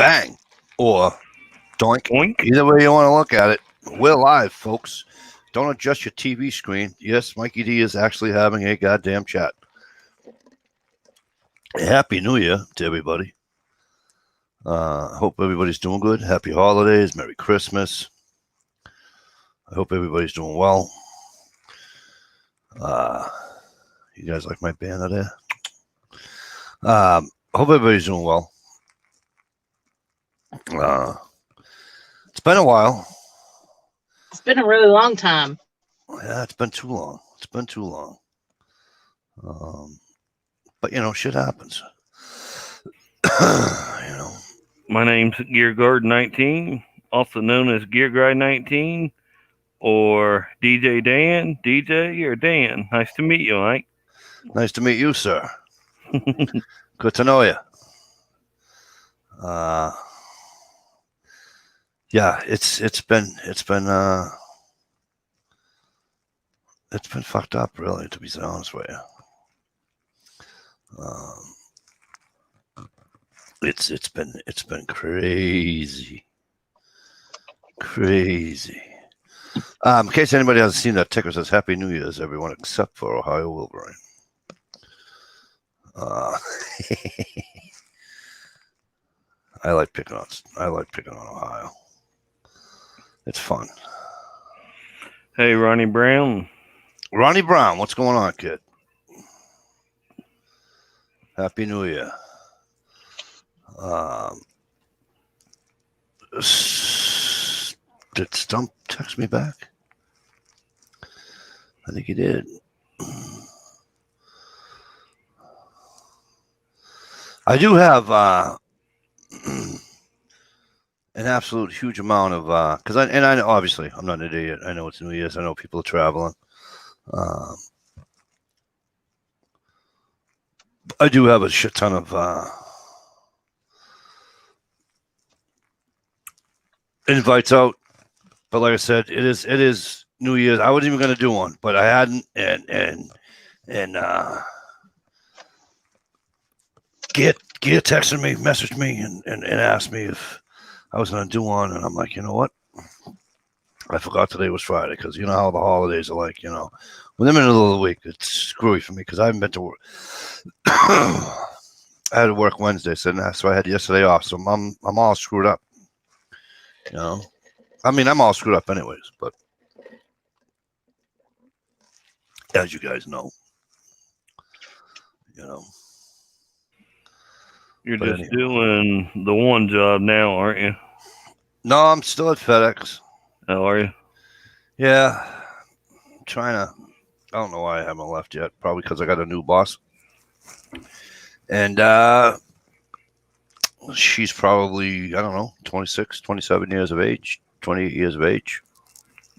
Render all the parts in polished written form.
bang or doink. Oink. Either way you want to look at it. We're live, folks. Don't adjust your TV screen. Yes, Mikey D is actually having a goddamn chat. Happy New Year to everybody. Hope everybody's doing good. Happy holidays. Merry Christmas. I hope everybody's doing well. You guys like my banner there? Hope everybody's doing well. It's been a while. It's been a really long time. Yeah, it's been too long. But shit happens. My name's Gear Guard 19, also known as Gear Guy 19, or DJ Dan, DJ or Dan. Nice to meet you, Mike. Nice to meet you, sir. Good to know you. Yeah, it's been fucked up, really, to be honest with you. It's been crazy. In case anybody hasn't seen that ticker, says Happy New Year's, everyone except for Ohio Wolverine. I like picking on Ohio. It's fun. Hey, Ronnie Brown. Ronnie Brown, what's going on, kid? Happy New Year. Did Stump text me back? I think he did. I do have an absolute huge amount of because I know, obviously I'm not an idiot. I know it's New Year's. I know people are traveling. I do have a shit ton of invites out, but like I said, it is New Year's. I wasn't even going to do one, but I hadn't, and Gear texted me, messaged me, and asked me if I was going to do one, and I'm like, you know what? I forgot today was Friday, because you know how the holidays are like, when I'm in the middle of the week, it's screwy for me because I haven't been to work. I had to work Wednesday, so I had yesterday off, so I'm all screwed up. I mean, I'm all screwed up anyways, but as you guys know, You're just doing the one job now, aren't you? No, I'm still at FedEx. Oh, are you? Yeah. I'm trying to. I don't know why I haven't left yet. Probably because I got a new boss. And she's probably, I don't know, 26, 27 years of age, 28 years of age.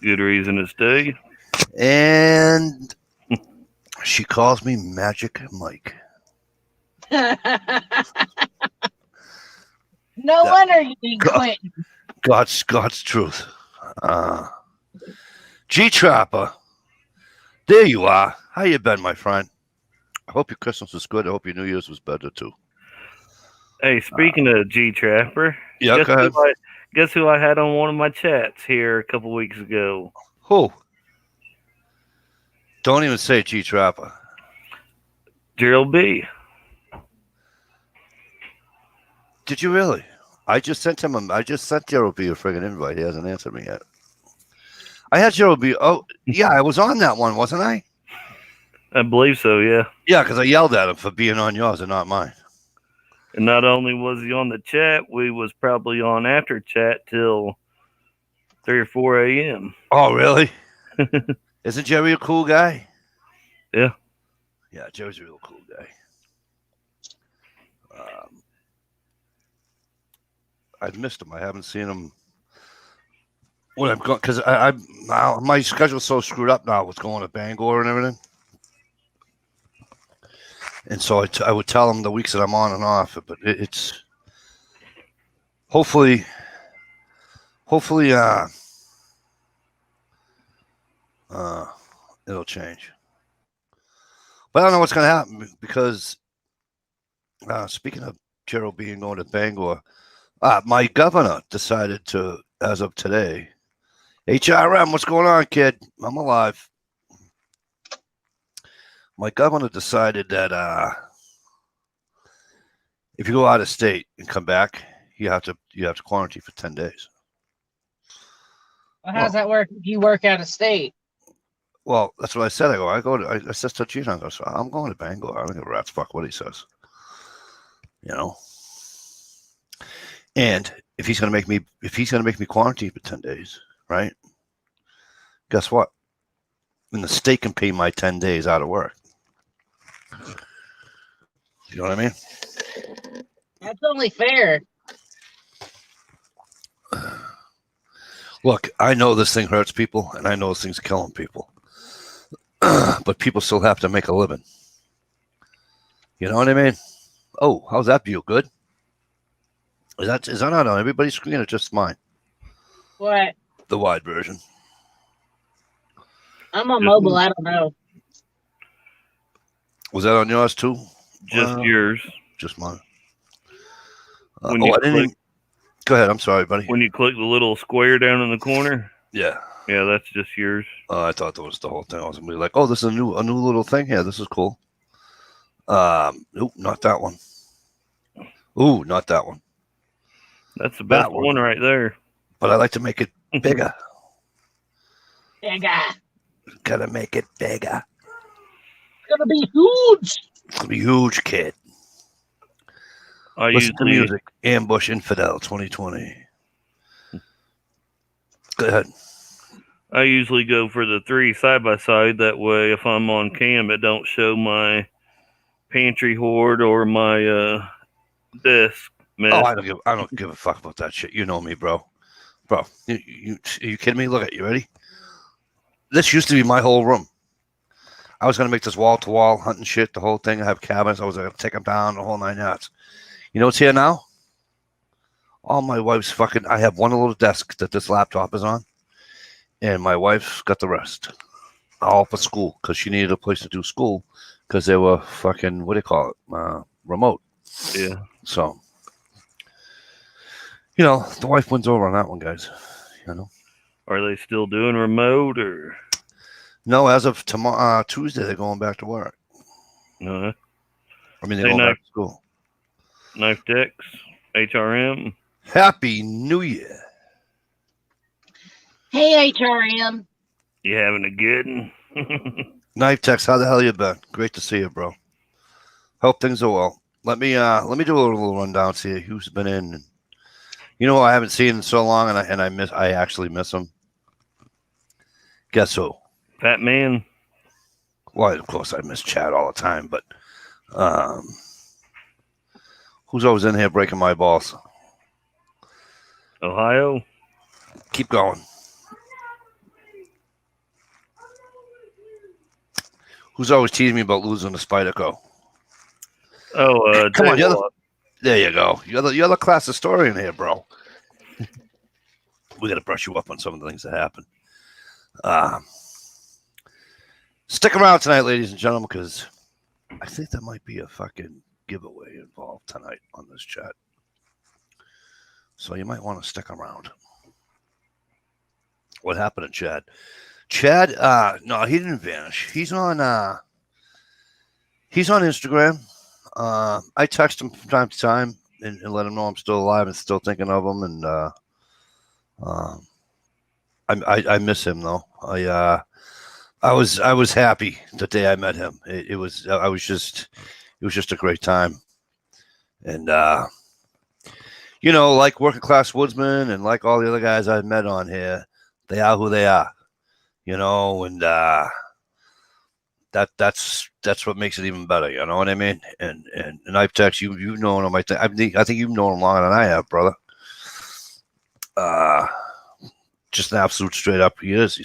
Good reason to stay. And she calls me Magic Mike. No wonder you didn't quit. God's truth. G-Trapper. There you are. How you been, my friend? I hope your Christmas was good. I hope your New Year's was better, too. Hey, speaking of G-Trapper, yeah, go ahead. Guess who I had on one of my chats here a couple weeks ago? Who? Don't even say G-Trapper. Gerald B. Did you really? I just sent Gerald B a friggin' invite. He hasn't answered me yet. I had Gerald B. Oh, yeah, I was on that one, wasn't I? I believe so, yeah. Yeah, because I yelled at him for being on yours and not mine. And not only was he on the chat, we was probably on after chat till 3 or 4 a.m. Oh, really? Isn't Jerry a cool guy? Yeah. Yeah, Jerry's a real cool guy. I've missed him. I haven't seen him when I'm going, because my schedule's so screwed up now with going to Bangor and everything. And so I would tell him the weeks that I'm on and off, but it's hopefully it'll change. But I don't know what's going to happen because speaking of Gerald being going to Bangor, My governor decided to, as of today, HRM, what's going on, kid? I'm alive. My governor decided that if you go out of state and come back, you have to quarantine for 10 days. Well, how does that work if you work out of state? Well, that's what I said. I said to Gina, I go, so I'm going to Bangor. I don't give a rat's fuck what he says. You know? And if he's gonna make me quarantine for 10 days, right? Guess what? And the state can pay my 10 days out of work. You know what I mean? That's only fair. Look, I know this thing hurts people, and I know this thing's killing people. But people still have to make a living. You know what I mean? Oh, how's that view? Good? Is that not on everybody's screen or just mine? What? The wide version. I'm on mobile. I don't know. Was that on yours too? Just yours. Just mine. I didn't go ahead. I'm sorry, buddy. When you click the little square down in the corner. Yeah. Yeah, that's just yours. I thought that was the whole thing. I was gonna be like, oh, this is a new little thing here. This is cool. Nope, not that one. Ooh, not that one. That's the best one right there. But I like to make it bigger. Bigger. Gotta make it bigger. It's gonna be huge. It's gonna be huge, kid. Listen to music. Ambush Infidel 2020. Go ahead. I usually go for the 3 side by side. That way, if I'm on cam, it don't show my pantry hoard or my desk. Man. Oh, I don't give a fuck about that shit. You know me, bro. Bro, are you kidding me? Look at you. Ready? This used to be my whole room. I was gonna make this wall to wall hunting shit. The whole thing. I have cabinets. I was gonna take them down. The whole 9 yards. You know what's here now? All my wife's fucking. I have one little desk that this laptop is on, and my wife's got the rest. All for school because she needed a place to do school because they were fucking. What do you call it? Remote. Yeah. So. You know, the wife wins over on that one, guys. You know. Are they still doing remote or? No, as of tomorrow, Tuesday, they're going back to work. No. I mean, they're going back to school. Knife Decks, HRM. Happy New Year. Hey, HRM. You having a good one? Knife Techs, how the hell you been? Great to see you, bro. Hope things are well. Let me do a little rundown, see who's been in. You know, I haven't seen in so long, and I actually miss him. Guess who? Fat Man. Well, of course, I miss Chad all the time, but who's always in here breaking my balls? Ohio. Keep going. Who's always teasing me about losing to Spyderco? Oh, come on, there you go. You're the class historian here, bro. We got to brush you up on some of the things that happen. Stick around tonight, ladies and gentlemen, because I think there might be a fucking giveaway involved tonight on this chat. So you might want to stick around. What happened to Chad? Chad, no, he didn't vanish. He's on Instagram. I text him from time to time and let him know I'm still alive and still thinking of him. And I miss him though. I was happy the day I met him. It was just a great time. And you know, like working class woodsman and like all the other guys I've met on here, they are who they are. You know, and that's what makes it even better. You know what I mean? And I've texted you've known him. I think you've known him longer than I have, brother. Just an absolute straight up. He is.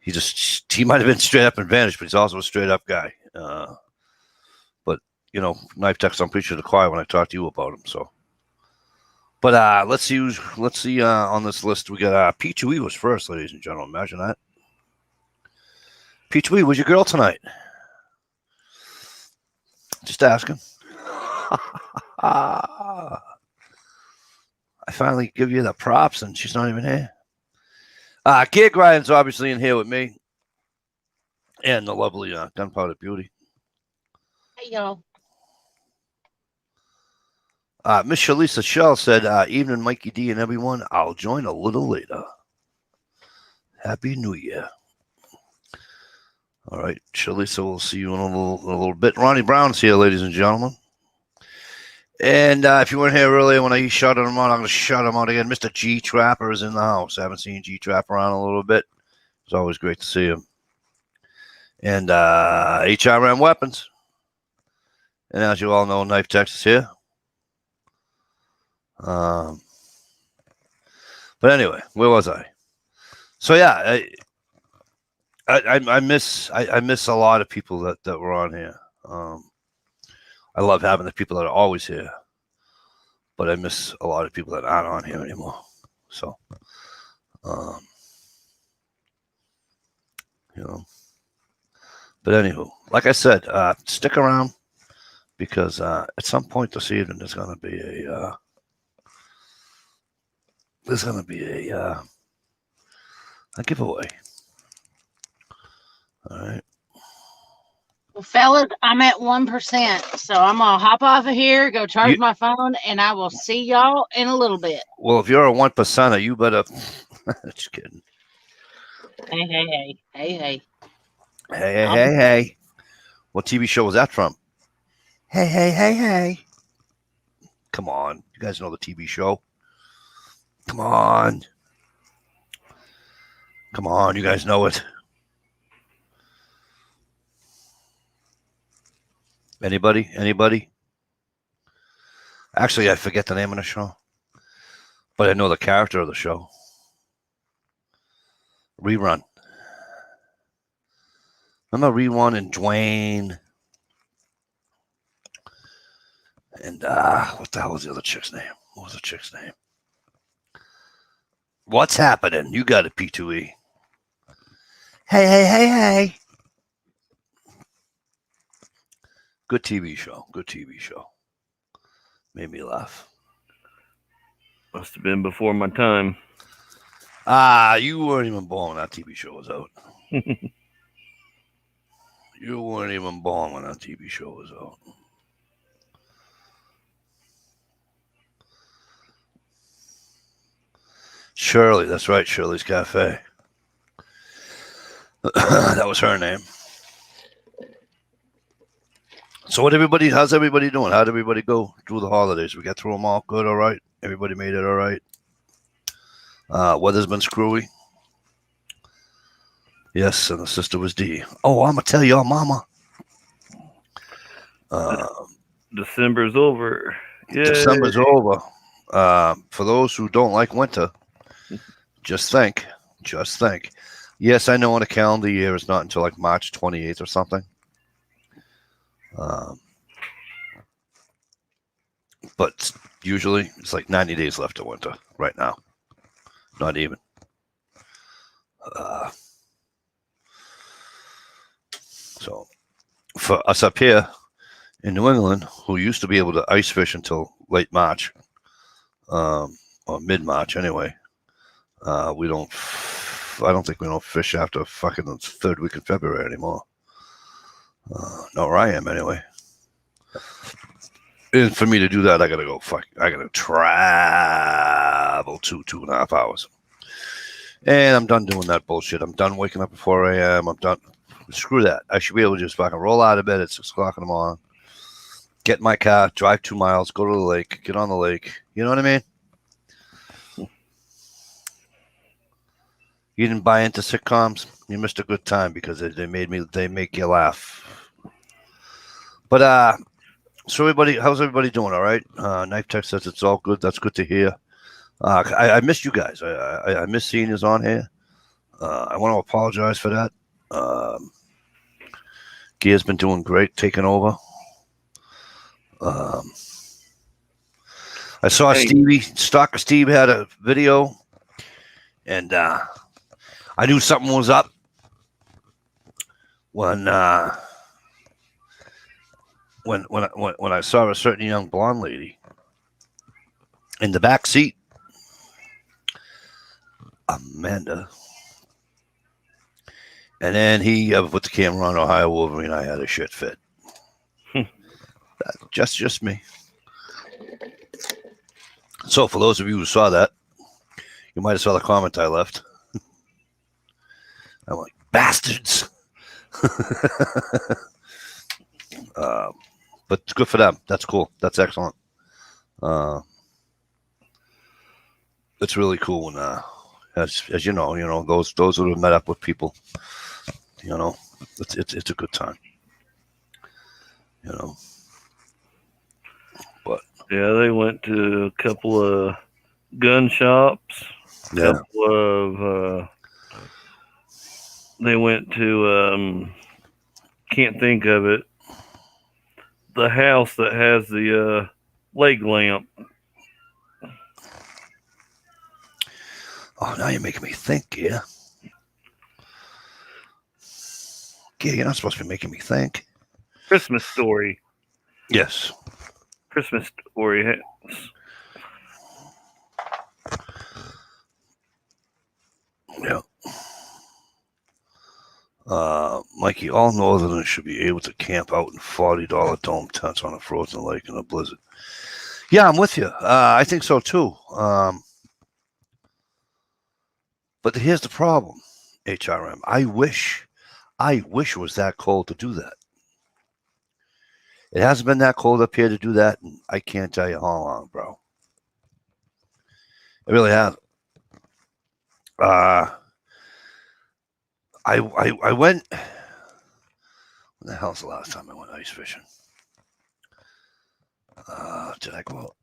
He might have been straight up and vanished, but he's also a straight up guy. But you know, Knife Techs, I'm pretty sure the quiet when I talked to you about him. So, but let's see on this list we got Peachy Wee was first, ladies and gentlemen. Imagine that. Peachy Wee, was your girl tonight? Just asking. finally give you the props, and she's not even here. Gig Ryan's obviously in here with me, and the lovely Gunpowder Beauty. Hey, y'all. Miss Shalisa Shell said, evening, Mikey D and everyone. I'll join a little later. Happy New Year. All right, Shalisa, we'll see you in a little bit. Ronnie Brown's here, ladies and gentlemen. And if you weren't here earlier when I shouted him out, I'm going to shout him out again. Mr. G Trapper is in the house. I haven't seen G Trapper around a little bit. It's always great to see him. And HRM Weapons. And as you all know, Knife Tex is here. But anyway, where was I? So yeah, I miss a lot of people that were on here. I love having the people that are always here, but I miss a lot of people that aren't on here anymore. So, you know. But anywho, like I said, stick around because at some point this evening there's going to be a giveaway. All right. Well, fellas, I'm at 1%, so I'm gonna hop off of here, go charge my phone, and I will see y'all in a little bit. Well, if you're a 1%er, you better. Just kidding. Hey. What TV show was that from? Hey. Come on. You guys know the TV show. Come on. You guys know it. Anybody? Actually, I forget the name of the show, but I know the character of the show. Rerun. Remember Rerun and Dwayne? And what the hell was the other chick's name? What was the chick's name? What's happening? You got it, P2E. Hey. Good TV show. Made me laugh. Must have been before my time. You weren't even born when that TV show was out. You weren't even born when that TV show was out. Shirley, that's right, Shirley's Cafe. That was her name. So how's everybody doing? How'd everybody go through the holidays? We got through them all good, all right? Everybody made it all right? Weather's been screwy. Yes, and the sister was D. Oh, I'm going to tell y'all, mama. December's over. Yay. December's over. For those who don't like winter, just think. Yes, I know on a calendar year it's not until like March 28th or something. But usually it's like 90 days left of winter right now. Not even. So for us up here in New England, who used to be able to ice fish until late March, or mid-March anyway, I don't think we don't fish after fucking the third week in February anymore. Not where I am anyway. And for me to do that, I gotta travel 2.5 hours. And I'm done doing that bullshit. I'm done waking up at 4 a.m. I'm done. Screw that. I should be able to just fucking roll out of bed at 6 o'clock in the morning, get in my car, drive 2 miles, go to the lake, get on the lake. You know what I mean? You didn't buy into sitcoms, you missed a good time because they make you laugh. But so how's everybody doing? All right. Knife Tech says it's all good. That's good to hear. I missed you guys. I miss seeing you on here. I want to apologize for that. Gear's been doing great, taking over. I saw Stalker Steve had a video, and I knew something was up when I saw a certain young blonde lady in the back seat Amanda. And then he put the camera on Ohio Wolverine. I had a shit fit. Just me. So for those of you who saw that, you might have saw the comment I left. I'm like, bastards. But it's good for them. That's cool. That's excellent. It's really cool when, as you know, those who have met up with people, it's a good time. But yeah, they went to a couple of gun shops. Yeah. They went to can't think of it. The house that has the leg lamp. Oh, now you're making me think, yeah. Yeah, you're not supposed to be making me think. Christmas Story. Yes. Christmas Story house. Yeah. Mikey, all Northerners should be able to camp out in $40 dome tents on a frozen lake in a blizzard. Yeah, I'm with you. I think so too. But here's the problem, HRM. I wish it was that cold to do that. It hasn't been that cold up here to do that, and I can't tell you how long, bro. It really hasn't. I went. When the hell's the last time I went ice fishing? Did I go out?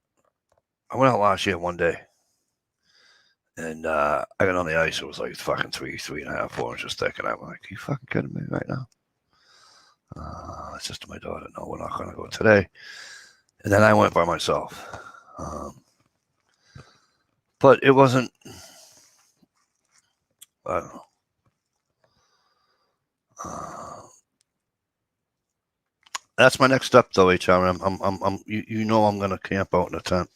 I went out last year one day, and I got on the ice. It was like fucking 3.5, 4 inches thick, and I'm like, "Are you fucking kidding me right now?" I said to my daughter, "No, we're not going to go today." And then I went by myself. But it wasn't. I don't know. That's my next step, though, HRM. I'm you know I'm gonna camp out in a tent.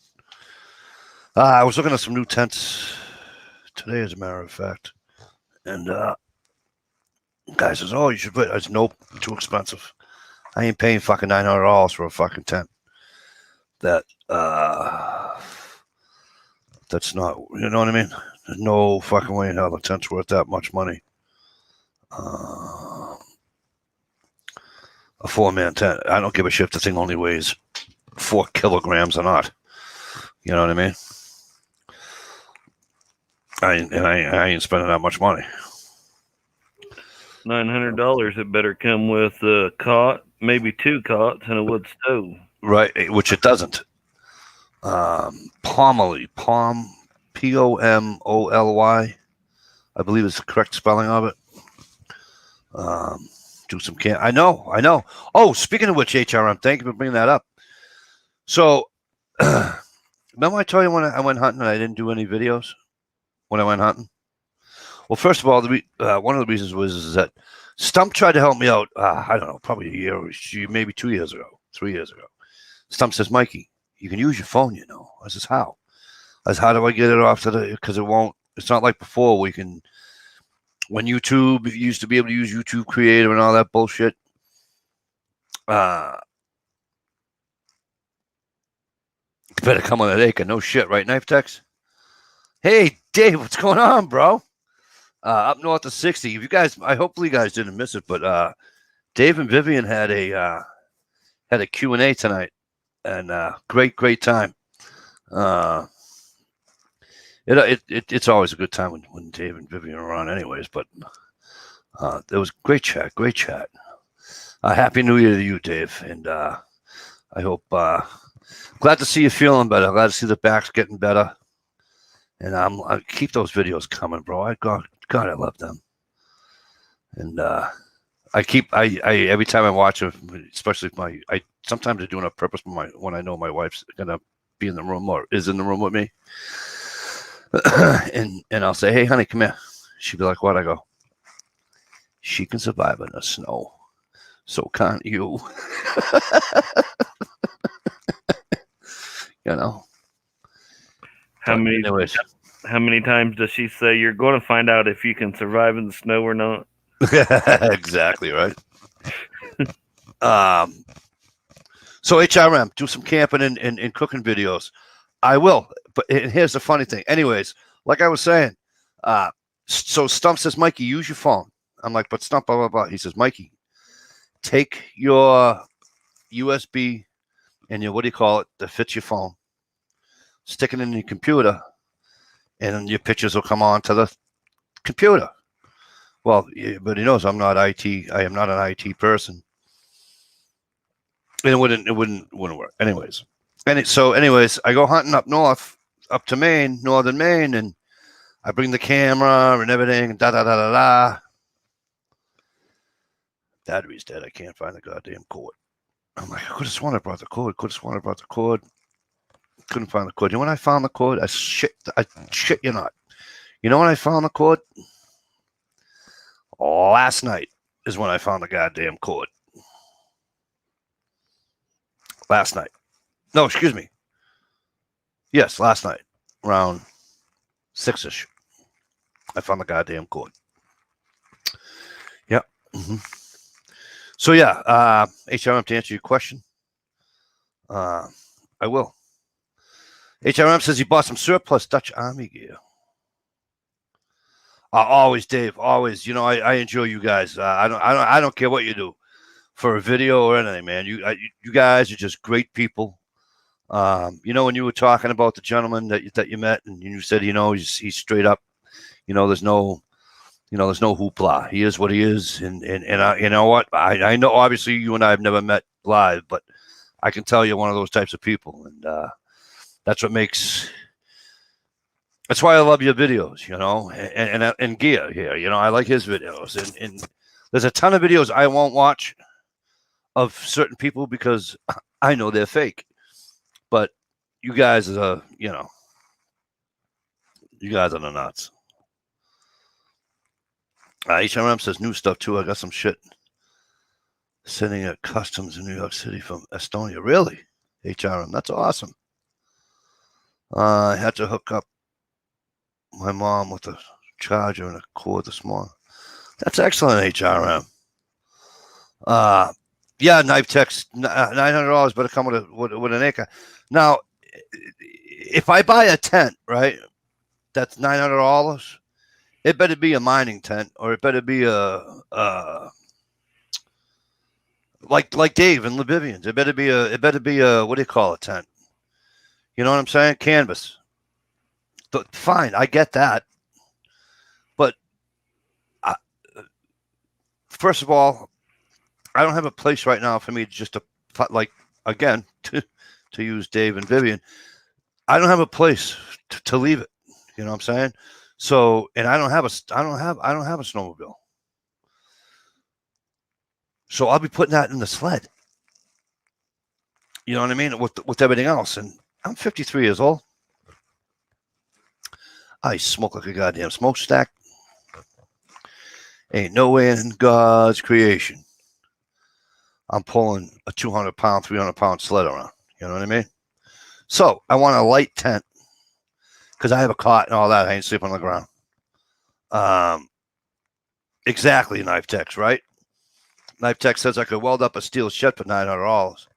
I was looking at some new tents today, as a matter of fact, and guy says, "Oh, you should put." I said, "Nope, too expensive. I ain't paying fucking $900 for a fucking tent. That's not, you know what I mean? There's no fucking way in hell the tent's worth that much money. A 4-man tent. I don't give a shit if the thing only weighs 4 kilograms or not. You know what I mean? I ain't spending that much money. $900. It better come with a cot, maybe 2 cots, and a wood stove. Right, which it doesn't. Pomoly, P-O-M-O-L-Y, I believe is the correct spelling of it. Do some camp. I know. Oh, speaking of which, HRM, thank you for bringing that up. So, remember I told you when I went hunting and I didn't do any videos when I went hunting? Well, first of all, one of the reasons was that Stump tried to help me out, I don't know, probably a year, maybe 2 years ago, 3 years ago. Stump says, "Mikey, you can use your phone, you know." I says, "How?" I says, "How do I get it off because it's not like before we can, when YouTube used to be able to use YouTube Creator and all that bullshit. Better come on that acre. No shit, right, Knife Tex? Hey, Dave, what's going on, bro? Up north of 60. If you guys, hopefully you guys didn't miss it, but Dave and Vivian had a Q&A tonight, and great time. It's always a good time when Dave and Vivian are on, anyways. But it was great chat. Happy New Year to you, Dave, and I hope. Glad to see you feeling better. Glad to see the back's getting better, and I keep those videos coming, bro. God, I love them, and I every time I watch them, especially if I sometimes I do it on purpose when I know my wife's gonna be in the room or is in the room with me. and I'll say, "Hey, honey, come here." She'd be like, "What?" I go, "She can survive in the snow. So can't you?" You know. How many? Anyways. How many times does she say you're going to find out if you can survive in the snow or not? Exactly right. So HRM, do some camping and cooking videos. I will. But here's the funny thing. Anyways, like I was saying, so Stump says, Mikey, use your phone. I'm like, but Stump, blah, blah, blah. He says, Mikey, take your USB and your, what do you call it, that fits your phone, stick it in your computer, and your pictures will come on to the computer. Well, but he knows I'm not IT. I am not an IT person. And it wouldn't work. Anyways. Anyways, I go hunting up north, up to Maine, northern Maine, and I bring the camera and everything, da da da da da. Battery's dead. I can't find the goddamn cord. I'm like, I could have sworn I brought the cord. Couldn't find the cord. You know when I found the cord? I shit you not. You know when I found the cord? Last night is when I found the goddamn cord. Last night. No, excuse me. Yes, last night. Around 6-ish. I found the goddamn cord. Yep. Mm-hmm. So yeah, HRM, to answer your question, I will. HRM says he bought some surplus Dutch Army gear. Always, Dave. Always. You know, I enjoy you guys. I don't care what you do for a video or anything, man. You guys are just great people. You know, when you were talking about the gentleman that you met, and you said, you know, he's straight up. You know, there's no hoopla. He is what he is, and you know what? I know obviously you and I have never met live, but I can tell you're one of those types of people, and that's what makes. That's why I love your videos, you know, and Gear here. You know, I like his videos, and there's a ton of videos I won't watch of certain people because I know they're fake. But you guys are, you know, you guys are the nuts. HRM says new stuff too. I got some shit sending at customs in New York City from Estonia. Really? HRM, that's awesome. I had to hook up my mom with a charger and a cord this morning. That's excellent, HRM. Yeah, Knife Tech's $900, but it come with an acre. Now, if I buy a tent, right, that's $900. It better be a mining tent, or it better be a like Dave and Libivians. It better be a what do you call a tent? You know what I'm saying? Canvas. Fine, I get that, but first of all, I don't have a place right now for me just to like again to use Dave and Vivian. I don't have a place to leave it. You know what I'm saying? So, and I don't have a snowmobile. So I'll be putting that in the sled. You know what I mean? With everything else. And I'm 53 years old. I smoke like a goddamn smokestack. Ain't no way in God's creation I'm pulling a 200-pound, 300-pound sled around. You know what I mean? So I want a light tent because I have a cot and all that. I ain't sleeping on the ground. Exactly, Knife Techs, right? Knife Tech says I could weld up a steel shed for $900.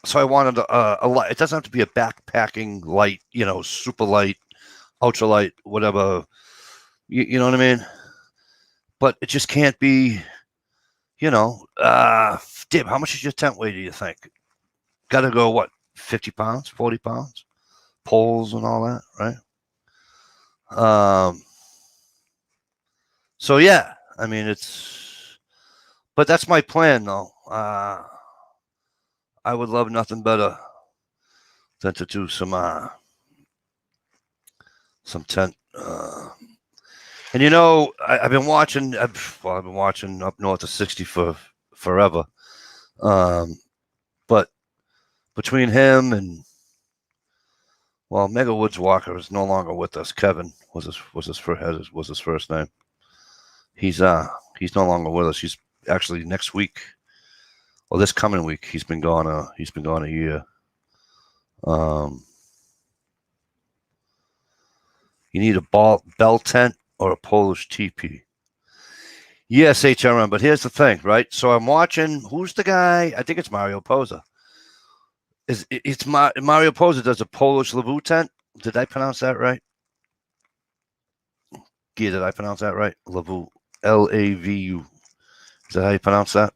So I wanted a light. It doesn't have to be a backpacking light, you know, super light, ultra light, whatever. You know what I mean? But it just can't be, you know, Dib, how much is your tent weigh, do you think? Got to go, what, 50 pounds, 40 pounds? Poles and all that, right? So, yeah, I mean, but that's my plan, though. I would love nothing better than to do some tent. And you know, I've been watching. I've been watching up north of 60 for forever. But between him and Mega Woods Walker is no longer with us. Kevin was his first name. He's no longer with us. He's actually next week. Well, this coming week he's been gone a year. You need a bell tent or a Polish teepee. Yes, HRM, but here's the thing, right? So I'm watching, who's the guy? I think it's Mario Poza. Mario Poza does a Polish Lavu tent. Did I pronounce that right? Gia, did I pronounce that right? Lavu. Lavu. Is that how you pronounce that?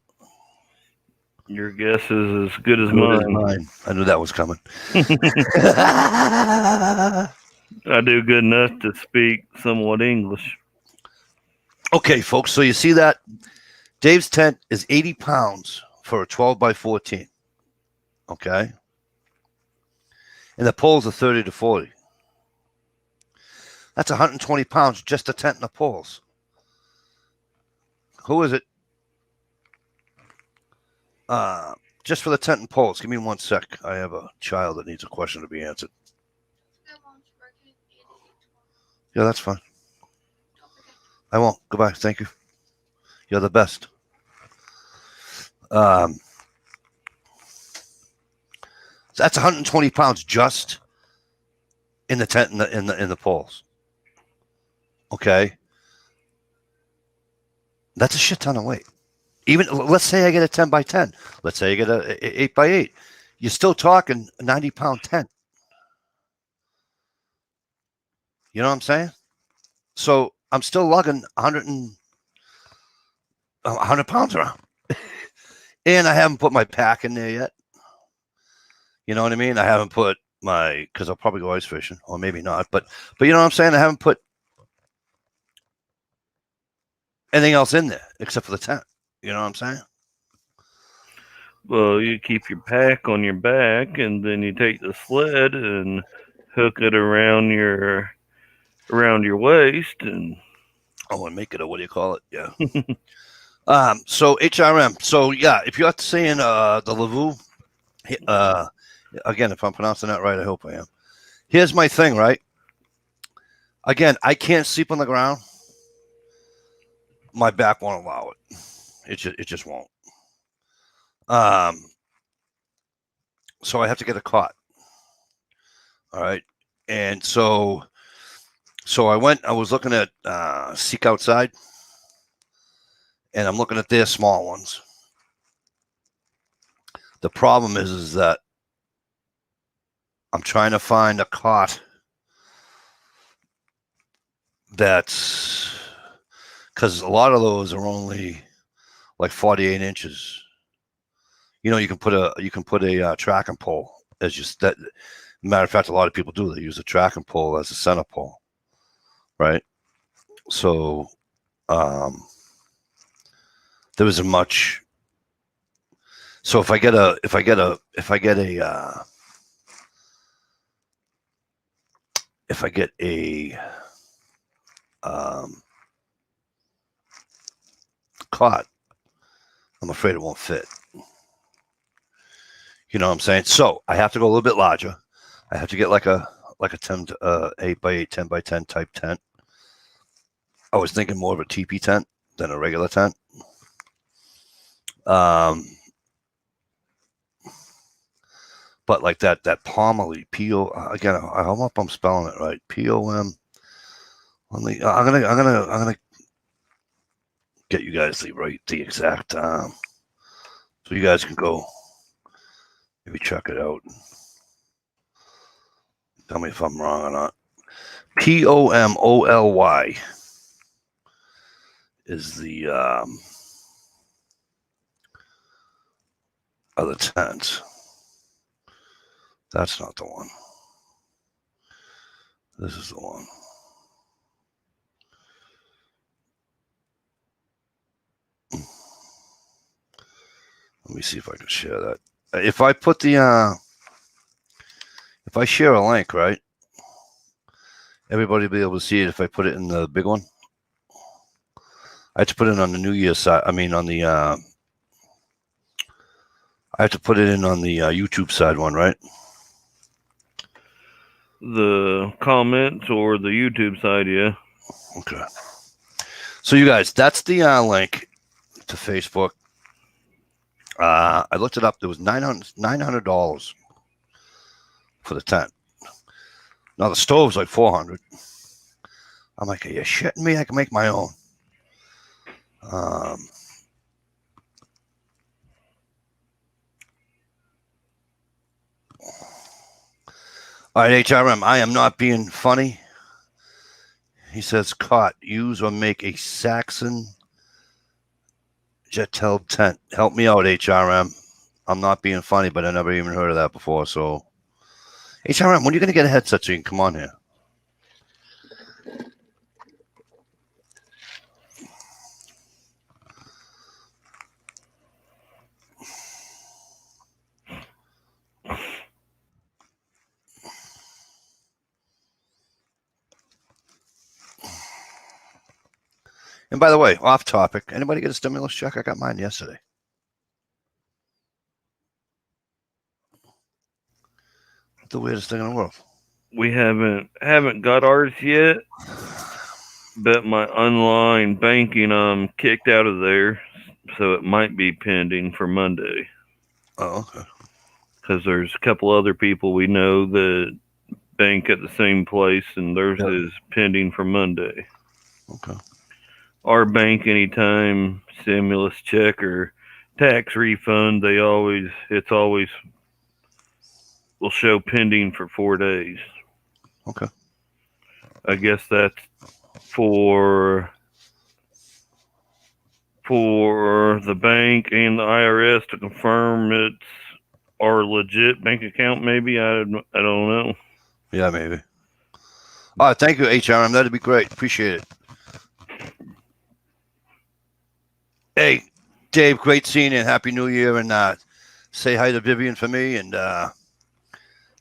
Your guess is as good as mine. I knew that was coming. I do good enough to speak somewhat English. Okay, folks. So you see that Dave's tent is 80 pounds for a 12 by 14. Okay. And the poles are 30 to 40. That's 120 pounds just a tent and the poles. Who is it? Just for the tent and poles. Give me 1 sec. I have a child that needs a question to be answered. Yeah, that's fine. I won't. Goodbye. Thank you. You're the best. So that's 120 pounds just in the tent and in the poles. Okay. That's a shit ton of weight. Even let's say I get a 10 by 10. Let's say I get a 8 by 8. You're still talking a 90-pound tent. You know what I'm saying? So I'm still lugging 100 pounds around. And I haven't put my pack in there yet. You know what I mean? I haven't put because I'll probably go ice fishing, or maybe not. But you know what I'm saying? I haven't put anything else in there except for the tent. You know what I'm saying? Well, you keep your pack on your back, and then you take the sled and hook it around your waist, and make it a, what do you call it? Yeah. So HRM. So yeah, if you're saying the Lavu, again, if I'm pronouncing that right, I hope I am. Here's my thing, right? Again, I can't sleep on the ground. My back won't allow it. It just won't. So I have to get a cot. All right. And so I was looking at Seek Outside, and I'm looking at their small ones. The problem is that I'm trying to find a cot that's, because a lot of those are only like 48 inches. You know, you can put a tracking pole as just that. Matter of fact, a lot of people do. They use a tracking pole as a center pole, right? So there isn't much. So if I get a cot, I'm afraid it won't fit. You know what I'm saying? So I have to go a little bit larger. I have to get like a 10 8 by 8, 10 by 10 type tent. I was thinking more of a teepee tent than a regular tent. But like that Pomaly, again, I hope I'm spelling it right. POM. I'm gonna get you guys the exact so you guys can go maybe check it out. Tell me if I'm wrong or not. POMOLY is the other tent. That's not the one. This is the one. Let me see if I can share that. If I put if I share a link, right? Everybody will be able to see it if I put it in the big one. I have to put it on the New Year's side. I mean, on the I have to put it in on the YouTube side one, right? The comments or the YouTube side, yeah. Okay. So you guys, that's the link to Facebook. I looked it up. There was $900 for the tent. Now the stove's like $400. I'm like, are you shitting me? I can make my own. All right, HRM, I am not being funny. He says, caught, use or make a Saxon Jetel tent. Help me out, HRM. I'm not being funny, but I never even heard of that before. So, HRM, when are you going to get a headset so you can come on here? And by the way, off topic, anybody get a stimulus check? I got mine yesterday. The weirdest thing in the world. We haven't got ours yet, but my online banking kicked out of there, so it might be pending for Monday. Oh, okay. Because there's a couple other people we know that bank at the same place, and theirs is pending for Monday. Okay. Our bank, anytime stimulus check or tax refund, it's always will show pending for 4 days. Okay. I guess that's for the bank and the IRS to confirm it's our legit bank account. Maybe I don't know. Yeah, maybe. All right, thank you, HRM. That'd be great. Appreciate it. Hey, Dave, great seeing you. Happy New Year, and say hi to Vivian for me. And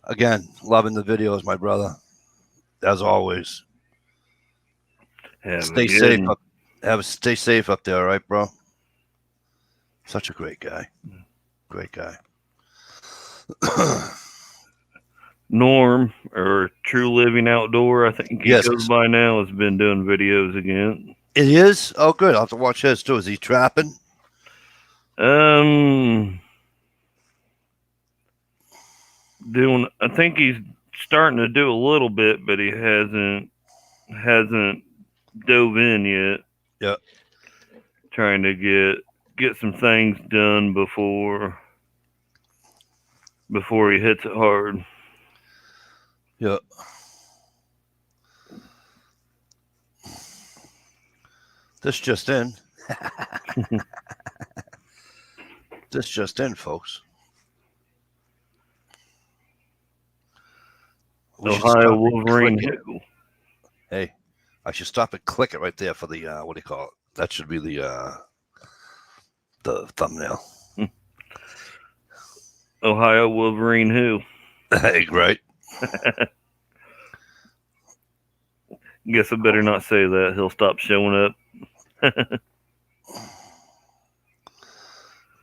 again, loving the videos, my brother, as always. Stay safe. Stay safe up there, all right, bro? Such a great guy. Great guy. Norm, or True Living Outdoor, I think he Yes. goes by now, has been doing videos again. It is? Oh, good. I'll have to watch his too. Is he trapping? I think he's starting to do a little bit, but he hasn't dove in yet. Yep. Trying to get some things done before he hits it hard. Yep. This just in. This just in, folks. Ohio Wolverine who? Hey, I should stop and click it right there for the what do you call it? That should be the thumbnail. Ohio Wolverine who? Hey, right. Guess I better not say that. He'll stop showing up.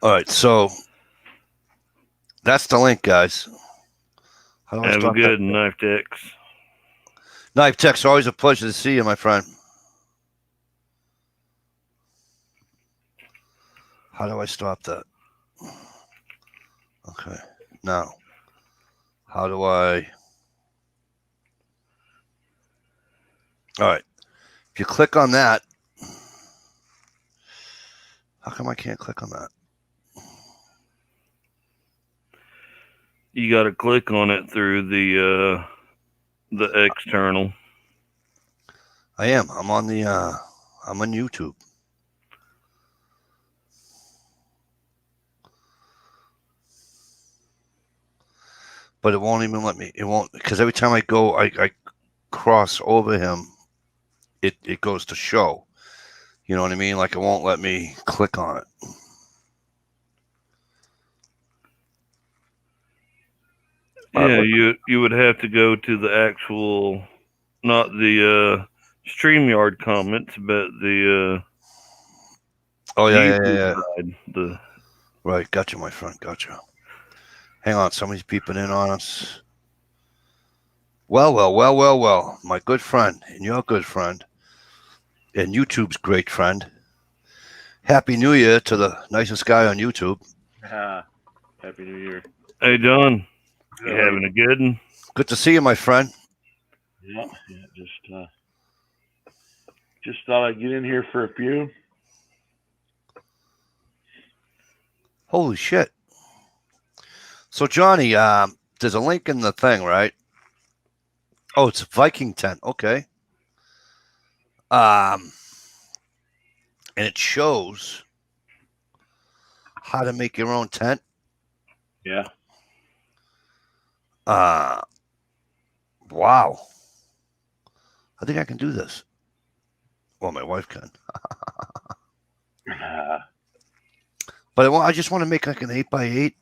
All right, so that's the link, guys. How do I Have a good Knife Techs. Knife Techs, always a pleasure to see you, my friend. How do I stop that? Okay, now, how do I? All right, if you click on that, how come I can't click on that? You got to click on it through the external. I am. I'm on the. I'm on YouTube. But it won't even let me. It won't, because every time I go, I cross over him, it goes to show. You know what I mean? Like it won't let me click on it. Yeah, you would have to go to the actual, not the StreamYard comments, but the oh yeah, side, the right. Gotcha, my friend. Gotcha. Hang on, somebody's peeping in on us. Well, my good friend and your good friend and YouTube's great friend. Happy New Year to the nicest guy on YouTube. Happy New Year. Hey, Don. You having a good one? Good to see you, my friend. Yeah. Just thought I'd get in here for a few. Holy shit. So, Johnny, there's a link in the thing, right? Oh, it's a Viking tent. Okay. And it shows how to make your own tent. Yeah. Wow. I think I can do this. Well, my wife can. But I just want to make like an 8x8.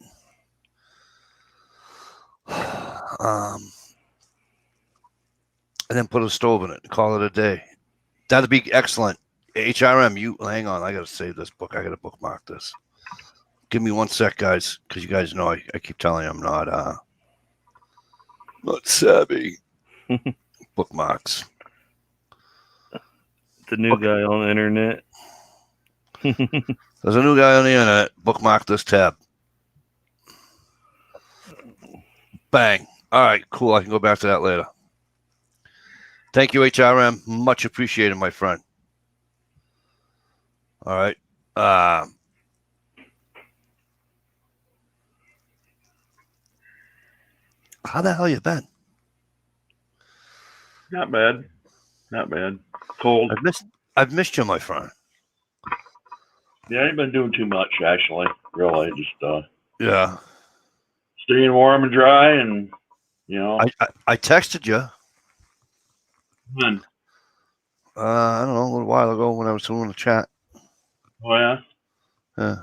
And then put a stove in it and call it a day. That'd be excellent. HRM, you hang on. I got to save this book. I got to bookmark this. Give me 1 sec, guys, because you guys know I keep telling you I'm not savvy. Bookmarks. The new guy on the internet. There's a new guy on the internet. Bookmark this tab. Bang. All right, cool. I can go back to that later. Thank you, HRM. Much appreciated, my friend. All right. How the hell you been? Not bad. Cold. I've missed you, my friend. Yeah, I ain't been doing too much actually. Really, just Yeah. staying warm and dry, and I texted you. When? I don't know, a little while ago when I was doing the chat. Oh yeah. Yeah.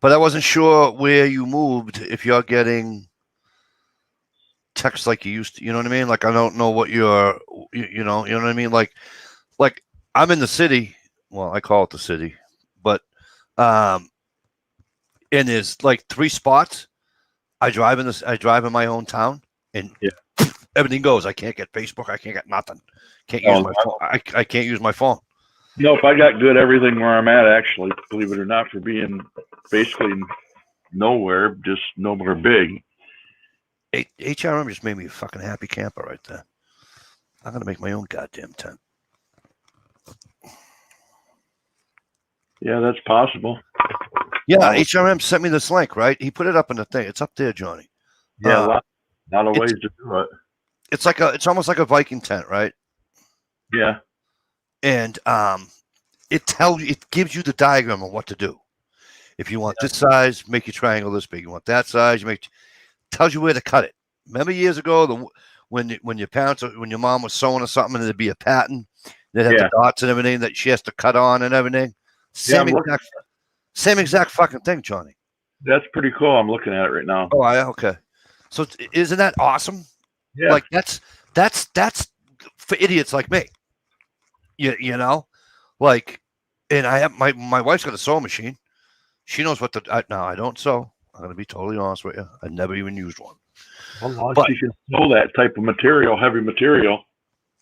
But I wasn't sure where you moved. If you're getting text like you used to, you know what I mean? Like I don't know what you're, you know what I mean? Like I'm in the city. Well, I call it the city, but and there's like 3 spots. I drive in my own town, and everything goes. I can't get Facebook. I can't get nothing. Can't use my phone. I can't use my phone. Nope, I got good everything where I'm at, actually, believe it or not, for being basically nowhere, just nowhere big. HRM just made me a fucking happy camper right there. I'm going to make my own goddamn tent. Yeah, that's possible. Yeah, HRM sent me this link, right? He put it up in the thing. It's up there, Johnny. Yeah, a lot of ways to do it. It's almost like a Viking tent, right? Yeah. And it gives you the diagram of what to do. If you want this size, make your triangle this big. You want that size, tells you where to cut it. Remember years ago when your mom was sewing or something and there'd be a pattern that had the dots and everything that she has to cut on and everything. Same exact fucking thing, Johnny. That's pretty cool. I'm looking at it right now. Oh, yeah, okay. So isn't that awesome? Yeah. Like that's for idiots like me. You know, like, and I have my wife's got a sewing machine. She knows what now I don't sew. I'm gonna be totally honest with you. I never even used one. Well, she can sew that type of material, heavy material.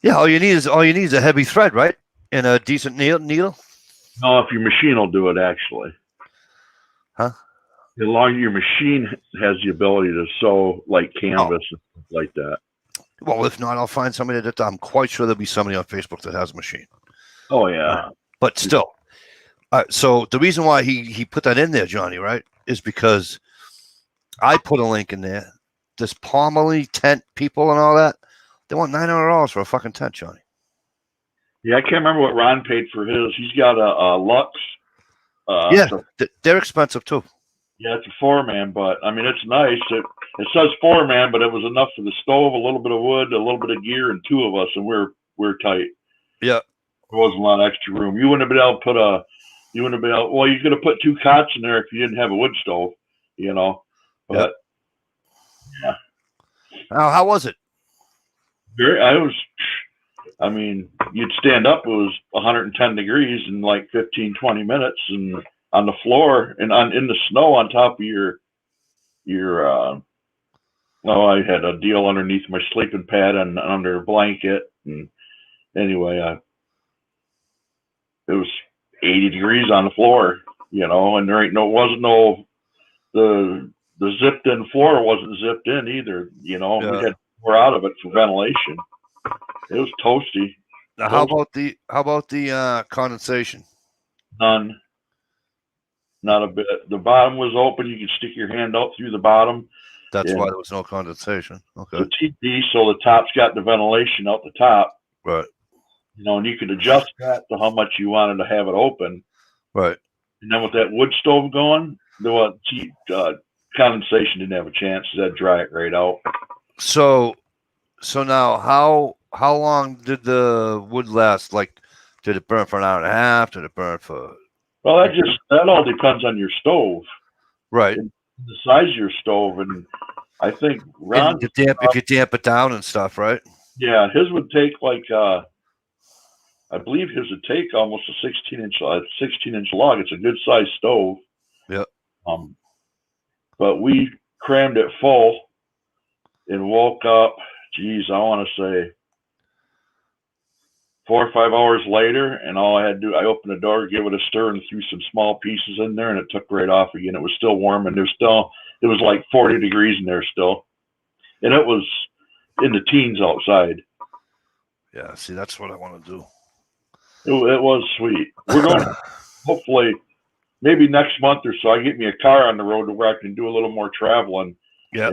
Yeah, all you need is a heavy thread, right? And a decent needle. No, if your machine will do it, actually. Huh? As long as your machine has the ability to sew like canvas and stuff like that. Well, if not, I'll find somebody that I'm quite sure there'll be somebody on Facebook that has a machine. Oh yeah. But still. So the reason why he put that in there, Johnny, right, is because I put a link in there. This Palmerly tent people and all that, they want $900 for a fucking tent, Johnny. Yeah, I can't remember what Ron paid for his. He's got a Lux. They're expensive too. Yeah, it's a 4-man, but I mean it's nice. It says 4-man, but it was enough for the stove, a little bit of wood, a little bit of gear, and 2 of us, and we're tight. Yeah, there wasn't a lot of extra room. You wouldn't have been able to put well, you could have put 2 cots in there if you didn't have a wood stove, you know. But yeah. How was it? I mean, you'd stand up, it was 110 degrees in like 15, 20 minutes, and on the floor and in the snow on top of your I had a deal underneath my sleeping pad and under a blanket, and anyway, it was 80 degrees on the floor. and wasn't no the zipped in floor wasn't zipped in either. We had more out of it for ventilation. It was toasty. Now, how about the condensation? None. Not a bit. The bottom was open. You could stick your hand out through the bottom. That's why there was no condensation. Okay. The TP, so the top's got the ventilation out the top. Right. And you could adjust that to how much you wanted to have it open. Right. And then with that wood stove going, the condensation didn't have a chance. That'd dry it right out. So now how long did the wood last? Like, did it burn for an hour and a half? Did it burn for? Well, that all depends on your stove. Right. And the size of your stove, and I think Ron, if you damp it down and stuff, right? Yeah, his would take I believe his would take almost a 16-inch log. It's a good sized stove. Yep. But we crammed it full and woke up. Geez, I want to say 4 or 5 hours later, and all I had to do, I opened the door, give it a stir, and threw some small pieces in there, and it took right off again. It was still warm, and it was like 40 degrees in there still, and it was in the teens outside. Yeah, see, that's what I want to do. It was sweet. We're going to hopefully maybe next month or so. I get me a car on the road where I can do a little more traveling. Yeah.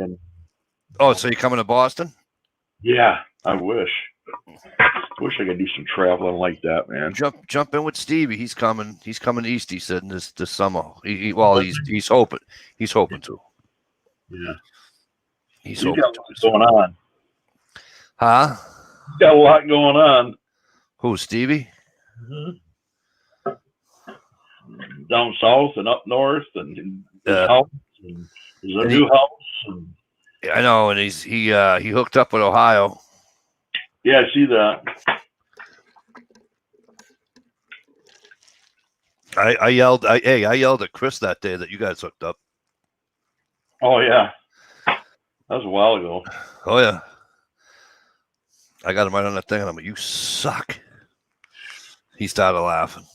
Oh, so you're coming to Boston? Yeah, I wish. Wish I could do some traveling like that, man. Jump in with Stevie. He's coming east. He said this summer. He's hoping to. Yeah. He's hoping got to. What's going on? Huh? He's got a lot going on. Who, Stevie? Mm-hmm. Down south and up north, and his house, and there's a new house. And I know, and he hooked up with Ohio. Yeah, I see that. I yelled at Chris that day that you guys hooked up. Oh yeah, that was a while ago. Oh yeah, I got him right on that thing, and I'm like, "You suck." He started laughing.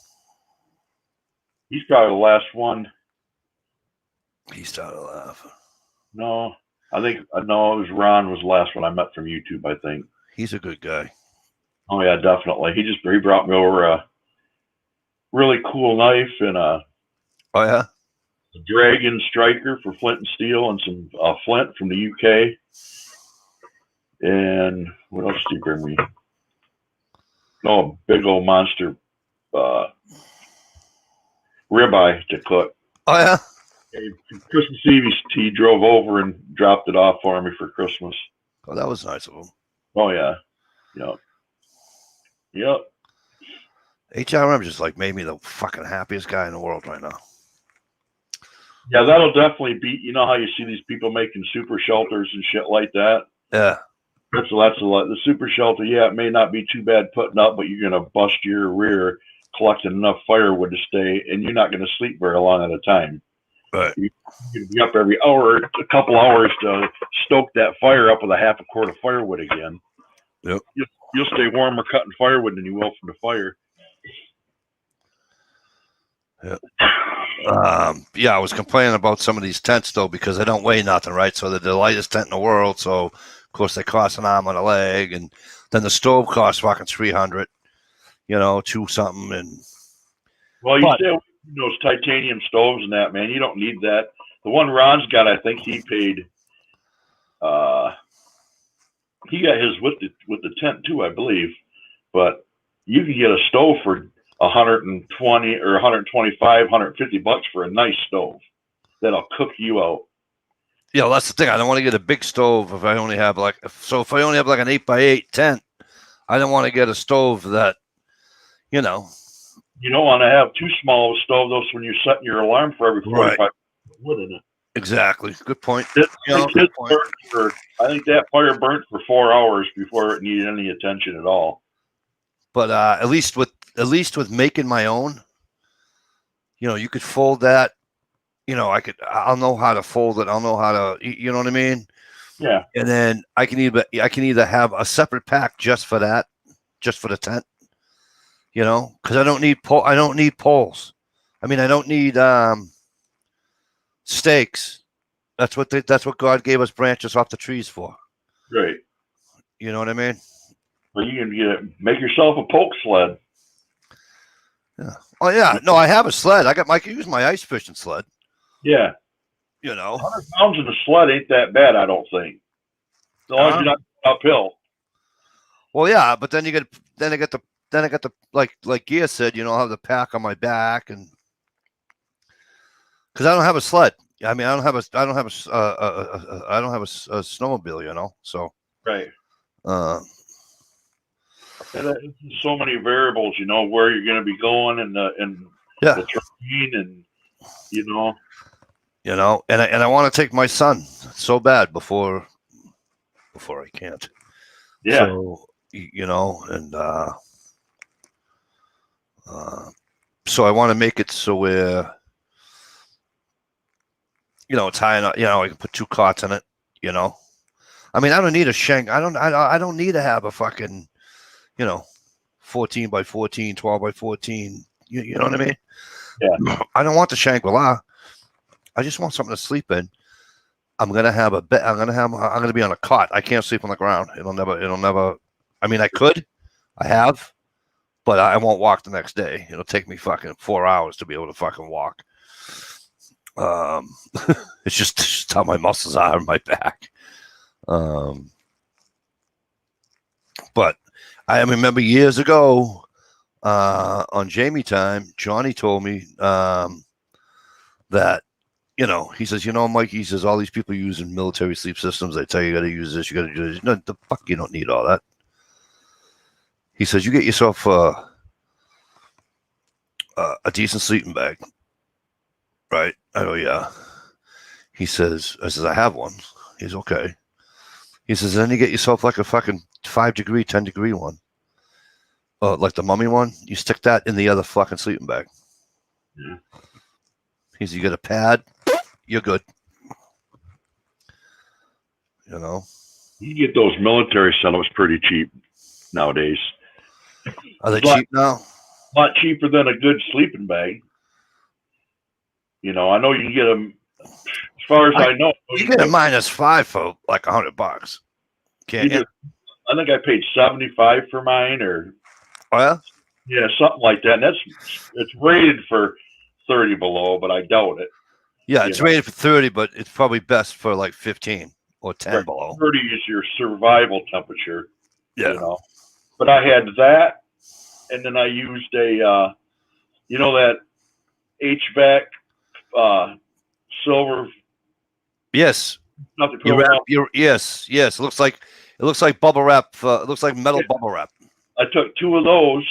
He's probably the last one. He started laughing. No, it was Ron was the last one I met from YouTube, I think. He's a good guy. Oh yeah, definitely. He brought me over a really cool knife and a Dragon Striker for flint and steel, and some flint from the UK. And what else did he bring me? A big old monster ribeye to cook. Oh yeah. Christmas Eve, he drove over and dropped it off for me for Christmas. Oh, that was nice of him. Oh yeah. Yep. HRM just made me the fucking happiest guy in the world right now. Yeah, that'll definitely be. You know how you see these people making super shelters and shit like that? Yeah. That's a lot. The super shelter, yeah, it may not be too bad putting up, but you're gonna bust your rear collecting enough firewood to stay, and you're not gonna sleep very long at a time. Right. You're gonna be up every hour, a couple hours to stoke that fire up with a half a quart of firewood again. Yep. You'll stay warmer cutting firewood than you will from the fire. Yeah, I was complaining about some of these tents though because they don't weigh nothing, right? So they're the lightest tent in the world. So of course they cost an arm and a leg, and then the stove costs fucking $300, $2 something. And you stay away from those titanium stoves and that, man. You don't need that. The one Ron's got, I think he paid. He got his with the tent too, I believe. But you can get a stove for $120 or $125, $150 for a nice stove that'll cook you out. Yeah, that's the thing. I don't want to get a big stove if I only have if I only have an 8x8 tent. I don't want to get a stove that, You don't want to have too small of a stove, though, so when you're setting your alarm for every 45 wood in it. Exactly. Good point. I think that fire burnt for 4 hours before it needed any attention at all. But at least with making my own, you could fold that. I'll know how to fold it. I'll know how to, you know what I mean? Yeah. And then I can either have a separate pack just for that, just for the tent, because I don't need poles. I mean, I don't need stakes. That's what God gave us branches off the trees for. Right. You know what I mean? Well, you can make yourself a poke sled. Yeah. Oh yeah. No, I have a sled. I can use my ice fishing sled. Yeah. You know. 100 pounds in a sled ain't that bad, I don't think. As long as you're not uphill. Well, yeah, but then I got the like Gia said, you know, I'll have the pack on my back, and because I don't have a sled. I mean, I don't have a snowmobile, you know. So Right. and there's so many variables, you know, where you're going to be going and the terrain, and and I want to take my son so bad before I can't. Yeah. So and so I want to make it so where it's high enough. I can put 2 cots in it. I mean, I don't need a shank. I don't need to have a fucking 14 by 14, 12 by 14. You know what I mean? Yeah. I don't want the Shangri-La. I just want something to sleep in. I'm gonna have a bed. I'm gonna be on a cot. I can't sleep on the ground. It'll never. I mean, I could. I have, but I won't walk the next day. It'll take me fucking 4 hours to be able to fucking walk. It's just how my muscles are in my back. But I remember years ago on Jamie time, Johnny told me that, he says, Mike, he says, all these people using military sleep systems, they tell you got to use this, you got to do this. No, the fuck, you don't need all that. He says, you get yourself a decent sleeping bag. Right? I go, yeah. I says, I have one. He's okay. He says, then you get yourself like a fucking 5-degree, 10-degree one. Like the mummy one. You stick that in the other fucking sleeping bag. Yeah. He says, you get a pad, you're good. You can get those military setups pretty cheap nowadays. Are they cheap now? A lot cheaper than a good sleeping bag. I know you can get them. As far as I know, you get a -5 for like $100. Can't you? I think I paid $75 for mine, or yeah, something like that. And it's rated for 30 below, but I doubt it. Yeah, it's rated for 30, but it's probably best for like 15 or 10 below. 30 is your survival temperature. Yeah. But I had that, and then I used a, that HVAC silver. Yes. Yes. It looks like bubble wrap. It looks like metal bubble wrap. I took 2 of those.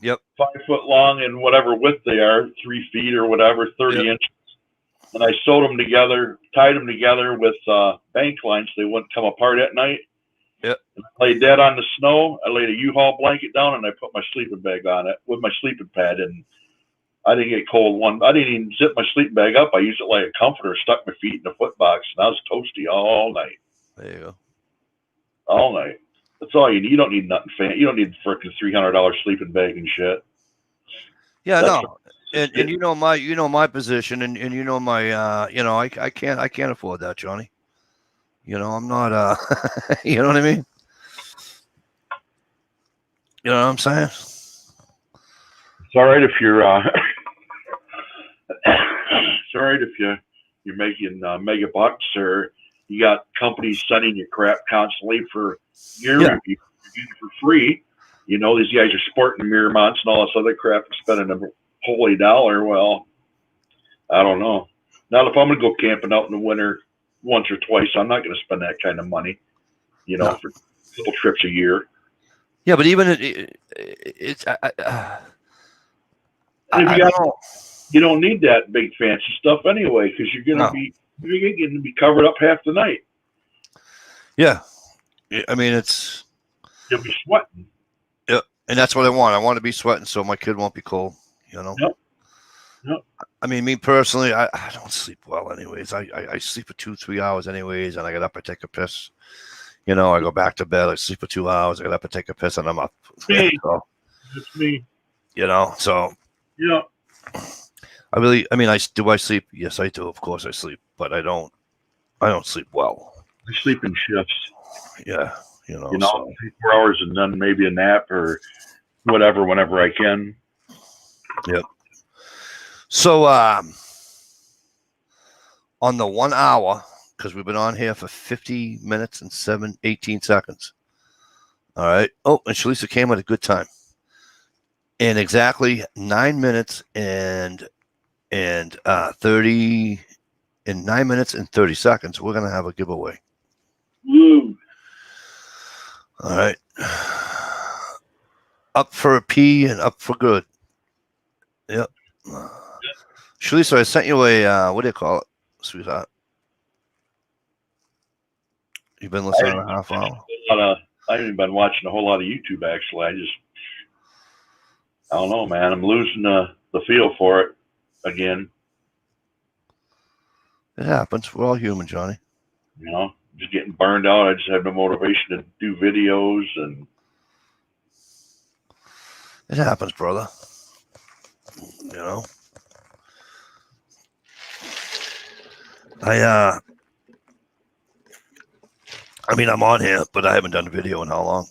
Yep. 5 foot long and whatever width they are, 3 feet or whatever, 30 inches. And I sewed them together, tied them together with bank lines so they wouldn't come apart at night. Yep. And I laid that on the snow. I laid a U-Haul blanket down, and I put my sleeping bag on it with my sleeping pad. And I didn't get cold I didn't even zip my sleeping bag up. I used it like a comforter, stuck my feet in the foot box, and I was toasty all night. There you go. All night. That's all you need. You don't need nothing fancy. You don't need frickin' $300 sleeping bag and shit. Yeah, no. And my position, and my I can't afford that, Johnny. I'm not you know what I mean? You know what I'm saying? It's all right if you're it's all right if you're making mega bucks, or you got companies sending you crap constantly for gear review for free. These guys are sporting Miramonts and all this other crap and spending a holy dollar. Well, I don't know. Not if I'm going to go camping out in the winter once or twice. I'm not going to spend that kind of money, for a couple trips a year. Yeah, but even you don't need that big fancy stuff anyway, because you're going to be covered up half the night. Yeah, I mean you'll be sweating. Yeah, and that's what I want. I want to be sweating so my kid won't be cold. Yep. I mean, me personally, I don't sleep well anyways. I sleep for 2-3 hours anyways, and I get up, I take a piss. I go back to bed, I sleep for 2 hours, I get up and take a piss, and I'm up. Me. So, It's me. so. Yeah. I sleep? Yes, I do. Of course I sleep, but I don't sleep well. I sleep in shifts. Yeah. You So. know, 4 hours and then maybe a nap or whatever whenever I can. Yep. So on the 1 hour, because we've been on here for 50 minutes and 18 seconds. All right. Oh, and Shalisa came at a good time. In exactly 9 minutes and 30 in 9 minutes and 30 seconds, we're gonna have a giveaway. Woo. All right. Up for a P and up for good. Yep. Shalisa, I sent you a what do you call it, sweetheart? You've been listening a half hour. I haven't been watching a whole lot of YouTube actually. I don't know, man. I'm losing the feel for it again. It happens. We're all human, Johnny. You know, just getting burned out. I just have no motivation to do videos, and it happens, brother. You know, I'm on here, but I haven't done a video in how long?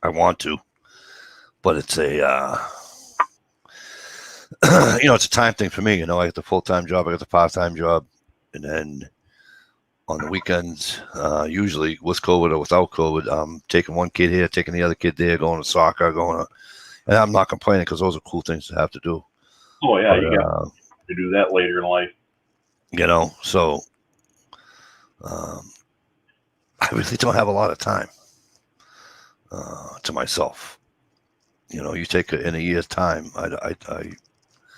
I want to, but it's a, it's a time thing for me. I got the full-time job, I got the part-time job, and then on the weekends, usually with COVID or without COVID, I'm taking one kid here, taking the other kid there, going to soccer, and I'm not complaining because those are cool things to have to do. Oh yeah, you got to do that later in life. So I really don't have a lot of time to myself. You take it in a year's time. I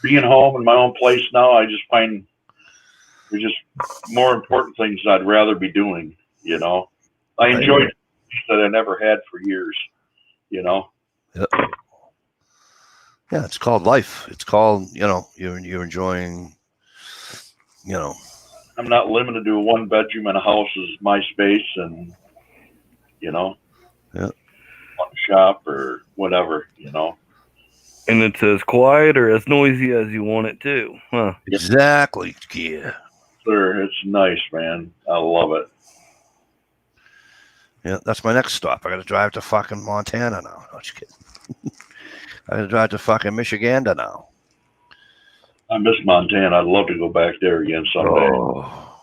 being home in my own place now, I just find there's just more important things I'd rather be doing. I enjoy things that I never had for years. Yeah, it's called life. It's called you're enjoying. I'm not limited to a 1-bedroom and a house is my space, and yeah, one shop or whatever. And it's as quiet or as noisy as you want it to, huh? Exactly. Yeah. Sure, it's nice, man. I love it. Yeah, that's my next stop. I got to drive to fucking Montana now. No, just kidding. I got to drive to fucking Michigan now. I miss Montana. I'd love to go back there again someday. Oh.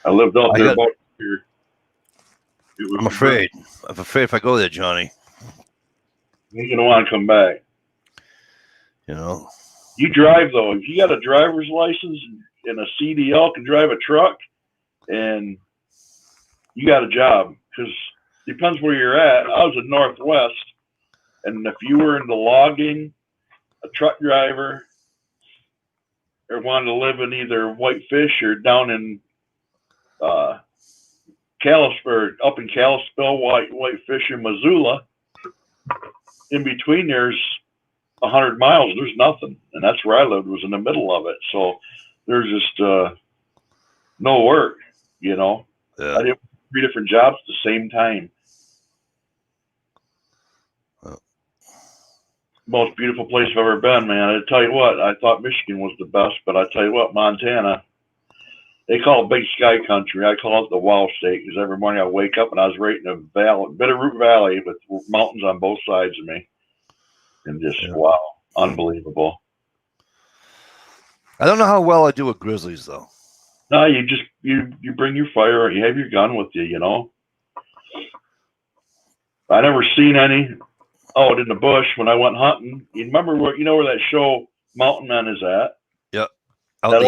I lived out there about here. I'm afraid. I'm afraid if I go there, Johnny. You're going to want to come back. You drive, though. If you got a driver's license and a CDL, can drive a truck, and you got a job. Because it depends where you're at. I was in Northwest, and if you were into logging, a truck driver, or wanted to live in either Whitefish or down in Kalispell, up in Kalispell, Whitefish, and Missoula, in between there's 100 miles. There's nothing, and that's where I lived. Was in the middle of it, so there's just no work. Yeah. I did 3 different jobs at the same time. Most beautiful place I've ever been, man. I tell you what, I thought Michigan was the best, but I tell you what, Montana, they call it Big Sky Country. I call it the Wow State because every morning I wake up and I was right in a valley, Bitterroot Valley, with mountains on both sides of me, and just wow, unbelievable. I don't know how well I do with grizzlies though. No, you bring your fire, you have your gun with you. I never seen any out in the bush when I went hunting. You remember where that show Mountain Men is at? Yep. That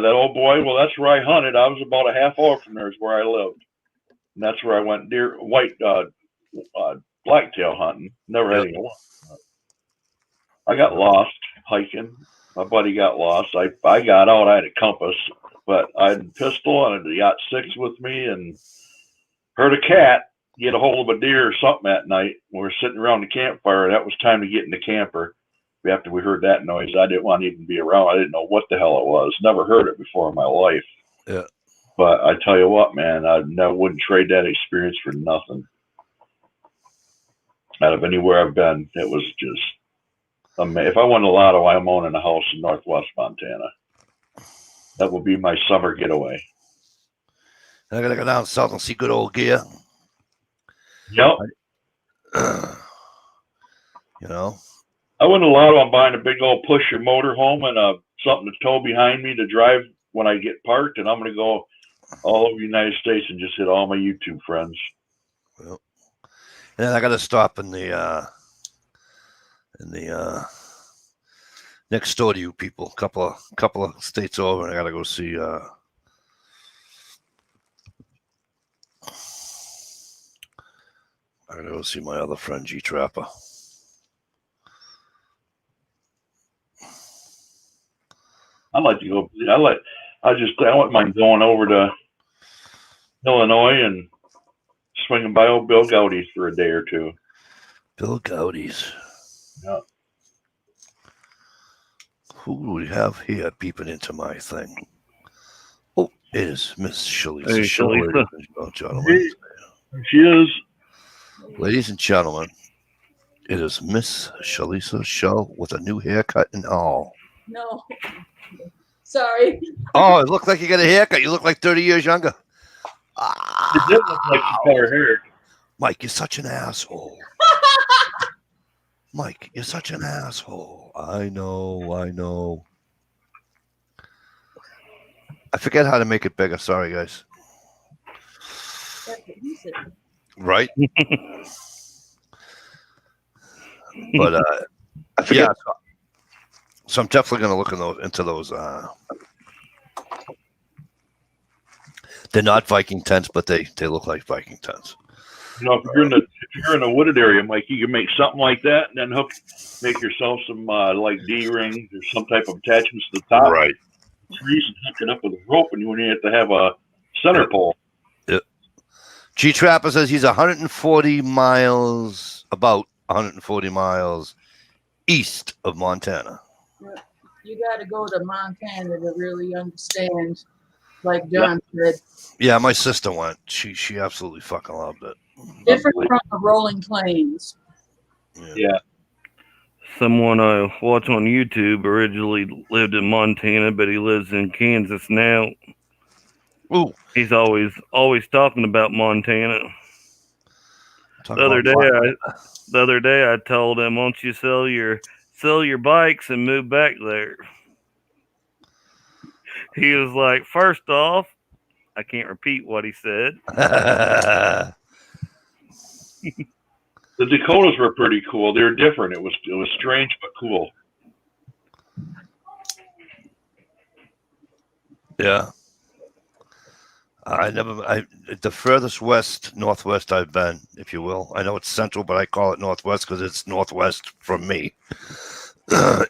old boy. Well, that's where I hunted. I was about a half hour from there is where I lived. And that's where I went blacktail hunting. Never had any luck. I got lost hiking. My buddy got lost. I got out. I had a compass, but I had a pistol and I got 6 with me, and heard a cat get a hold of a deer or something at night. We were sitting around the campfire. That was time to get in the camper. After we heard that noise, I didn't want to even be around. I didn't know what the hell it was. Never heard it before in my life. Yeah. But I tell you what, man, I wouldn't trade that experience for nothing. Out of anywhere I've been, it was just If I won the lotto, I'm owning a house in Northwest Montana. That will be my summer getaway. And I gotta go down south and see good old gear. Yep. You know, I won the lotto. I'm buying a big old pusher motorhome and something to tow behind me to drive when I get parked, and I'm going to go all over the United States and just hit all my YouTube friends. well, and then I gotta stop in the next door to you people, couple of states over, and I gotta go see I gotta go see my other friend G Trapper. I'd like to go. I wouldn't mind going over to Illinois and swinging by old Bill Gowdy's for a day or two. Bill Gowdy's. Yeah. Who do we have here peeping into my thing? Oh, it is Miss Shalisa. Hey, Shalisa. Gentlemen. She is. Ladies and gentlemen, it is Miss Shalisa Show with a new haircut and all. No. Sorry. Oh, it looked like you got a haircut. You look like 30 years younger. It did look like she cut her hair. Mike, you're such an asshole. Mike, you're such an asshole. I know. I forget how to make it bigger. Sorry, guys. That's what he said. Right? But I forget. Yeah, so I'm definitely going to look into those. They're not Viking tents, but they look like Viking tents. You know, if you're in a wooded area, Mike, you can make something like that, and then make yourself some like D rings or some type of attachments to the top. Right. Trees and hook it up with a rope, and you wouldn't have to have a center pole. Yep. G Trapper says he's about 140 miles east of Montana. You got to go to Montana to really understand, like John said. Yeah, my sister went. She absolutely fucking loved it. Different from the Rolling Plains. Yeah. Someone I watch on YouTube originally lived in Montana, but he lives in Kansas now. Ooh. He's always talking about Montana. The other day I told him, "Why don't you sell your bikes and move back there?" He was like, "First off, I can't repeat what he said." The Dakotas were pretty cool. They were different. It was strange but cool. Yeah. The furthest northwest I've been, if you will. I know it's central, but I call it northwest because it's northwest from me.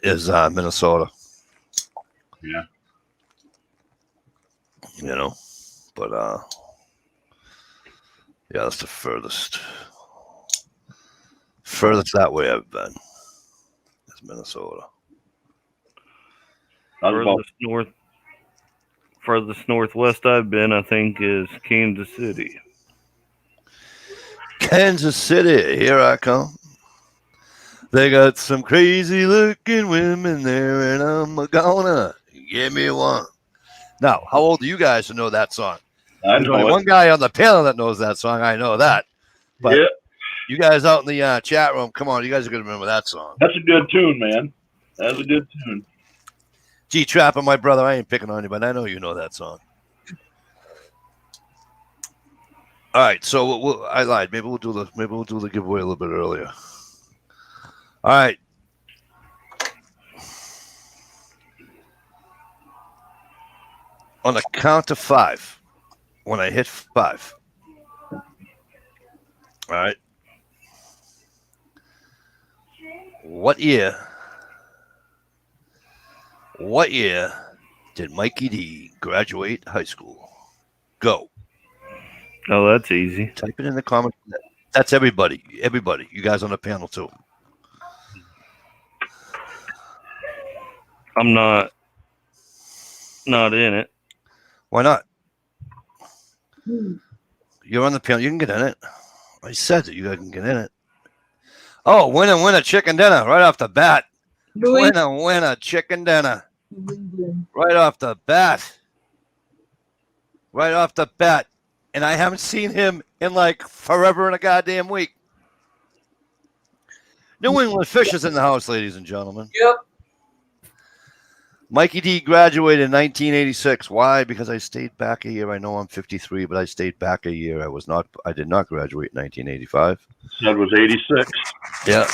Is Minnesota. Yeah. You know, but yeah, that's the furthest that way I've been. Is Minnesota. Furthest northwest I've been, I think, is Kansas City. Kansas City, here I come. They got some crazy looking women there, and I'm gonna give me one. Now, how old are you guys to know that song? There's only one guy on the panel that knows that song. I know that. But you guys out in the chat room, come on, you guys are going to remember that song. That's a good tune, man. That's a good tune. G Trapper, my brother, I ain't picking on you, but I know you know that song. All right, so I lied. Maybe we'll do the giveaway a little bit earlier. All right. On the count of 5, when I hit 5. All right. What year did Mikey D graduate high school? Go. Oh, that's easy. Type it in the comments. That's everybody. Everybody. You guys on the panel too. I'm not in it. Why not? You're on the panel. You can get in it. I said that you guys can get in it. Oh, win a chicken dinner right off the bat. New Winner, chicken dinner. England. Right off the bat. Right off the bat. And I haven't seen him in like forever and a goddamn week. New England Fish is in the house, ladies and gentlemen. Yep. Mikey D graduated in 1986. Why? Because I stayed back a year. I know I'm 53, but I stayed back a year. I did not graduate in 1985. That was 86. Yeah.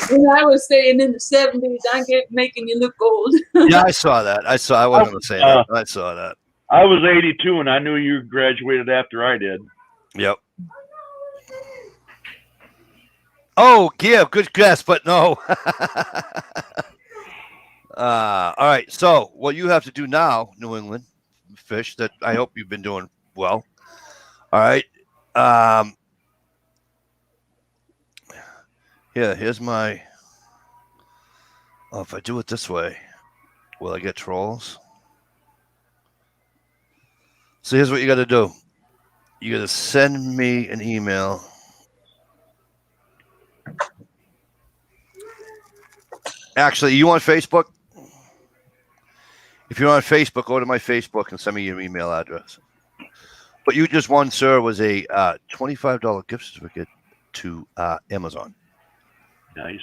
When I was staying in the 70s, I get making you look old. Yeah, I saw that. I wasn't going to say that. I saw that. I was 82, and I knew you graduated after I did. Yep. Oh, yeah, good guess, but no. All right. So what you have to do now, New England Fish, that I hope you've been doing well. All right. Here's my. Oh, if I do it this way, will I get trolls? So here's what you got to do. You got to send me an email. Actually, you on Facebook? If you're on Facebook, go to my Facebook and send me your email address. What you just won, sir, was a $25 gift certificate to Amazon. Nice.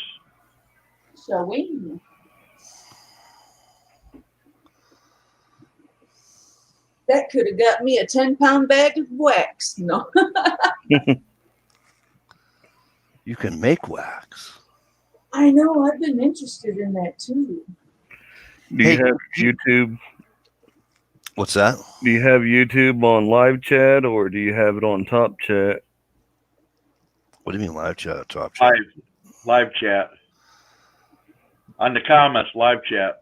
So we. That could have got me a 10-pound bag of wax. No. You can make wax. I know. I've been interested in that too. Do you have YouTube? What's that? Do you have YouTube on live chat or do you have it on top chat? What do you mean live chat? Top chat? Live chat. On the comments, live chat.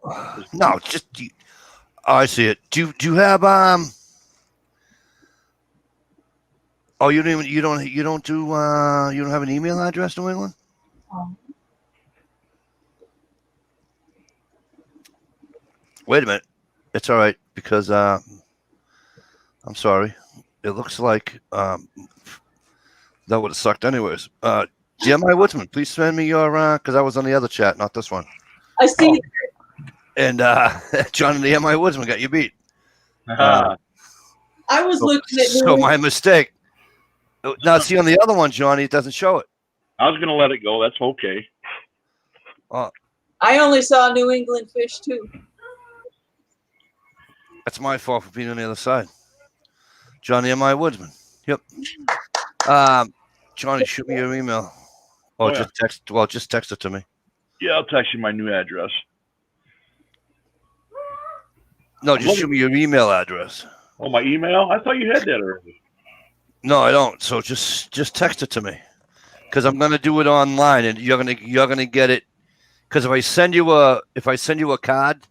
No, just. Oh, I see it. Do you have Oh, you don't have an email address, New England? Wait a minute. It's all right because I'm sorry. It looks like that would have sucked anyways. GMI Woodsman, please send me your because I was on the other chat, not this one. I see. And John and the MI Woodsman got you beat. I was looking at. So my mistake. Now, see on the other one, Johnny, it doesn't show it. I was going to let it go. That's okay. I only saw New England Fish too. That's my fault for being on the other side. Johnny M.I. Woodsman. Yep. Johnny, shoot me your email. Just text. Well, just text it to me. Yeah, I'll text you my new address. No, just shoot me your email address. Oh, my email? I thought you had that already. No, I don't. So just text it to me, because I'm gonna do it online, and you're gonna get it. Because if I send you a card,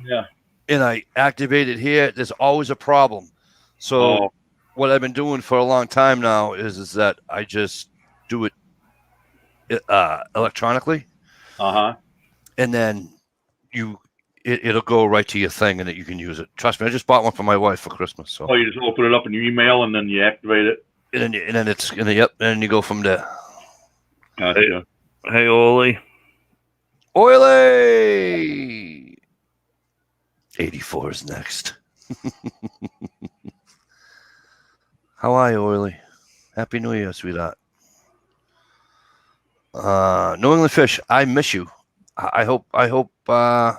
yeah, and I activate it here, there's always a problem. So what I've been doing for a long time now is that I just do it electronically. And then it'll go right to your thing, and that you can use it. Trust me, I just bought one for my wife for Christmas. So you just open it up in your email, and then you activate it. And then you go from there. Gotcha. Hey, Ole. 84 is next. How are you, Oily? Happy New Year, sweetheart. New England Fish, I miss you. I hope all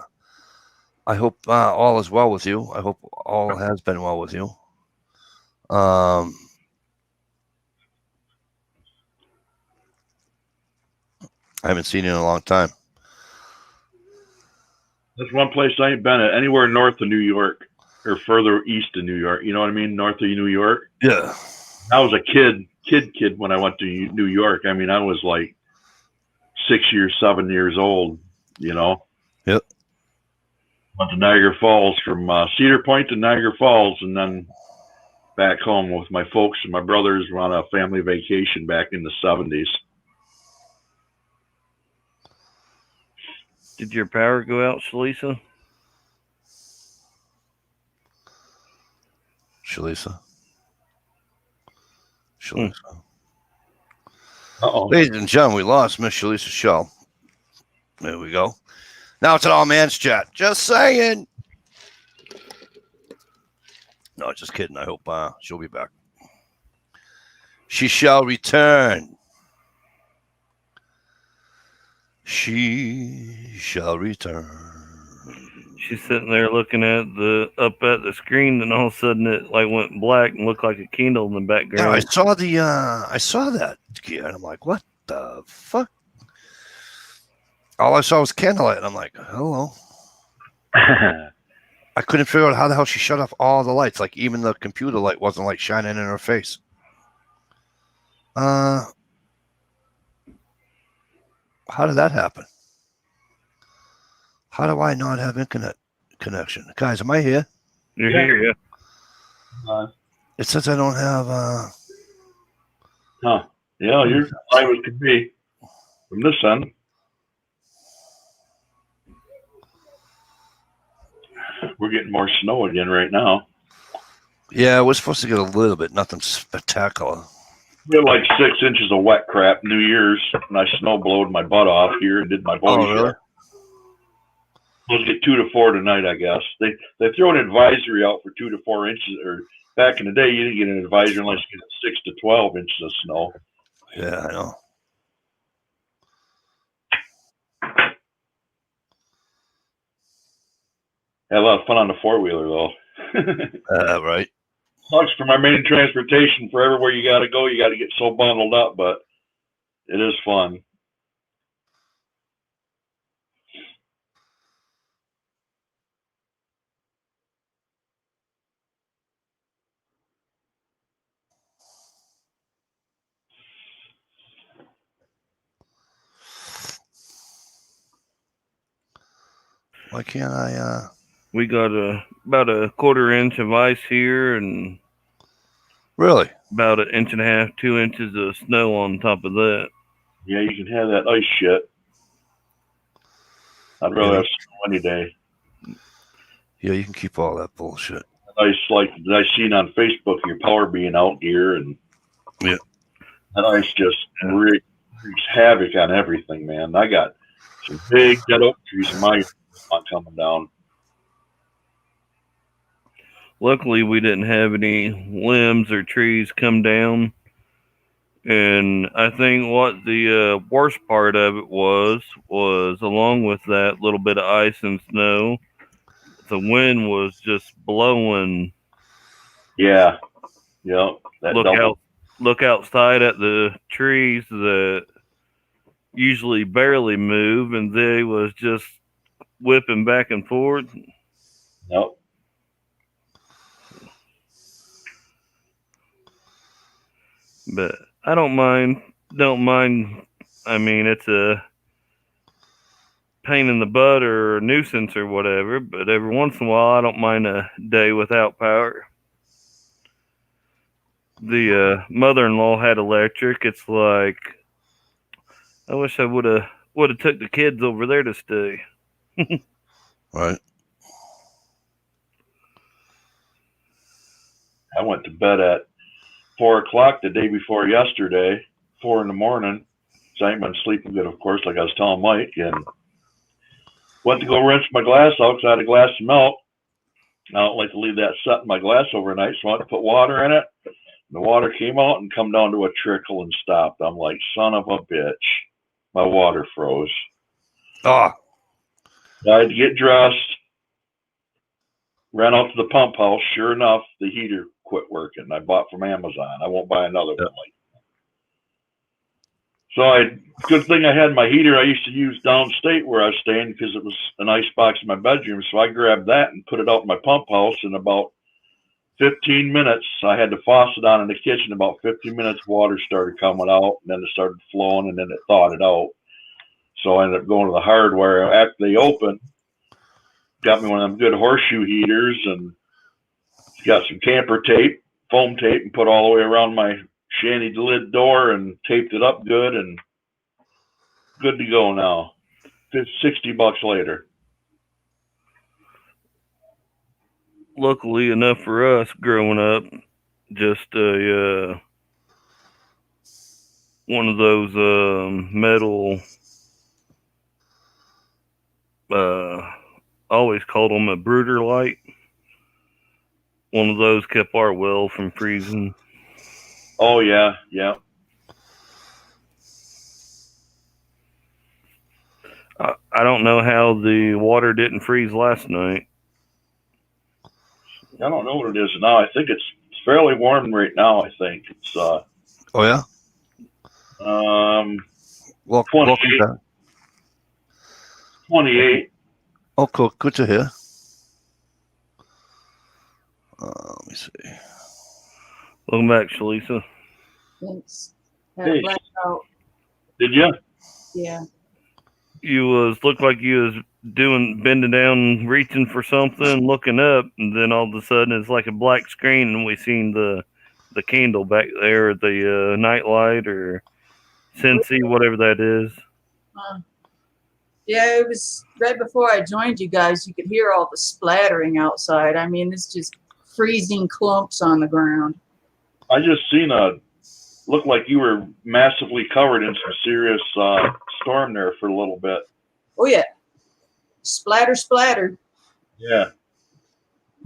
is well with you. I hope all has been well with you. I haven't seen you in a long time. That's one place I ain't been at. Anywhere north of New York or further east of New York. You know what I mean? North of New York. Yeah. I was a kid when I went to New York. I mean, I was like 7 years old, you know? Yep. Went to Niagara Falls, from Cedar Point to Niagara Falls, and then back home with my folks and my brothers. Were on a family vacation back in the 70s. Did your power go out, Shalisa? Shalisa. Uh-oh. Ladies and gentlemen, we lost Miss Shalisa Shell. There we go. Now it's an all man's chat. Just saying. No, just kidding. I hope she'll be back. She shall return. She shall return. She's sitting there looking at the screen, and all of a sudden it like went black and looked like a candle in the Yeah, background. I saw that, and I'm like, what the fuck? All I saw was candlelight, and I'm like, hello. I couldn't figure out how the hell she shut off all the lights. Like even the computer light wasn't like shining in her face. How did that happen? How do I not have internet connection? Guys, am I here? You're Yeah. here, yeah. It says I don't have Huh. Yeah, you're live as can be from this end. We're getting more snow again right now. Yeah, we're supposed to get a little bit, nothing spectacular. We had like 6 inches of wet crap New Year's, and I snow blowed my butt off here and did my boy Oh, really? show. Supposed to get 2 to 4 tonight, I guess. They throw an advisory out for 2 to 4 inches. Or back in the day, you didn't get an advisory unless you get 6 to 12 inches of snow. Yeah, I know. Had a lot of fun on the 4-wheeler though. Right. Sucks for my main transportation. For everywhere you got to go, you got to get so bundled up, but it is fun. Why can't I? We got about a 1/4 inch of ice here, and Really? about 1.5 inches, 2 inches of snow on top of that. Yeah, you can have that ice shit. I'd rather have snow any day. Yeah, you can keep all that bullshit. Ice like that I seen on Facebook, your power being out gear, and Yeah, that ice just wreaks havoc on everything, man. I got some big dead oak trees in my yard coming down. Luckily, we didn't have any limbs or trees come down. And I think what the worst part of it was along with that little bit of ice and snow, the wind was just blowing. Yeah, yeah. That Look outside at the trees that usually barely move, and they was just whipping back and forth. Yep. But I don't mind. I mean, it's a pain in the butt or a nuisance or whatever, but every once in a while, I don't mind a day without power. The mother-in-law had electric. It's like, I wish I would have took the kids over there to stay. right. I went to bed at 4 o'clock the day before yesterday, 4 in the morning. So I ain't been sleeping good, of course, like I was telling Mike, and went to go rinse my glass out because I had a glass of milk. I don't like to leave that set in my glass overnight, so I went to put water in it. The water came out and come down to a trickle and stopped. I'm like, son of a bitch. My water froze. Oh, I had to get dressed. Ran out to the pump house. Sure enough, the heater quit working. I bought from Amazon. I won't buy another one like that. So good thing I had my heater I used to use downstate where I was staying because it was an ice box in my bedroom. So I grabbed that and put it out in my pump house. In about 15 minutes, I had the faucet on in the kitchen. About 15 minutes, water started coming out, and then it started flowing, and then it thawed it out. So I ended up going to the hardware after they opened. Got me one of them good horseshoe heaters, and got some camper tape, foam tape, and put all the way around my shanty lid door and taped it up good, and good to go now. $60 later. Luckily enough for us, growing up, just a one of those metal always called them a brooder light. One of those kept our well from freezing. Oh yeah, yeah. I don't know how the water didn't freeze last night. I don't know what it is now. I think it's fairly warm right now. I think it's Oh yeah. Welcome 28. back. 28. Oh, cool. Good to hear. Let me see. Welcome back, Shalisa. Thanks. Had a Hey. blackout. Did you? Yeah. You looked like you was bending down, reaching for something, looking up, and then all of a sudden it's like a black screen, and we seen the candle back there, the night light or Scentsy, whatever that is. Yeah, it was right before I joined you guys. You could hear all the splattering outside. I mean, it's just freezing clumps on the ground. I just seen looked like you were massively covered in some serious storm there for a little bit. Oh yeah, splatter, splatter, Yeah.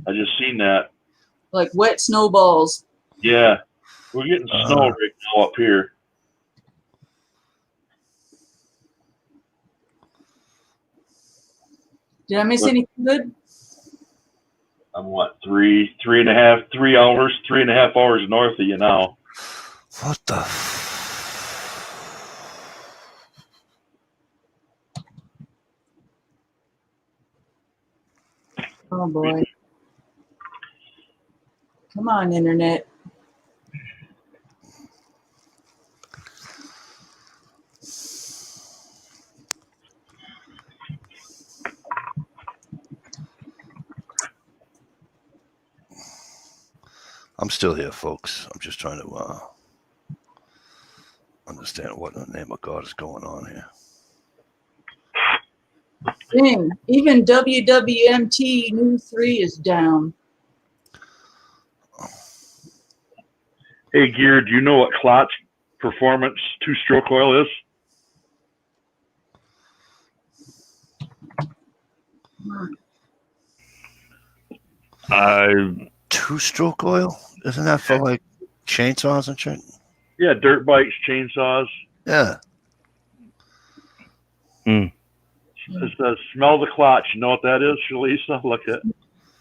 I just seen that. like wet snowballs. Yeah. We're getting snow right now up here. Did I miss anything good? I'm what, 3.5 hours north of you now. What the? Oh boy. Come on, internet. I'm still here, folks. I'm just trying to understand what in the name of God is going on here. Dang, even WWMT New 3 is down. Hey, Gear, do you know what Klotz Performance two-stroke oil is? Two-stroke oil? Isn't that for like chainsaws and shit? Yeah, dirt bikes, chainsaws. Yeah. It says smell the clutch. You know what that is, Shalisa? Look at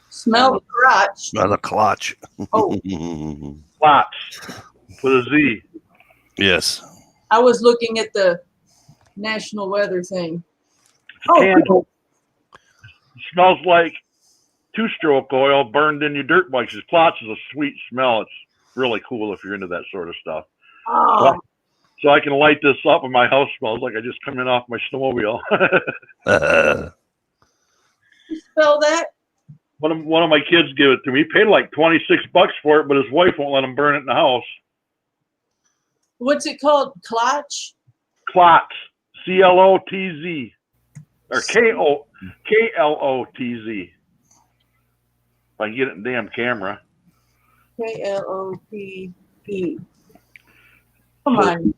Smell the crotch. Smell the clutch. Oh. Klotz with a Z. Yes. I was looking at the national weather thing. Candle. It smells like two-stroke oil burned in your dirt bikes. Klotz is a sweet smell. It's really cool if you're into that sort of stuff. Oh. So I can light this up and my house smells like I just come in off my snowmobile. You spell that? One of my kids gave it to me. He paid like $26 for it, but his wife won't let him burn it in the house. What's it called? Clutch? Klotz. C-L-O-T-Z. Or K-L-O-T-Z. If I can get it in the damn camera. K-L-O-P-P. Come on.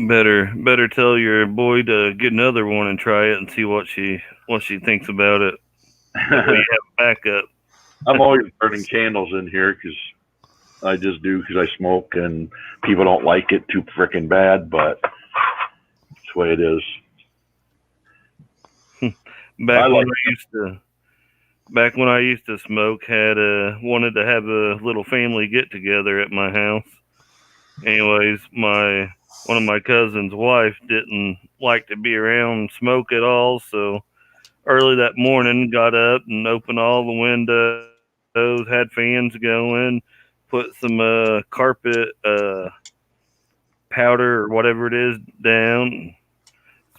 Better tell your boy to get another one and try it and see what she thinks about it. That way you have backup. I'm always burning candles in here because I just do because I smoke and people don't like it too freaking bad, but it's the way it is. Back when I used to smoke, wanted to have a little family get together at my house. Anyways, one of my cousin's wife didn't like to be around smoke at all, so early that morning got up and opened all the windows, had fans going, put some carpet powder or whatever it is down,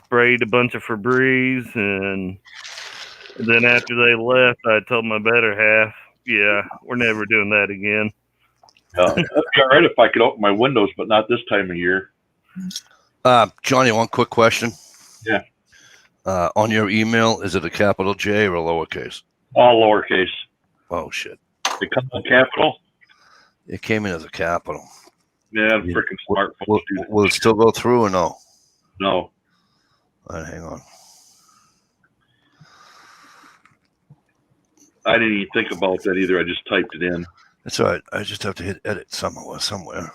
sprayed a bunch of Febreze, and then after they left, I told my better half, yeah, we're never doing that again. It'd be all right if I could open my windows, but not this time of year. Johnny, one quick question. Yeah. On your email, is it a capital J or a lowercase? All lowercase. Oh, shit. It comes in capital? It came in as a capital. Yeah, freaking smartphones do that. Will it still go through or no? No. All right, hang on. I didn't even think about that either. I just typed it in. That's all right. I just have to hit edit somewhere.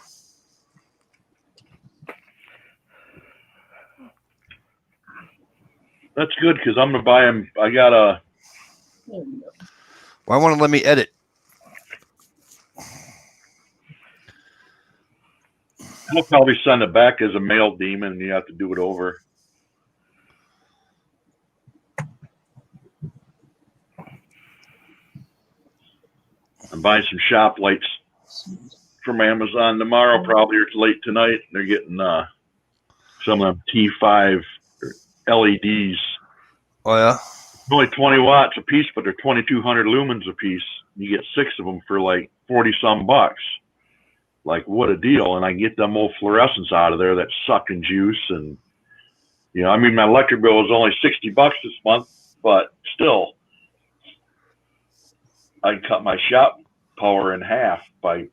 That's good because I'm gonna buy them. I got a. There we go. Why won't it let me edit? I'll probably send it back as a mail demon, and you have to do it over. I'm buying some shop lights from Amazon tomorrow, probably or late tonight. They're getting some of them T5 LEDs. Oh yeah. Only 20 watts a piece, but they're 2,200 lumens a piece. You get 6 of them for like 40 some bucks. Like what a deal! And I get them old fluorescents out of there that sucking juice, and you know, I mean, my electric bill was only $60 this month, but still, I cut my shop power in half by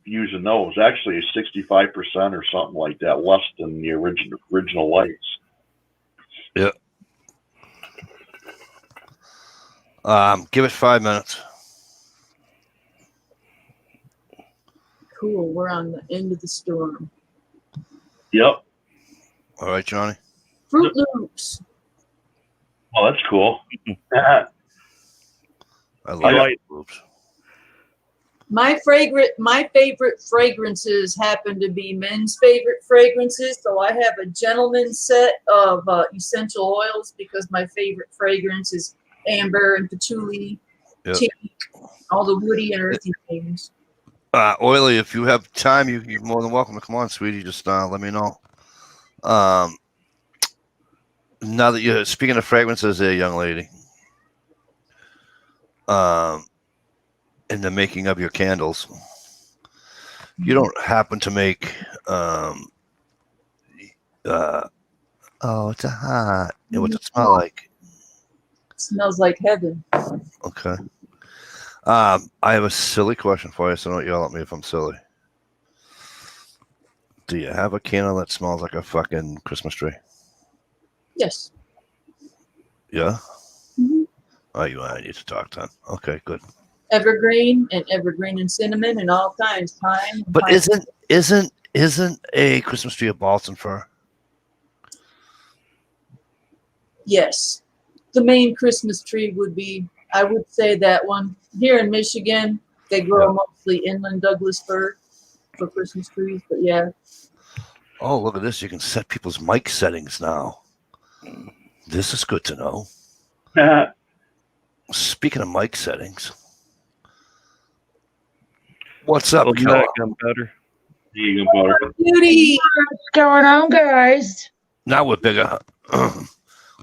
using those. Actually, 65% or something like that, less than the original lights. Yeah. Give it 5 minutes. Cool. We're on the end of the storm. Yep. All right, Johnny. Fruit Loops. Oh, that's cool. I I like- Oops. My favorite fragrances happen to be men's favorite fragrances. So I have a gentleman's set of essential oils because my favorite fragrance is amber and patchouli, Yep. teak, all the woody and earthy things. Oily, if you have time, you're more than welcome to come on, sweetie. Just let me know. Now that you're speaking of fragrances there, young lady, in the making of your candles, you don't happen to make oh, it's a hot. What's it smell like? It smells like heaven. Okay. I have a silly question for you, so don't yell at me if I'm silly. Do you have a candle that smells like a fucking Christmas tree? Yes. Yeah? Mhm. Oh, I need to talk then. Okay, good. Evergreen and cinnamon and all kinds. Pine. But pine. isn't a Christmas tree a balsam fir? Yes. The main Christmas tree would be, I would say that one. Here in Michigan, they grow mostly inland Douglas fir for Christmas trees, but yeah. Oh, look at this. You can set people's mic settings now. This is good to know. Speaking of mic settings, what's up, Welcome Keller? back, Gunpowder. Beauty! What's going on, guys? Now we're bigger.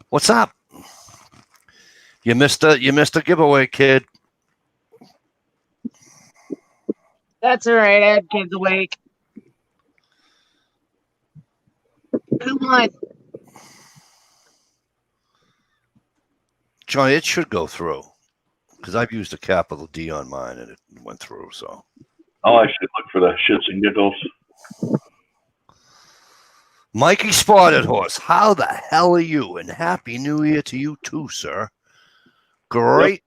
What's up? You missed a giveaway, kid. That's all right. I had kids awake. Who won? Johnny, it should go through because I've used a capital D on mine and it went through. So, Oh, I should look for the shits and giggles. Mikey Spotted Horse, how the hell are you? And Happy New Year to you too, sir. Great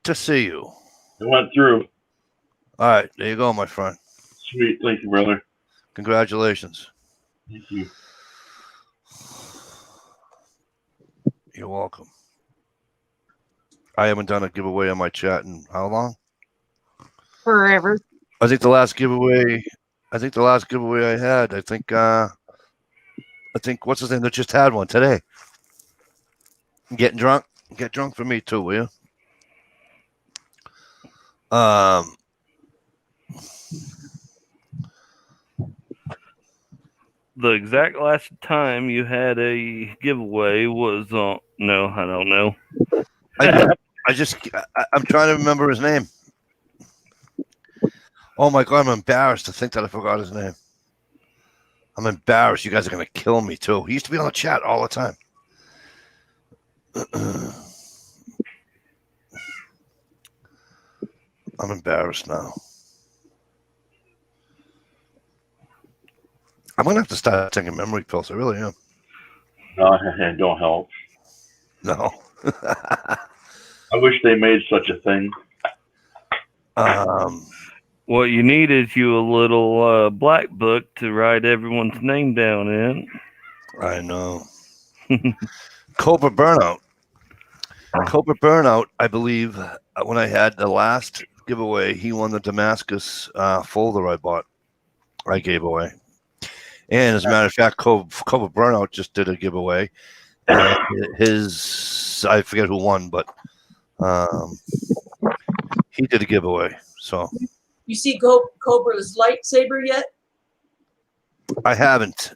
to see you. It went through. All right, there you go, my friend. Sweet. Thank you, brother. Congratulations. Thank you. You're welcome. I haven't done a giveaway on my chat in how long? Forever. I think the last giveaway I had, I think what's his name that just had one today. Getting drunk? Get drunk for me too, will you? The exact last time you had a giveaway was on. No, I don't know. I'm trying to remember his name. Oh my god, I'm embarrassed to think that I forgot his name. I'm embarrassed. You guys are gonna kill me too. He used to be on the chat all the time. I'm embarrassed now. I'm gonna have to start taking memory pills. I really am. No, don't help. No. I wish they made such a thing. What you need is you a little black book to write everyone's name down in. I know. Cobra Burnout. Cobra Burnout, I believe, when I had the last giveaway, he won the Damascus folder I gave away. And as a matter of fact, Cobra Burnout just did a giveaway. And I forget who won, but he did a giveaway. So You see Cobra's lightsaber yet? I haven't.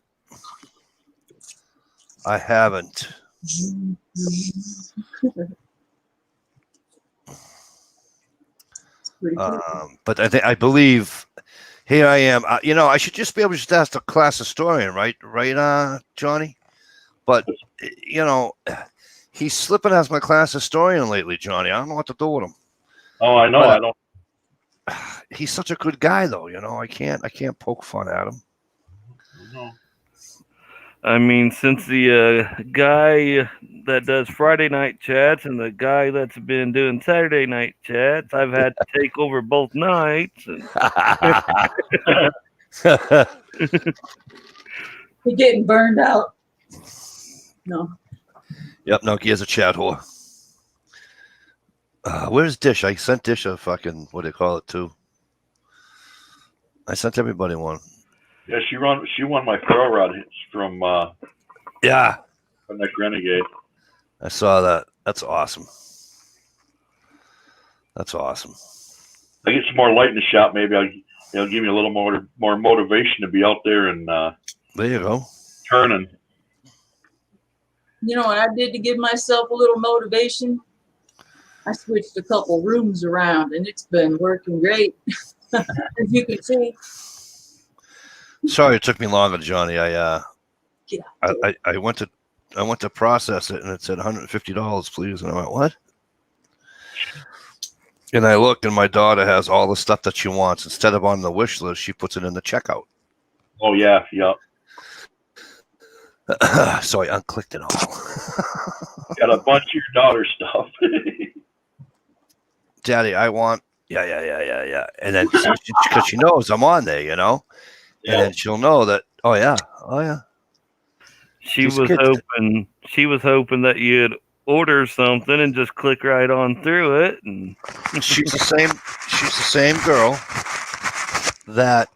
Pretty cool. But I believe here I am. I should just be able to just ask the class historian, right, Johnny? But he's slipping as my class historian lately, Johnny. I don't know what to do with him. Oh, I know. But, I don't. He's such a good guy, though. I can't poke fun at him. No. I mean, since the guy that does Friday night chats and the guy that's been doing Saturday night chats, I've had to take over both nights. And... You're getting burned out. No. Yep, no, he has a chat whore. Where's Dish? I sent Dish a fucking, what do you call it, too? I sent everybody one. Yeah, she won my throw rod from Yeah. from that Renegade. I saw that. That's awesome. That's awesome. I get some more light in the shop. Maybe I'll give me a little more motivation to be out there and There you go. turning. You know what I did to give myself a little motivation? I switched a couple rooms around, and it's been working great. As you can see. Sorry it took me longer, Johnny. Yeah. I went to process it and it said $150, please. And I went, what? And I looked and my daughter has all the stuff that she wants. Instead of on the wish list, she puts it in the checkout. Oh yeah, yeah. So I unclicked it all. Got a bunch of your daughter's stuff. Daddy, I want, yeah. And then because she knows I'm on there, Yeah. And then she'll know that, oh yeah. She These was kids- hoping that you'd order something and just click right on through it. And She's the same girl that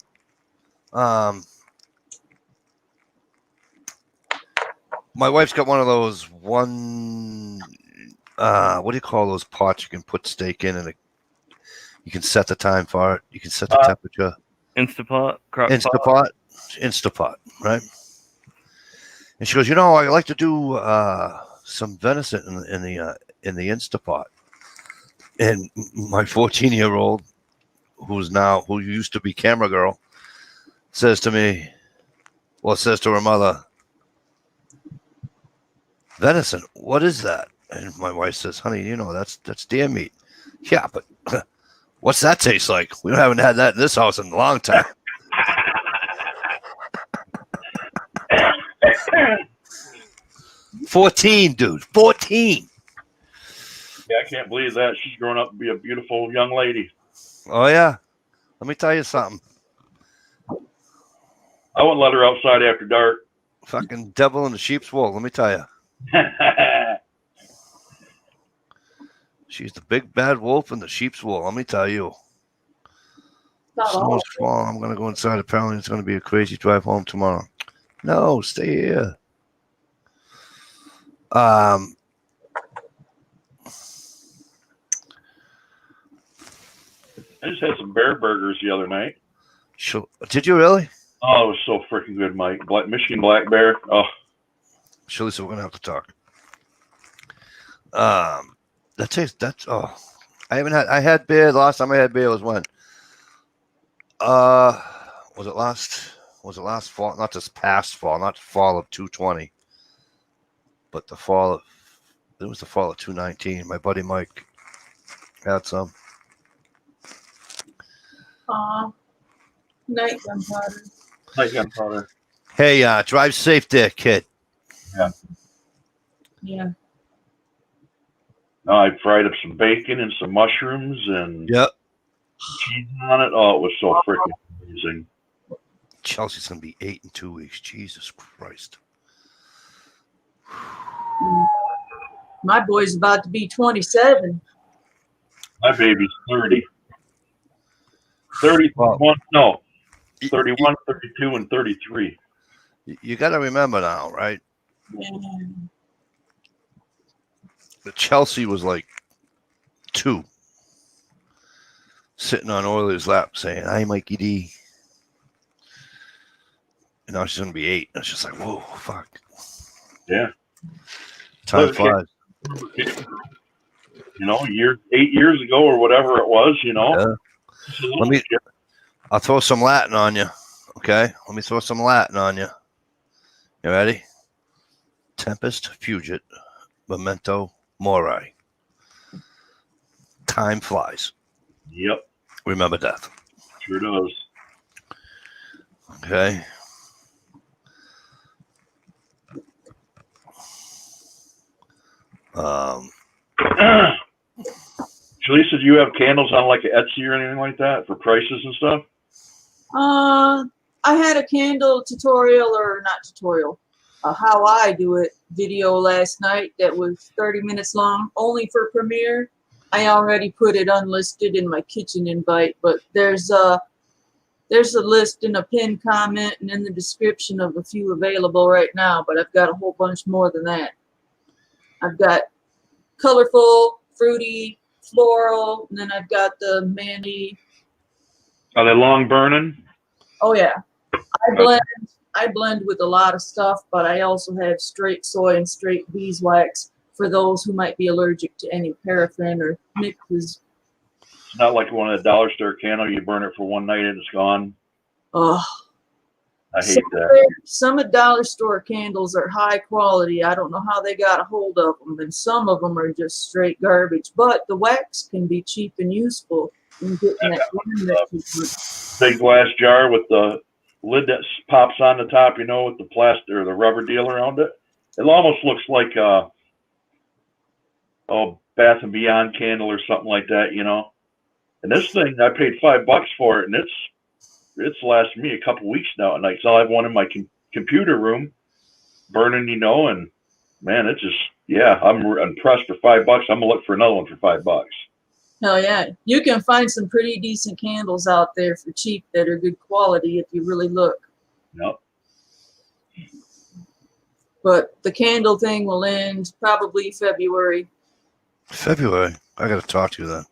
my wife's got one of those what do you call those pots you can put steak in and you can set the time for it. You can set the temperature. Instapot, Instapot, right? And she goes, I like to do some venison in the Instapot. And my 14-year-old, who used to be camera girl, says to her mother, venison, what is that? And my wife says, honey, that's deer meat. Yeah, but what's that taste like? We haven't had that in this house in a long time. 14, dude. 14. Yeah, I can't believe that. She's growing up to be a beautiful young lady. Oh, yeah. Let me tell you something. I wouldn't let her outside after dark. Fucking devil in the sheep's wool, let me tell you. She's the big bad wolf in the sheep's wool, let me tell you. Not all. Snow's falling. I'm going to go inside. Apparently, it's going to be a crazy drive home tomorrow. No, stay here. I just had some bear burgers the other night. Did you really? Oh, it was so freaking good, Mike. Michigan black bear. Oh, Surely, so we're going to have to talk. I had beer. The last time I had beer was when? Was it last fall? Not this past fall, not the fall of 220, but it was the fall of 219. My buddy Mike had some. Night gunpowder. night gunpowder. Hey, drive safe there, kid. Yeah. I fried up some bacon and some mushrooms and Yep. cheese on it. Oh, it was so freaking amazing. Chelsea's gonna be 8 in 2 weeks. Jesus Christ. My boy's about to be 27. My baby's 30. 31, Wow. no, 31, 32, and 33. You got to remember now, right? Yeah. The Chelsea was like 2, sitting on Oilers' lap saying, "Hi, Mikey D." And now she's gonna be 8. And it's just like, whoa, fuck. Yeah. Time Okay. flies. You know, 8 years ago or whatever it was, you know. Yeah. I'll throw some Latin on you. Okay? Let me throw some Latin on you. You ready? Tempest fugit, memento mori. Time flies. Yep, Remember death. sure does. Okay? Lisa, do you have candles on like Etsy or anything like that for prices and stuff? I had a candle tutorial, or not tutorial, how I do it video last night that was 30 minutes long, only for Premiere. I already put it unlisted in my kitchen invite, but there's a list and a pinned comment and in the description of a few available right now, but I've got a whole bunch more than that. I've got colorful, fruity, floral, and then I've got the Mandy. Are they long burning? Oh yeah, I blend with a lot of stuff, but I also have straight soy and straight beeswax for those who might be allergic to any paraffin or mixes. It's not like one of the dollar store candle. You burn it for one night and it's gone. Oh, I hate that. Some of dollar store candles are high quality. I don't know how they got a hold of them, and some of them are just straight garbage. But the wax can be cheap and useful in getting that blend that you want. Big glass jar with the lid that pops on the top, you know, with the plastic or the rubber deal around it. It almost looks like a Bath and Beyond candle or something like that, you know. And this thing, I paid $5 for it, and it's lasted me a couple weeks now at night. So I have one in my computer room burning, you know, and man, it just, yeah, I'm impressed for $5. I'm gonna look for another one for $5. Hell yeah. You can find some pretty decent candles out there for cheap that are good quality if you really look. Yep. But the candle thing will end probably February. February. I got to talk to you then.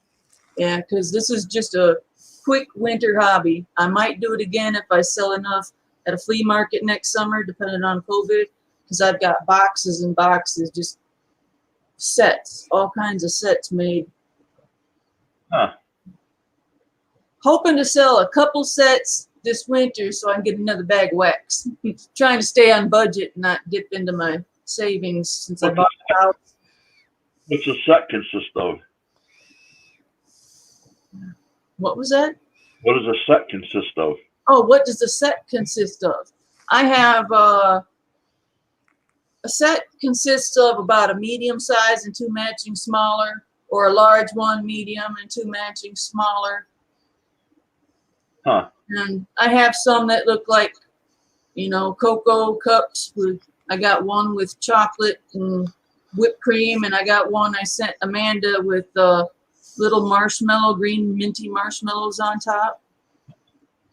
Yeah, because this is just a quick winter hobby. I might do it again if I sell enough at a flea market next summer, depending on COVID, because I've got boxes and boxes, just sets, all kinds of sets made. Huh. Hoping to sell a couple sets this winter so I can get another bag of wax. Trying to stay on budget and not dip into my savings since I bought the house. What's a set consist of? What was that? What does a set consist of? Oh, what does the set consist of? I have a set consists of about a medium size and 2 matching smaller, or a large one medium and 2 matching smaller. Huh. And I have some that look like, you know, cocoa cups with, I got one with chocolate and whipped cream, and I got one I sent Amanda with little marshmallow, green minty marshmallows on top.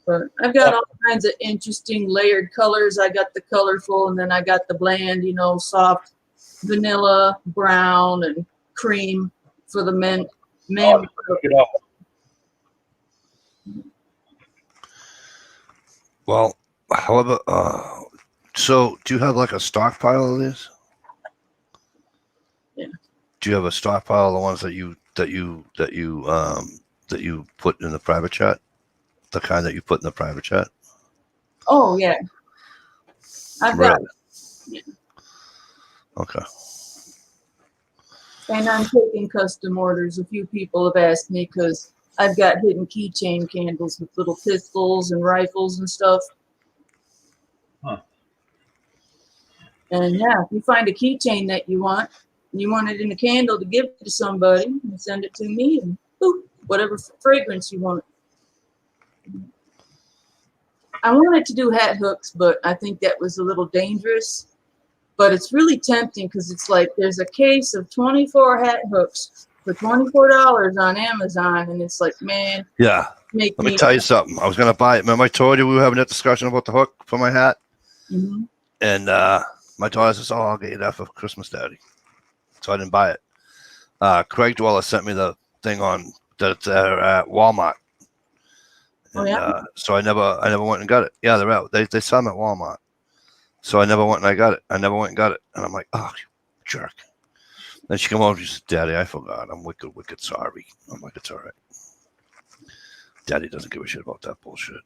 But I've got all kinds of interesting layered colors. I got the colorful, and then I got the bland, you know, soft vanilla, brown, and cream for the men. Look it up. Well, however, so do you have like a stockpile of these? Yeah. Do you have a stockpile of the ones that you put in the private chat? The kind that you put in the private chat? Oh yeah. I've got. Really? Okay. And I'm taking custom orders. A few people have asked me because I've got hidden keychain candles with little pistols and rifles and stuff. Huh. And yeah, if you find a keychain that you want, You want it in a candle to give it to somebody, and send it to me, and boop, whatever fragrance you want. I wanted to do hat hooks, but I think that was a little dangerous. But it's really tempting because it's like there's a case of 24 hat hooks for $24 on Amazon, and it's like, man, Yeah. make Let me tell you something. I was gonna buy it. Remember I told you we were having that discussion about the hook for my hat? Mhm. And my daughter says, "Oh, I'll get you that for Christmas, Daddy." So I didn't buy it. Craig Dweller sent me the thing on that at Walmart. Oh, And, yeah? so I never went and got it. Yeah, they're out. They sell them at Walmart. So I never went and I got it. I never went and got it. And I'm like, oh, you jerk. Then she come over and she said, Daddy, I forgot. I'm wicked sorry. I'm like, it's all right. Daddy doesn't give a shit about that bullshit.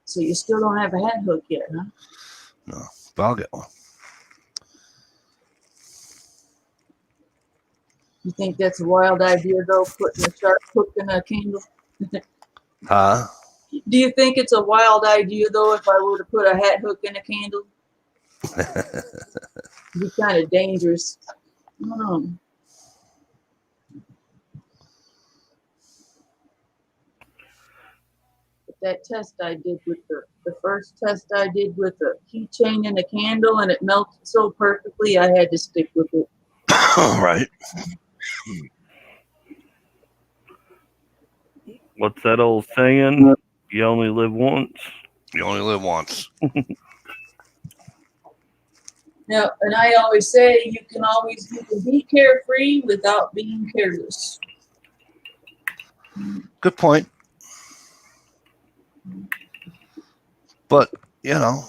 So you still don't have a hat hook yet, huh? No, but I'll get one. You think that's a wild idea, though, putting a sharp hook in a candle? Huh? Do you think it's a wild idea, though, if I were to put a hat hook in a candle? It'd be kind of dangerous. I don't know. But that test I did with the first test I did with a keychain and a candle, and it melted so perfectly, I had to stick with it. Right. What's that old saying? You only live once. You only live once. Now, and I always say you can be carefree without being careless. Good point. But, you know,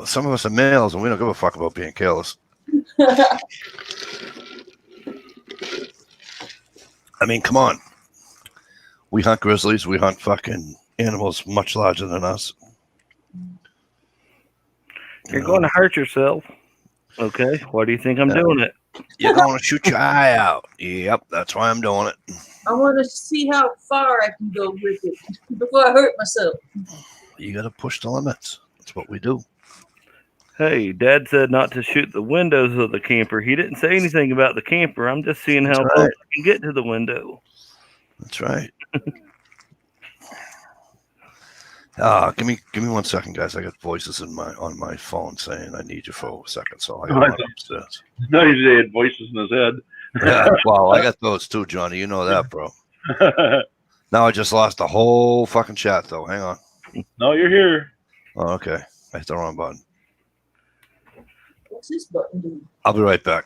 some of us are males and we don't give a fuck about being careless. I mean, come on. We hunt grizzlies. We hunt fucking animals much larger than us. You're going to hurt yourself. Okay, why do you think I'm doing it? You're going to shoot your eye out. Yep, that's why I'm doing it. I want to see how far I can go with it before I hurt myself. You got to push the limits. That's what we do. Hey, Dad said not to shoot the windows of the camper. He didn't say anything about the camper. I'm just seeing how close I can get to the window. That's right. Give me 1 second, guys. I got voices on my phone saying I need you for a second, so I got to run upstairs. No, he had voices in his head. Yeah, well, I got those too, Johnny. You know that, bro. Now I just lost the whole fucking chat, though. Hang on. No, you're here. Oh, okay. I hit the wrong button. What's this button do? I'll be right back.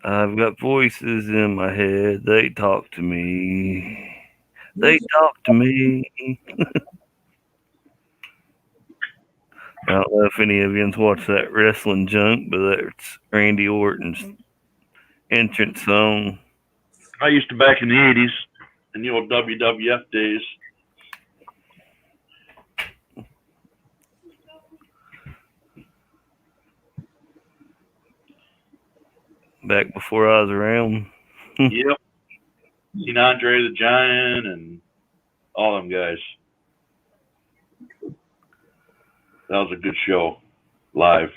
I've got voices in my head. They talk to me. They talk to me. I don't know if any of yous watch that wrestling junk, but that's Randy Orton's entrance song. I used to back in the 80s, in the old WWF days. Back before I was around. Yep. Seen Andre the Giant and all them guys. That was a good show, live.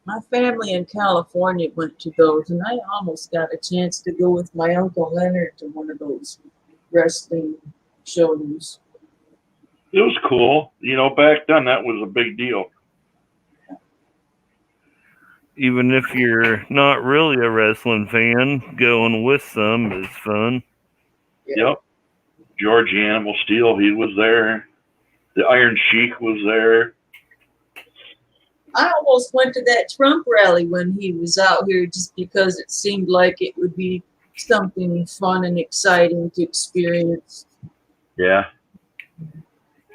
My family in California went to those, and I almost got a chance to go with my Uncle Leonard to one of those wrestling shows. It was cool. You know, back then that was a big deal. Even if you're not really a wrestling fan, going with some is fun. Yep. George Animal Steel, he was there. The Iron Sheik was there. I almost went to that Trump rally when he was out here just because it seemed like it would be something fun and exciting to experience. Yeah.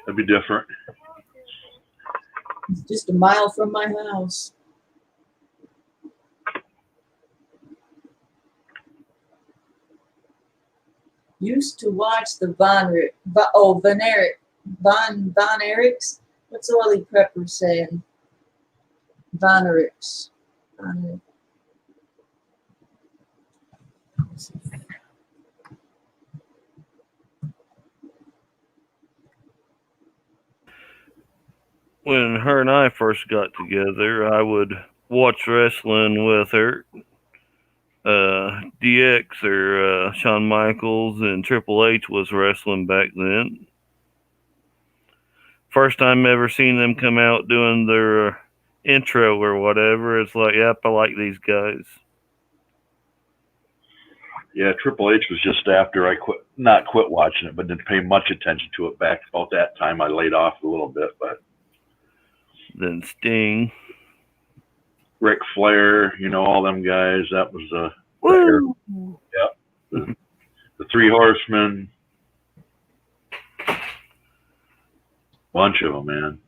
That'd be different. It's just a mile from my house. Used to watch the Von Erichs. What's Ollie Prepper saying? Von Erichs. when her and I first got together, I would watch wrestling with her. DX or Shawn Michaels and Triple H was wrestling back then. First time ever seen them come out doing their intro or whatever. It's like, yep, I like these guys. Yeah, Triple H was just after I not quit watching it, but didn't pay much attention to it back about that time. I laid off a little bit, but Then Sting. Ric Flair, all them guys. That was Woo! the Three Horsemen. Bunch of them, man.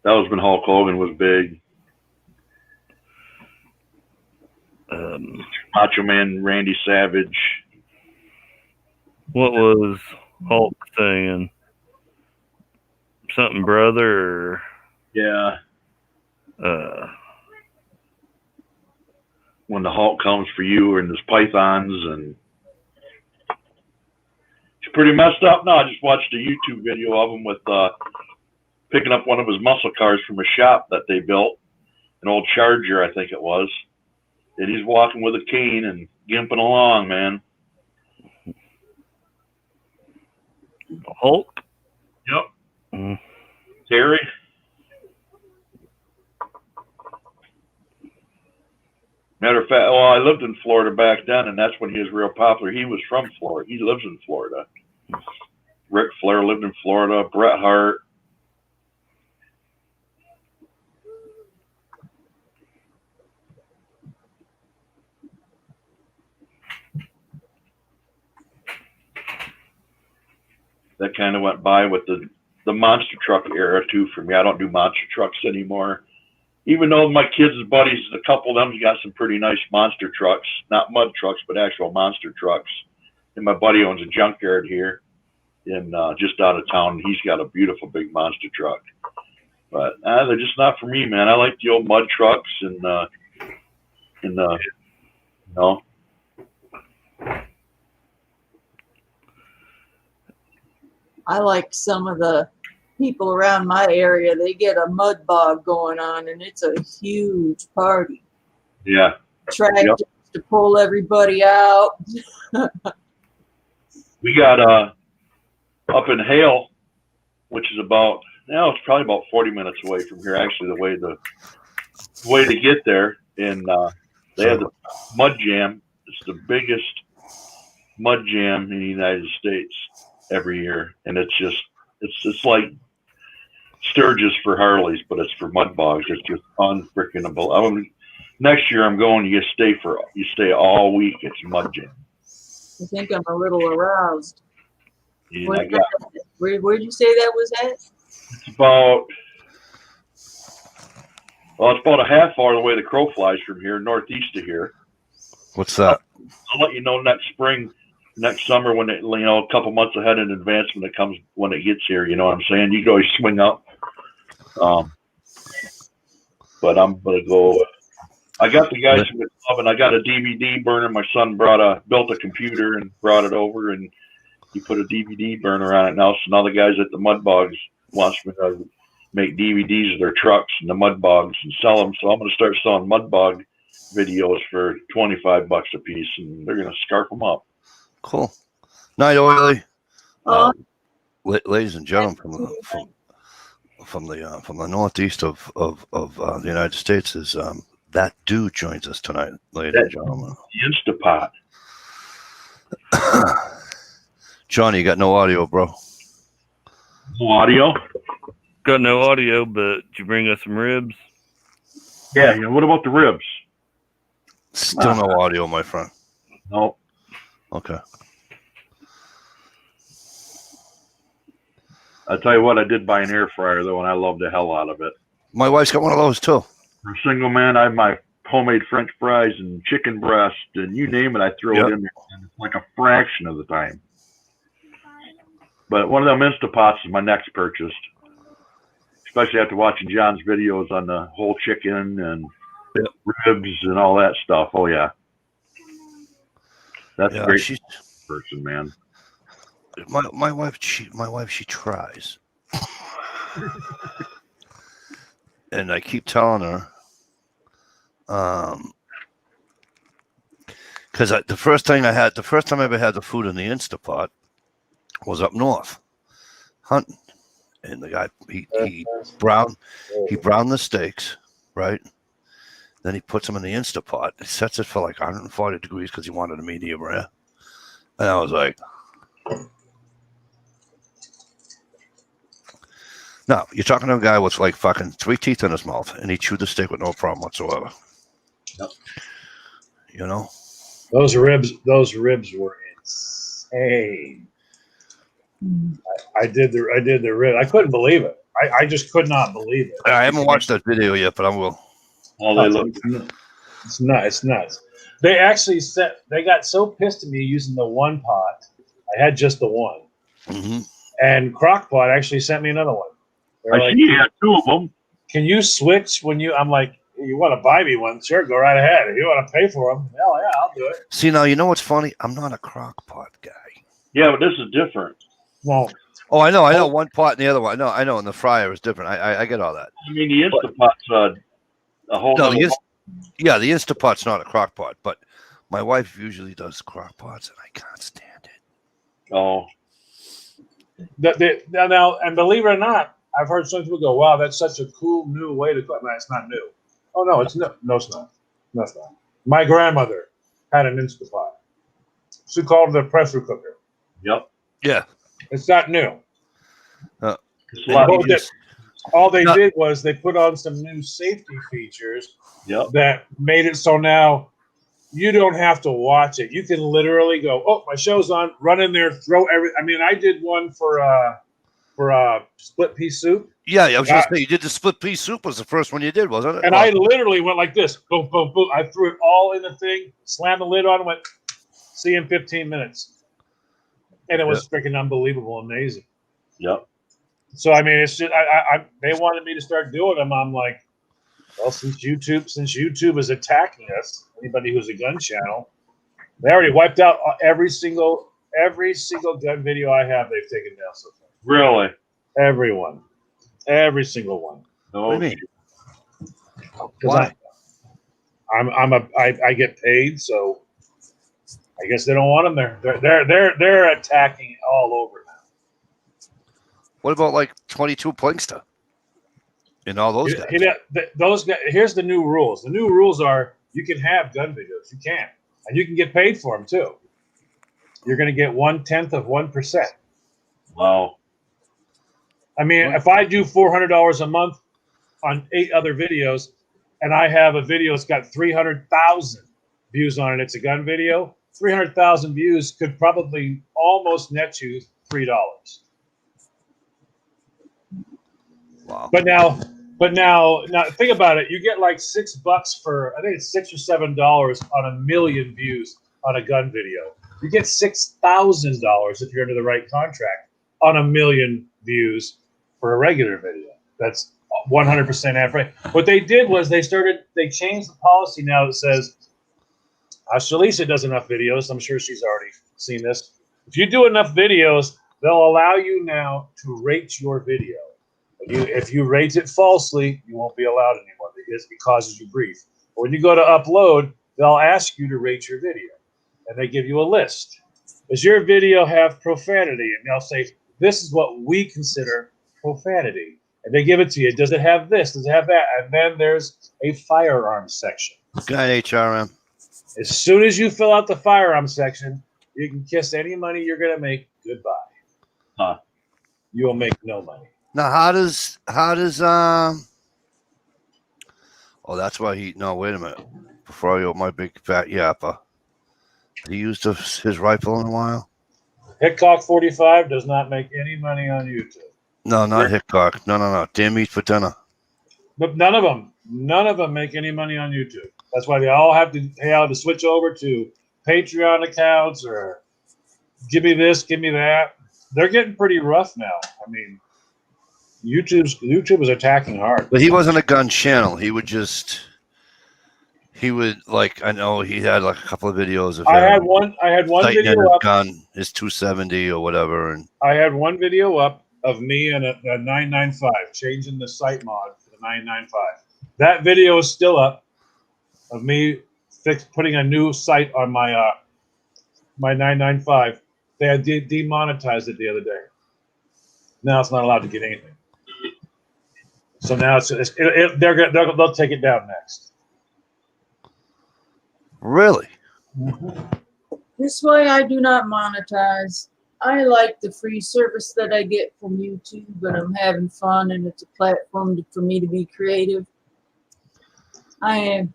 That was when Hulk Hogan was big. Macho Man Randy Savage. What was Hulk saying? Something brother Yeah. or When the Hulk comes for you and there's pythons and it's pretty messed up. No, I just watched a YouTube video of him with picking up one of his muscle cars from a shop that they built, an old Charger, I think it was. And he's walking with a cane and gimping along, man. Hulk? Yep. Mm. Terry. Matter of fact, I lived in Florida back then, and that's when he was real popular. He was from Florida. He lives in Florida. Ric Flair lived in Florida. Bret Hart. That kind of went by with the monster truck era too for me. I don't do monster trucks anymore. Even though my kids' buddies, a couple of them, you got some pretty nice monster trucks, not mud trucks, but actual monster trucks. And my buddy owns a junkyard here in just out of town. He's got a beautiful big monster truck. But they're just not for me, man. I like the old mud trucks and I like some of the people around my area. They get a mud bog going on, and it's a huge party. Yeah. Tractors to pull everybody out. We got up in Hale, which is about it's probably about 40 minutes away from here. Actually, the way to get there, and they have the mud jam. It's the biggest mud jam in the United States every year, and it's like Sturgis for Harleys, but it's for mud bogs. It's just unfreaking. Next year I'm going. You stay all week. It's mud jam. I think I'm a little aroused. Yeah, where'd you say that was at? It's about a half hour the way the crow flies from here, northeast of here. What's that? I'll let you know next summer when it, a couple months ahead in advance when it gets here. You know what I'm saying? You can always swing up. But I'm gonna go. I got the guys from the club, and I got a DVD burner. My son built a computer and brought it over, and he put a DVD burner on it now. So now the guys at the Mud Bogs wants me to make DVDs of their trucks and the Mud Bogs and sell them. So I'm going to start selling Mud Bog videos for $25 a piece, and they're going to scarf them up. Cool. Night, Oily. Ladies and gentlemen from the northeast of the United States is that dude joins us tonight, ladies and gentlemen. The Instapot. Johnny, you got no audio, bro. No audio? Got no audio, but did you bring us some ribs? Yeah, what about the ribs? Still no audio, my friend. No. Okay. I'll tell you what, I did buy an air fryer, though, and I love the hell out of it. My wife's got one of those, too. For a single man, I have my homemade French fries and chicken breast, and you name it, I throw it in there. And it's like a fraction of the time. But one of them Instapots is my next purchase. Especially after watching John's videos on the whole chicken and ribs and all that stuff. Oh, yeah. That's a great person, man. My wife, she tries. And I keep telling her, because the first time I ever had the food in the Instapot was up north hunting, and the guy he browned the steaks, right? Then he puts them in the Instapot. He sets it for like 140 degrees because he wanted a medium rare, and I was like, no, you're talking to a guy with like fucking 3 teeth in his mouth, and he chewed the steak with no problem whatsoever. Yep. You know, those ribs were insane. I did the rib. I couldn't believe it. I just could not believe it. I haven't watched that video yet, but I will. Oh, they look. It's nuts. It's nuts. They actually they got so pissed at me using the one pot. I had just the one. Mm-hmm. And Crockpot actually sent me another one. They're I like, see you had 2 of them. can you switch when you? I'm like, you want to buy me one? Sure, go right ahead. If you want to pay for them, hell yeah, I'll do it. See, now you know what's funny? I'm not a Crockpot guy. Yeah, but this is different. Well, Oh, I know. One pot and the other one. I know. And the fryer is different. I get all that. I mean, the Instapot's a whole No, other the Instapot's not a crock pot, but my wife usually does crock pots, and I can't stand it. Oh, now, and believe it or not, I've heard some people go, "Wow, that's such a cool new way to cook." No, it's not new. Oh no, it's no, it's not. No, it's not. My grandmother had an Instapot. She called it a pressure cooker. yep. Yeah. It's not new. It's a lot Well, easier. all they did was they put on some new safety features Yep. that made it so now you don't have to watch it. You can literally go, "Oh, my show's on." Run in there, throw every. I mean, I did one for split pea soup, Yeah, I was going to say, you did the split pea soup was the first one you did, wasn't it? and I literally went like this, boom, boom, boom. I threw it all in the thing, slammed the lid on, and went, "See you in 15 minutes," and it was freaking unbelievable, amazing. Yep. So I mean, it's just they wanted me to start doing them. I'm like, well, since YouTube is attacking us, anybody who's a gun channel, they already wiped out every single gun video I have. They've taken down so far. Really? Every single one. No. What do you mean? Why? I get paid, so I guess they don't want them there. They're attacking all over now. What about like 22 Plinkster? And all those guys. Those guys. Here's the new rules. The new rules are you can have gun videos. You can, and you can get paid for them too. You're going to get 1/10 of 1%. Wow. I mean, if I do $400 a month on 8 other videos, and I have a video that's got 300,000 views on it, it's a gun video. 300,000 views could probably almost net you $3. Wow. But now think about it. You get like $6 for, I think it's $6 or $7 on 1 million views on a gun video. You get $6,000 if you're under the right contract on 1 million views for a regular video. That's 100% ad free. What they did was they changed the policy now that says, Shalisa does enough videos. I'm sure she's already seen this. If you do enough videos, they'll allow you now to rate your video. If you rate it falsely, you won't be allowed anymore because it causes you grief. But when you go to upload, they'll ask you to rate your video, and they give you a list. Does your video have profanity? And they'll say, this is what we consider profanity. And they give it to you. Does it have this? Does it have that? And then there's a firearms section. Good night, HRM. As soon as you fill out the firearms section, you can kiss any money you're going to make goodbye. Huh. You will make no money. Now, how does oh, that's why no, wait a minute. Before I open my big fat yapper, he used his rifle in a while. Hickok 45 does not make any money on YouTube. No, not Hickok. No. Damn meat for dinner. But none of them make any money on YouTube. That's why they all have to switch over to Patreon accounts or give me this, give me that. They're getting pretty rough now. I mean, YouTube is attacking hard. But he wasn't a gun channel. He would like, I know he had like a couple of videos of I had one video his up. gun, his 270 or whatever, and I had one video up of me and a 995 changing the site mod for the 995. That video is still up of me putting a new site on my my 995. They had demonetized it the other day. Now it's not allowed to get anything. So now they'll take it down next. Really? This way I do not monetize. I like the free service that I get from YouTube, but I'm having fun and it's a platform for me to be creative. I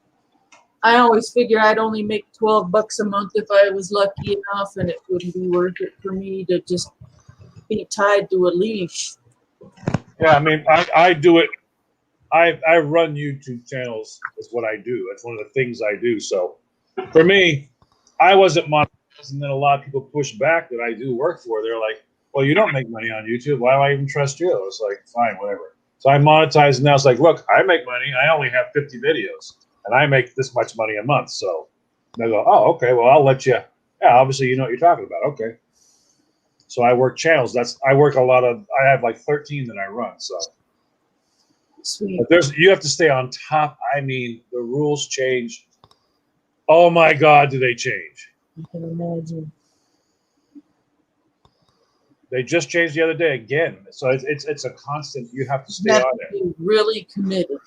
always figure I'd only make $12 a month if I was lucky enough, and it wouldn't be worth it for me to just be tied to a leash. Yeah, I mean, I do it. I run YouTube channels. Is what I do. That's one of the things I do. So for me, I wasn't monetized, and then a lot of people push back that I do work for. They're like, well, you don't make money on YouTube. Why do I even trust you? It's like, fine, whatever. So I monetize, and now it's like, look, I make money. I only have 50 videos, and I make this much money a month. So they go, oh, okay, well, I'll let you. Yeah, obviously you know what you're talking about. Okay. So I work channels. I work a lot of. I have like 13 that I run. So Sweet. but you have to stay on top. I mean, the rules change. Oh my God, do they change? You can imagine. They just changed the other day again. So it's a constant. You have to stay You have on to it. be really committed.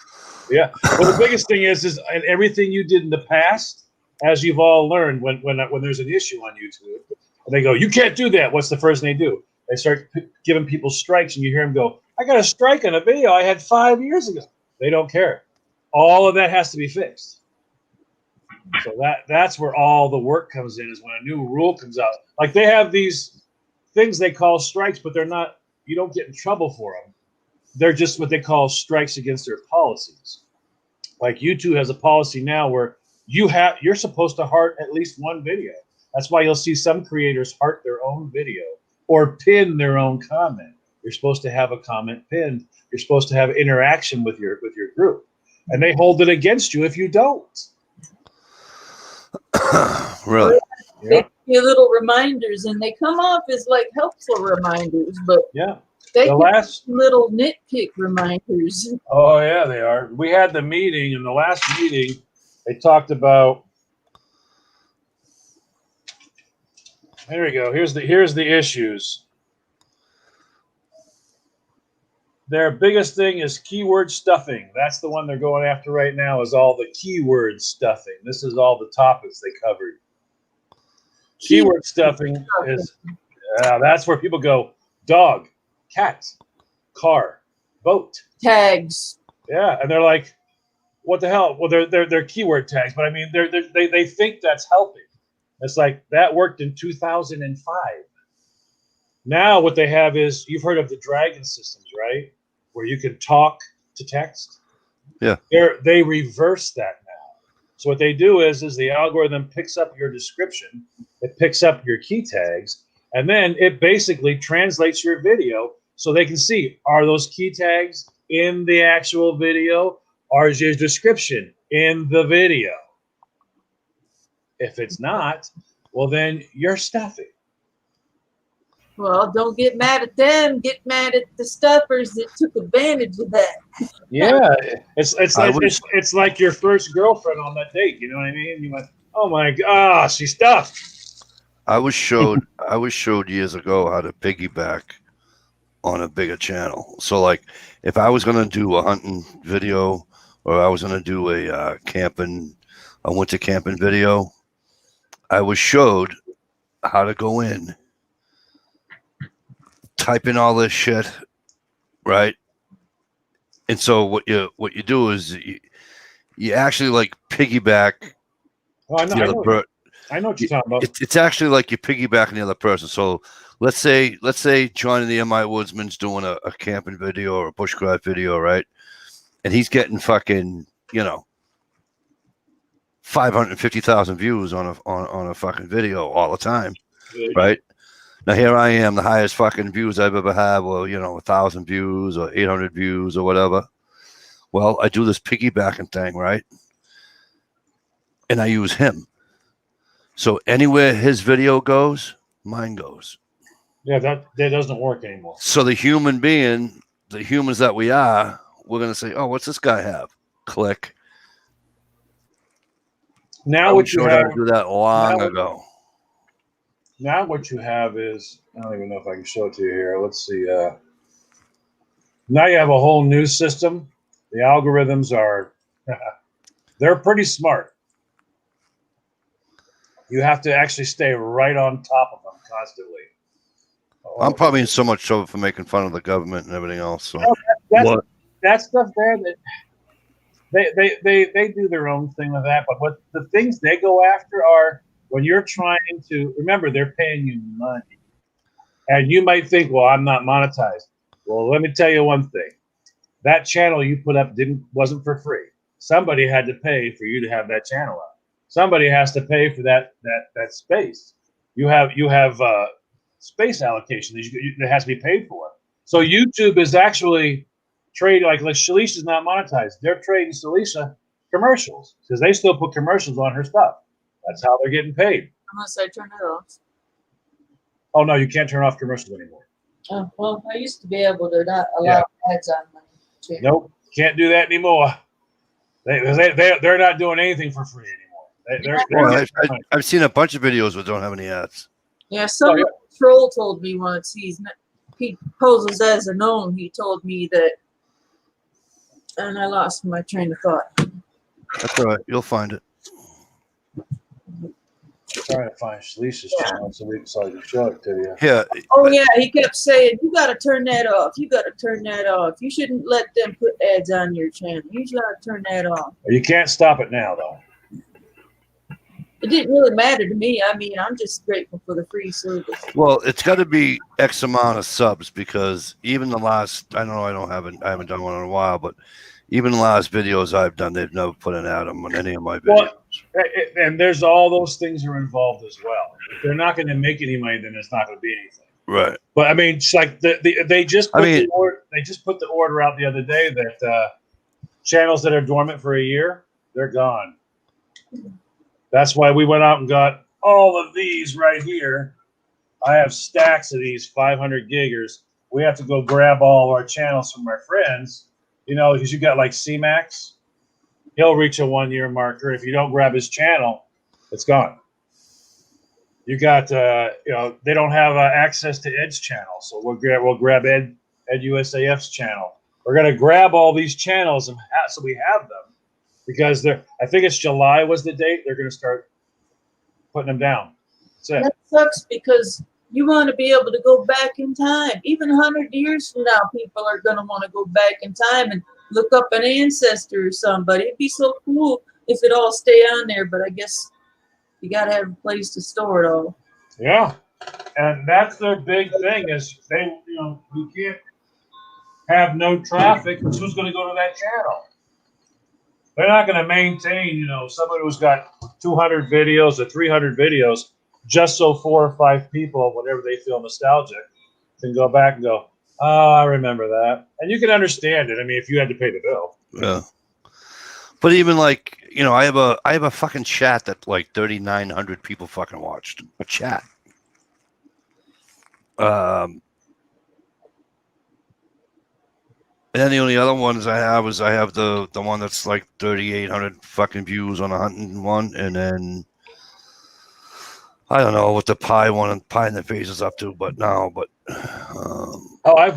Yeah. Well, the biggest thing is and everything you did in the past, as you've all learned, when there's an issue on YouTube, and they go, you can't do that. What's the first thing they do? They start giving people strikes, and you hear them go, I got a strike on a video I had 5 years ago. They don't care. All of that has to be fixed. So that's where all the work comes in, is when a new rule comes out. Like they have these things they call strikes, but they're not. You don't get in trouble for them. They're just what they call strikes against their policies. Like YouTube has a policy now where you're supposed to heart at least one video. That's why you'll see some creators heart their own video or pin their own comment. You're supposed to have a comment pinned. You're supposed to have interaction with your group, and they hold it against you if you don't. Really? They Yeah. give you little reminders, and they come off as like helpful reminders, but Yeah. they The give last. little nitpick reminders. Oh yeah, they are. We had the meeting. In the last meeting, they talked about. Here we go. Here's the issues. Their biggest thing is keyword stuffing. That's the one they're going after right now, is all the keyword stuffing. This is all the topics they covered. Keyword stuffing is, that's where people go, dog, cat, car, boat. Tags. Yeah, and they're like, what the hell? Well, they're keyword tags, but I mean, they think that's helping. It's like, that worked in 2005. Now what they have is, you've heard of the dragon systems, right? Where you can talk to text. Yeah. They reverse that now. So what they do is the algorithm picks up your description, it picks up your key tags, and then it basically translates your video so they can see, are those key tags in the actual video, or is your description in the video? If it's not, well, then you're stuffing. Well, don't get mad at them. Get mad at the stuffers that took advantage of that. Yeah, it's like your first girlfriend on that date. You know what I mean? You went, oh my gosh, she stuffed. I was showed years ago how to piggyback on a bigger channel. So like, if I was gonna do a hunting video, or I was gonna do a winter camping video, I was showed how to go in, type in all this shit, right? And so what you do is you actually like piggyback Oh, the other person. I know what you're talking about. It's actually like you're piggybacking the other person. So let's say Johnny the MI Woodsman's doing a camping video or a bushcraft video, right? And he's getting fucking 550,000 views on a fucking video all the time, right? Now here I am, the highest fucking views I've ever had, well, 1,000 views or 800 views or whatever. Well, I do this piggybacking thing, right? And I use him. So anywhere his video goes, mine goes. Yeah, that doesn't work anymore. So the human being, the humans that we are, we're gonna say, "Oh, what's this guy have?" Click. Now I what was you showed how to have do that long now, ago. now what you have is, I don't even know if I can show it to you here. Let's see. Now you have a whole new system. The algorithms are they're pretty smart. You have to actually stay right on top of them constantly. I'm probably in so much trouble for making fun of the government and everything else. So That's, What? that stuff there that they do their own thing with that. But what the things they go after are when you're trying to remember they're paying you money. And you might think, well, I'm not monetized. Well, let me tell you one thing. That channel you put up wasn't for free. Somebody had to pay for you to have that channel up. Somebody has to pay for that space. You have space allocation that has to be paid for. So YouTube is actually trading like Shalisha is not monetized. They're trading Shalisha commercials because they still put commercials on her stuff. That's how they're getting paid. Unless I turn it off. Oh no, you can't turn off commercials anymore. Oh, well, I used to be able to not allow ads on my channel. Nope, can't do that anymore. They're not doing anything for free anymore. well, I've seen a bunch of videos that don't have any ads. Yeah, some troll told me once he poses as a gnome. He told me that, and I lost my train of thought. That's all right. You'll find it. Trying to find Shalisha's channel so I can show it to you. Yeah. Oh yeah, he kept saying, "You got to turn that off. You got to turn that off. You shouldn't let them put ads on your channel. You got to turn that off." You can't stop it now, though. It didn't really matter to me. I mean, I'm just grateful for the free service. Well, it's got to be X amount of subs because even the last, I haven't done one in a while, but even the last videos I've done, they've never put an ad on any of my videos. Well, and there's all those things are involved as well. If they're not going to make any money, then it's not going to be anything. Right. But I mean, it's like they just put the order out the other day that channels that are dormant for a year, they're gone. That's why we went out and got all of these right here. I have stacks of these 500 giggers. We have to go grab all our channels from our friends, because you got like C-Max. He'll reach a 1-year marker. If you don't grab his channel, it's gone. You got, they don't have access to Ed's channel, so we'll grab Ed USAF's channel. We're gonna grab all these channels so we have them. Because I think it's July was the date. They're going to start putting them down. That's it. That sucks because you want to be able to go back in time. Even 100 years from now, people are going to want to go back in time and look up an ancestor or somebody. It'd be so cool if it all stay on there, but I guess you got to have a place to store it all. Yeah, and that's their big thing is we can't have no traffic. Who's going to go to that channel? They're not going to maintain, somebody who's got 200 videos or 300 videos just so 4 or 5 people, whenever they feel nostalgic, can go back and go, oh, I remember that. And you can understand it. I mean, if you had to pay the bill. Yeah. But even like, I have a fucking chat that like 3,900 people fucking watched. A chat. And then the only other ones I have is I have the one that's like 3,800 fucking views on a hunting one, and then I don't know what the pie in the face is up to, but I've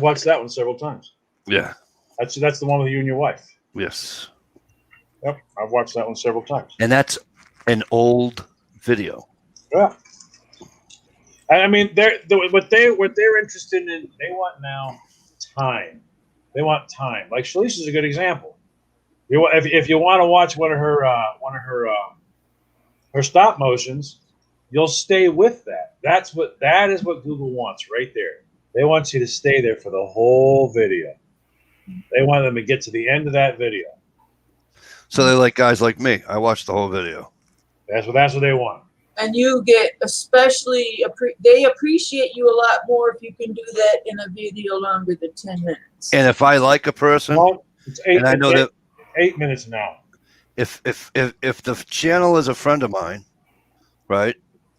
watched that one several times. Yeah, that's the one with you and your wife. Yes. Yep, I've watched that one several times. And that's an old video. Yeah. I mean, what they're interested in, they want now time. They want time. Like Shalisha is a good example. If you want to watch one of her stop motions, you'll stay with that. That is what Google wants right there. They want you to stay there for the whole video. They want them to get to the end of that video. So they're like guys like me. I watched the whole video. That's what they want. And you get they appreciate you a lot more if you can do that in a video longer than 10 minutes. And if I like a person, it's 8, and I know that 8 minutes now. If the channel is a friend of mine, right,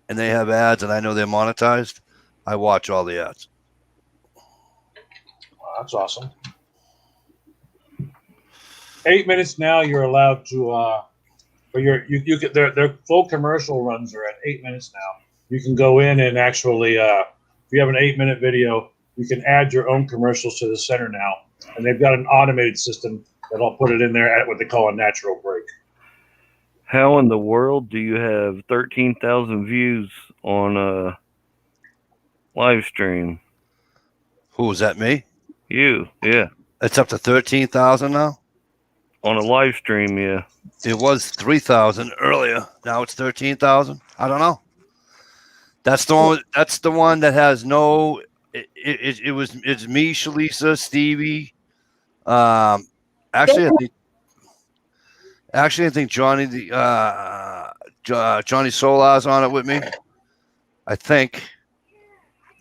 and they have ads and I know they're monetized, I watch all the ads. Wow, that's awesome. 8 minutes now. You're allowed to. But you can, their full commercial runs are at 8 minutes now. You can go in and actually, if you have an 8-minute video, you can add your own commercials to the center now, and they've got an automated system that'll put it in there at what they call a natural break. How in the world do you have 13,000 views on a live stream? Who was that? Me? You, yeah. It's up to 13,000 now. On a live stream, yeah. It was 3,000 earlier. Now it's 13,000. I don't know. That's the one. That's the one that has no. It's me, Shalisa, Stevie. Actually, I think Johnny Johnny Solar's on it with me. I think.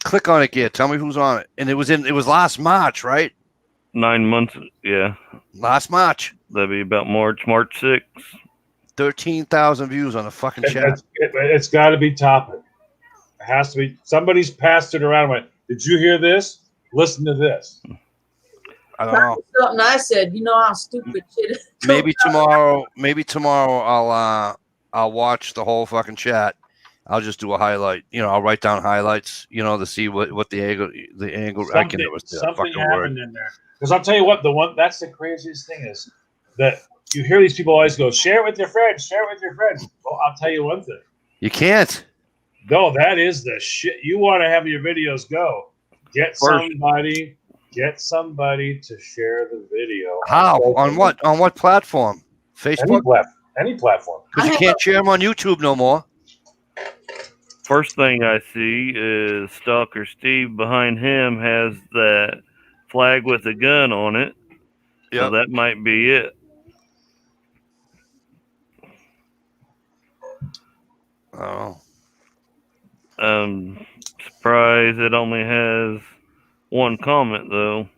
Click on it, Gear. Tell me who's on it. And it was last March, right? 9 months, yeah. Last March. That'd be about March 6th. 13,000 views on the fucking chat. It's got to be topping. It has to be. Somebody's passed it around. Went, did you hear this? Listen to this. I don't know. Something I said. You know how stupid shit is. Maybe tomorrow. I'll watch the whole fucking chat. I'll just do a highlight. I'll write down highlights. To see what the angle. I can never say that Something fucking happened word. in there. Because I'll tell you what, that's the craziest thing is that you hear these people always go, share it with your friends, share it with your friends. Well, I'll tell you one thing. You can't. No, that is the shit. You want to have your videos go. Get somebody to share the video. How? On what? On what platform? Facebook? Any platform. Because you can't share them on YouTube no more. First thing I see is Stalker Steve behind him has that flag with a gun on it. Yep. So that might be it. Oh. I'm surprised it only has one comment though.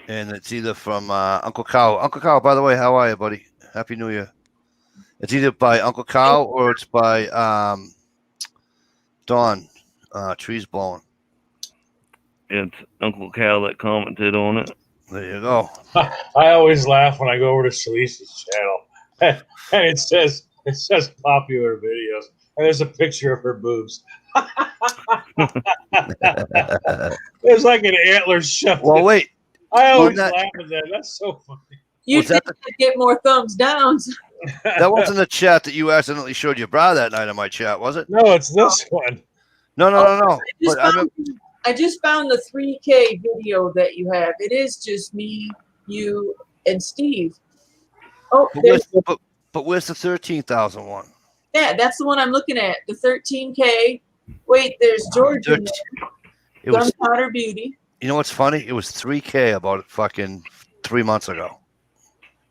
And it's either from Uncle Cow. Uncle Cow, by the way, how are you, buddy? Happy New Year. It's either by Uncle Cow or it's by Dawn. Trees blowing. It's Uncle Cal that commented on it. There you go. I always laugh when I go over to Shalisa's channel and it says popular videos and there's a picture of her boobs. There's like an antler shoved. Well, wait. I always laugh at that. That's so funny. You think I'd get more thumbs downs. That wasn't the chat that you accidentally showed your bra that night in my chat, was it? No, it's this one. No. I just found the 3K video that you have. It is just me, you, and Steve. Oh, but where's the 13,000 one? Yeah, that's the one I'm looking at. The 13K. Wait, there's George in there. It was Gunpowder Beauty. You know what's funny? It was 3K about fucking 3 months ago.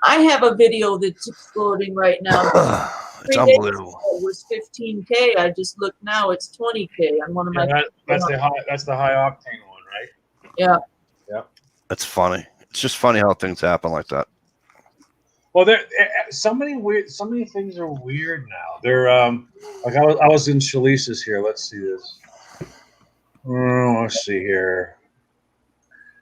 I have a video that's exploding right now. It's unbelievable. It was 15K. I just looked now. It's 20K on one of my. That's the high octane one, right? Yeah. Yeah. That's funny. It's just funny how things happen like that. Well, there so many things are weird now. They're like I was in Shalisa's here. Let's see this. Let's see here.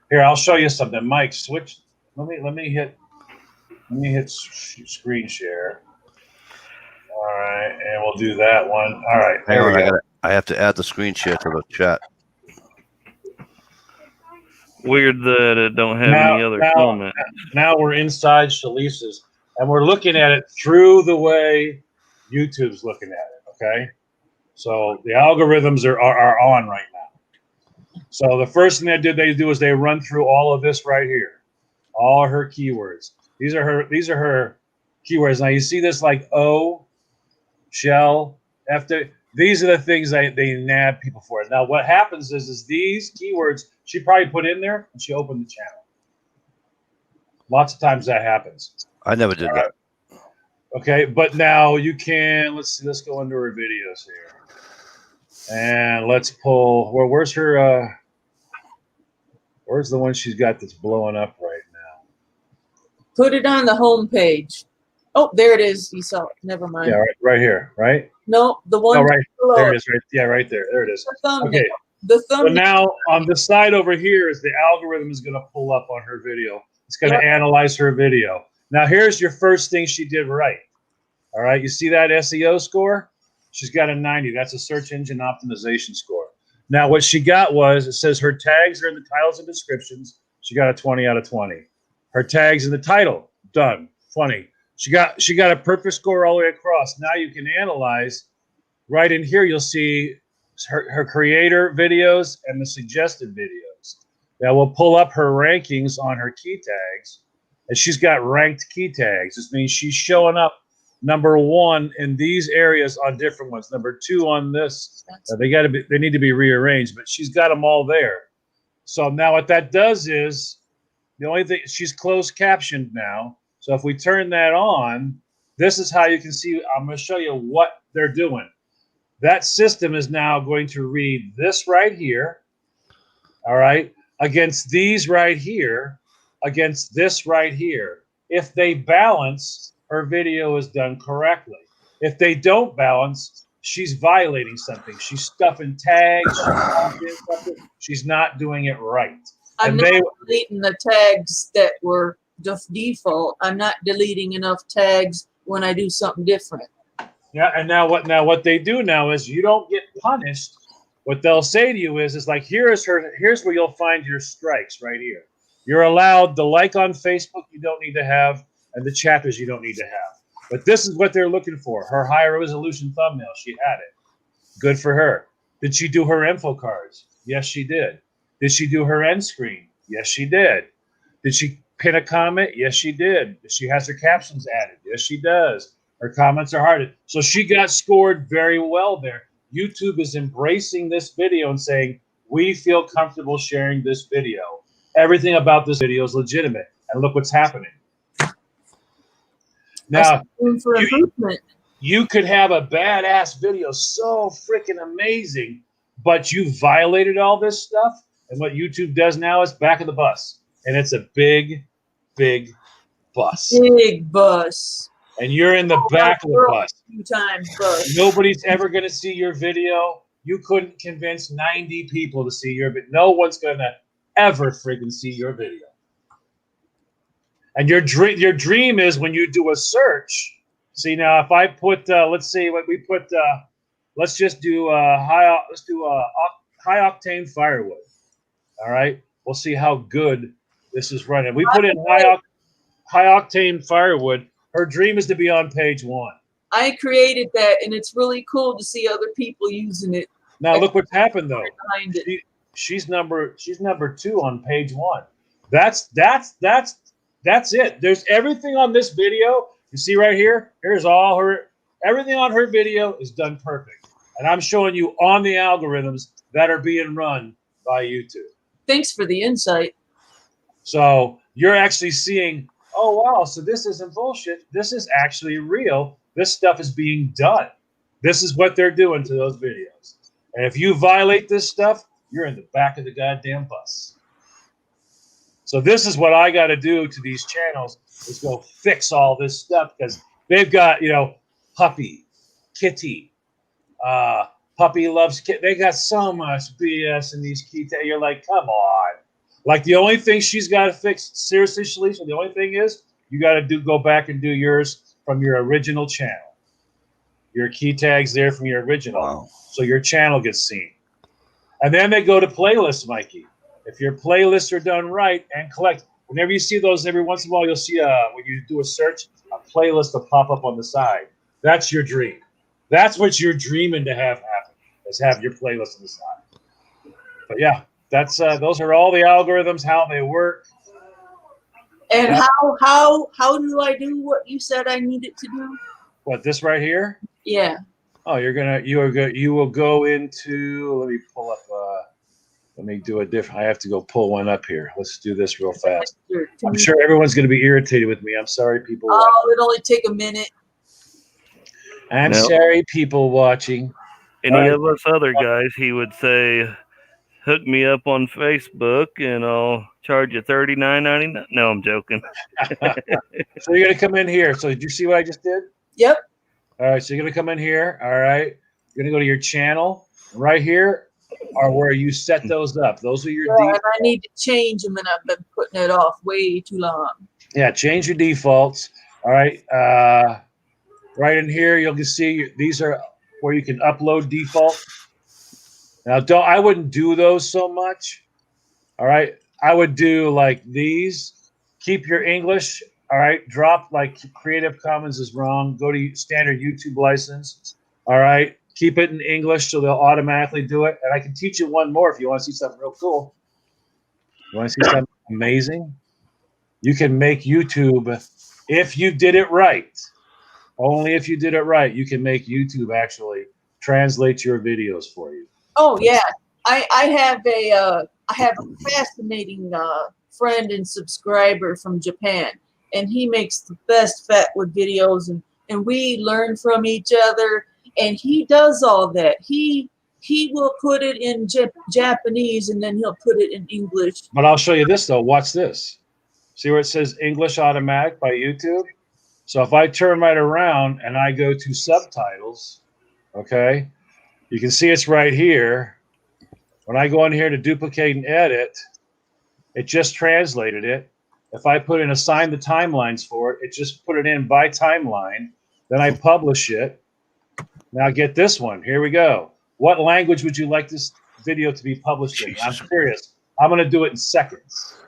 Here, I'll show you something. Mike, switch. Let me hit screen share. All right, and we'll do that one. All right, there we go. I have to add the screen share to the chat. Weird that it don't have any other comments. Now we're inside Shalisa's, and we're looking at it through the way YouTube's looking at it. Okay, so the algorithms are on right now. So the first thing they do is they run through all of this right here, all her keywords. These are her keywords. Now you see this like O, shell, after. These are the things they nab people for. Now what happens is these keywords she probably put in there and she opened the channel. Lots of times that happens. I never did that. Okay, but now you can, let's see, let's go into her videos here. And let's pull, where's her, where's the one she's got that's blowing up right now? Put it on the home page. Oh, there it is. You saw it. Never mind. Yeah, right here, right? No, the one Oh, right below there it. it is. Right, yeah, right there. There it is. The thumbnail. Okay. The So thumbnail. now on the side over here is the algorithm is going to pull up on her video. It's going to Yep. analyze her video. Now here's your first thing she did right. All right, you see that SEO score? She's got a 90. That's a search engine optimization score. Now what she got was, it says her tags are in the titles and descriptions. She got a 20 out of 20. Her tags in the title, done, 20. She got a perfect score all the way across. Now you can analyze. Right in here, you'll see her creator videos and the suggested videos. That will pull up her rankings on her key tags. And she's got ranked key tags. This means she's showing up number 1 in these areas on different ones. Number 2 on this. They need to be rearranged, but she's got them all there. So now what that does is, the only thing, she's closed captioned now. So if we turn that on, this is how you can see. I'm going to show you what they're doing. That system is now going to read this right here, all right, against these right here, against this right here. If they balance, her video is done correctly. If they don't balance, she's violating something. She's stuffing tags. She's not doing it right. I'm not deleting the tags that were default. I'm not deleting enough tags when I do something different. Yeah, and now what they do now is, you don't get punished. What they'll say to you is like, here's where you'll find your strikes right here. You're allowed the like on Facebook you don't need to have, and the chapters you don't need to have. But this is what they're looking for. Her high resolution thumbnail, she had it. Good for her. Did she do her info cards? Yes, she did. Did she do her end screen? Yes, she did. Did she pin a comment? Yes, she did. She has her captions added. Yes, she does. Her comments are hearted. So she got scored very well there. YouTube is embracing this video and saying, we feel comfortable sharing this video. Everything about this video is legitimate. And look what's happening. Now, for improvement. You could have a badass video so freaking amazing, but you violated all this stuff. And what YouTube does now is back of the bus. And it's a big, big bus. Big bus. And you're in the back of the bus. 2 times bus. Nobody's ever going to see your video. You couldn't convince 90 people to see your video. No one's going to ever freaking see your video. And your dream is, when you do a search. See, now if I put, let's see what we put. Let's just do high octane firewood. All right, we'll see how good this is running. We put in high octane firewood. Her dream is to be on page 1. I created that, and it's really cool to see other people using it. Now look what's happened though. Behind it. She's number 2 on page 1. That's it. There's everything on this video. You see right here. Here's all her. Everything on her video is done perfect, and I'm showing you on the algorithms that are being run by YouTube. Thanks for the insight. So you're actually seeing, oh wow, so this isn't bullshit. This is actually real. This stuff is being done. This is what they're doing to those videos. And if you violate this stuff, you're in the back of the goddamn bus. So this is what I got to do to these channels, is go fix all this stuff, because they've got, puppy, kitty, puppy loves kid. They got so much BS in these key tags. You're like, come on. Like, the only thing she's got to fix, seriously, Shalisha, the only thing is, you got to go back and do yours from your original channel. Your key tags there from your original. Wow. So your channel gets seen. And then they go to playlists, Mikey. If your playlists are done right and collect, whenever you see those, every once in a while, you'll see when you do a search, a playlist will pop up on the side. That's your dream. That's what you're dreaming to have happen, is have your playlist on the side. But yeah, that's those are all the algorithms, how they work. And yeah. How do I do what you said I needed to do? What, this right here? Yeah. Oh, you will go into, let me pull up let me do a different. I have to go pull one up here. Let's do this real fast. I'm sure everyone's going to be irritated with me. I'm sorry, people. Oh, it'll only take a minute. I'm sorry, people watching. Any of us other guys, he would say, hook me up on Facebook and I'll charge you $39.99. No, I'm joking. So you're going to come in here. So did you see what I just did? Yep. All right, so you're gonna come in here. All right, you're gonna go to your channel. Right here are where you set those up. Those are your Yeah, defaults. and I need to change them, and I've been putting it off way too long. Yeah, change your defaults. All right. Right in here, you'll see these are where you can upload default. Now, I wouldn't do those so much. All right. I would do like these. Keep your English. All right. Drop like Creative Commons is wrong. Go to standard YouTube license. All right. Keep it in English so they'll automatically do it. And I can teach you one more if you want to see something real cool. You want to see something amazing? You can make YouTube, if you did it right, only if you did it right, you can make YouTube actually translate your videos for you. Oh yeah, I have a fascinating friend and subscriber from Japan, and he makes the best Fatwood videos, and we learn from each other. And he does all that. He will put it in Japanese, and then he'll put it in English. But I'll show you this though. Watch this. See where it says English Automatic by YouTube? So if I turn right around and I go to subtitles, okay, you can see it's right here. When I go in here to duplicate and edit, it just translated it. If I put in assign the timelines for it, it just put it in by timeline. Then I publish it. Now get this one. Here we go. What language would you like this video to be published in? I'm curious. I'm going to do it in seconds.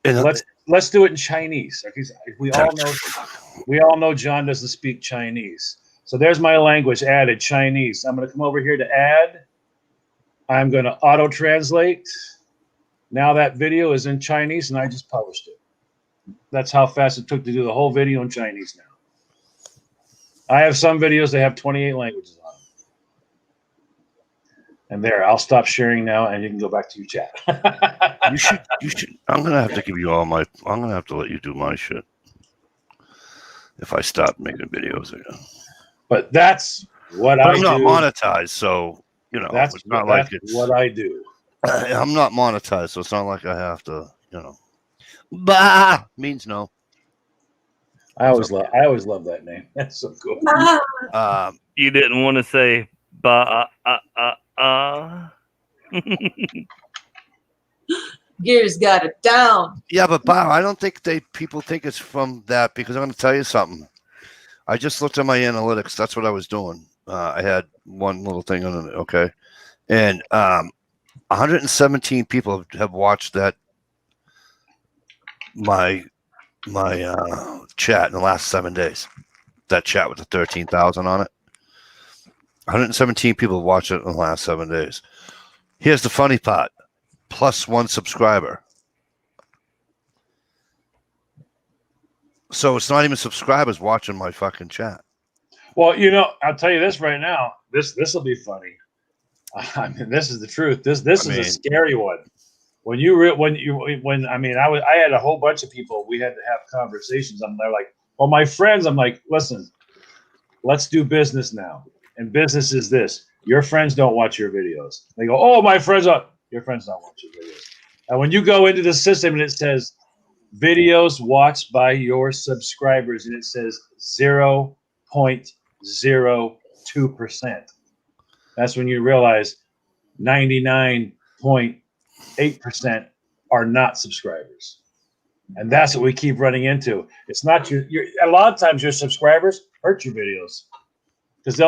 Let's do it in Chinese. We all know John doesn't speak Chinese. So there's my language added, Chinese. I'm going to come over here to add. I'm going to auto translate. Now that video is in Chinese, and I just published it. That's how fast it took to do the whole video in Chinese now. I have some videos that have 28 languages on them. And there, I'll stop sharing now, and you can go back to your chat. You should. I'm gonna have to give you all my. I'm gonna have to let you do my shit if I stop making videos again. But that's what But I I'm do. not monetized, so you know That's it's not like it's what I do. I'm not monetized, so it's not like I have to. Bah means no. I always love that name. That's so cool. You didn't want to say ba. Gear's got it down. Yeah, but Bob, I don't think people think it's from that because I'm going to tell you something. I just looked at my analytics. That's what I was doing. I had one little thing on it, okay, and 117 people have watched that my chat in the last 7 days. That chat with the 13,000 on it. 117 people have watched it in the last 7 days. Here's the funny part. +1 subscriber. So it's not even subscribers watching my fucking chat. Well, I'll tell you this right now. This will be funny. I mean, this is the truth. This is a scary one. I had a whole bunch of people. We had to have conversations. They're like, well, my friends. I'm like, listen, let's do business now. And business is this. Your friends don't watch your videos. They go, oh, my friends are. Your friends don't watch your videos. And when you go into the system and it says videos watched by your subscribers and it says 0.02%, that's when you realize 99.8% are not subscribers. And that's what we keep running into. It's not a lot of times your subscribers hurt your videos. Because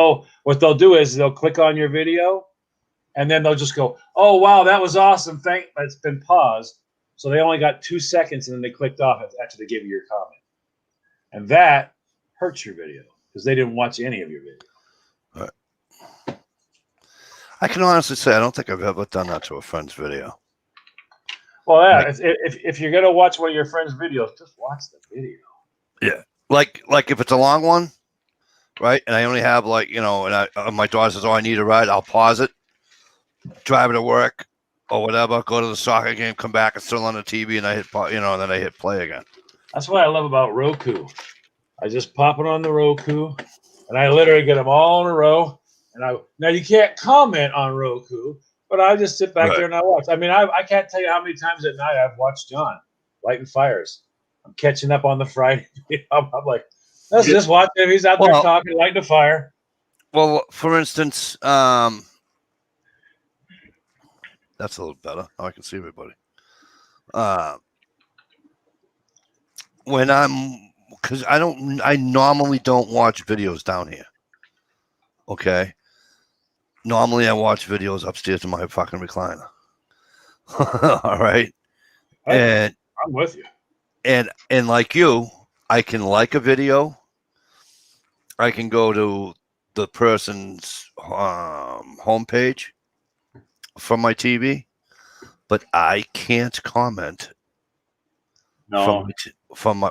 what they'll do is they'll click on your video and then they'll just go, oh, wow, that was awesome. It's been paused. So they only got 2 seconds and then they clicked off after they gave you your comment. And that hurts your video because they didn't watch any of your video. Right. I can honestly say I don't think I've ever done that to a friend's video. Well, yeah, if you're going to watch one of your friend's videos, just watch the video. Yeah. Like if it's a long one, right? And I only have and my daughter says, oh, I need a ride. I'll pause it, drive it to work or whatever, go to the soccer game, come back, it's still on the TV, and I hit, and then I hit play again. That's what I love about Roku. I just pop it on the Roku, and I literally get them all in a row. And now you can't comment on Roku, but I just sit back there and I watch. I mean, I can't tell you how many times at night I've watched John lighting fires. I'm catching up on the Friday. I'm like, Let's just watch him. He's out there Well- talking, lighting a fire. Well, for instance, that's a little better. Now I can see everybody. When because I normally don't watch videos down here. Okay. Normally I watch videos upstairs in my fucking recliner. All right. And I'm with you. and like you, I can like a video. I can go to the person's homepage from my TV, but I can't comment No,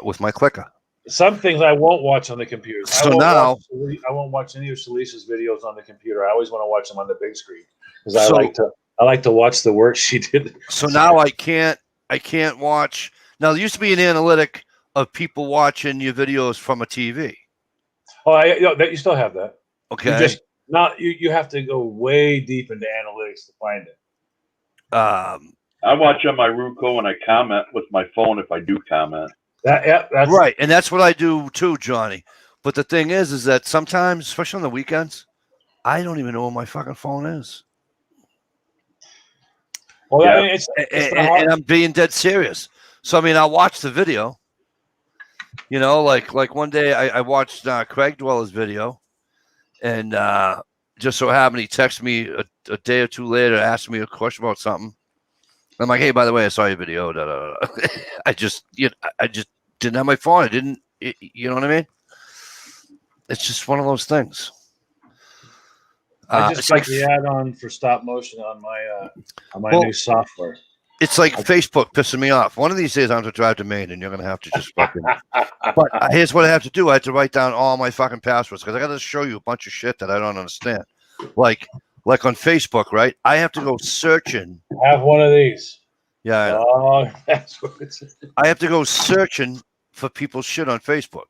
with my clicker. Some things I won't watch on the computer. So now- I won't watch any of Shalisa's videos on the computer. I always want to watch them on the big screen because So- I like to watch the work she did. So now I can't watch. Now there used to be an analytic of people watching your videos from a TV. Oh, you still have that. Okay. You have to go way deep into analytics to find it. I watch on my Roku and I comment with my phone if I do comment. That's Right, and that's what I do too, Johnny. But the thing is that sometimes, especially on the weekends, I don't even know where my fucking phone is. Well, Yeah. I mean, it's And I'm being dead serious. So I mean, I'll watch the video. You know, like one day I watched Craig Dweller's video, and just so happened he texted me a day or two later, asked me a question about something. I'm like, hey, by the way, I saw your video. Da, da, da. I just didn't have my phone. I didn't. You know what I mean? It's just one of those things. I just it's got like the add-on for stop motion on my Well, new software. it's like Facebook pissing me off. One of these days, I'm going to drive to Maine, and you're going to have to just fucking. But here's what I have to do: I have to write down all my fucking passwords because I got to show you a bunch of shit that I don't understand. Like on Facebook, right? I have to go searching. Have one of these. Yeah, I know. Oh, that's what it's. I have to go searching for people's shit on Facebook.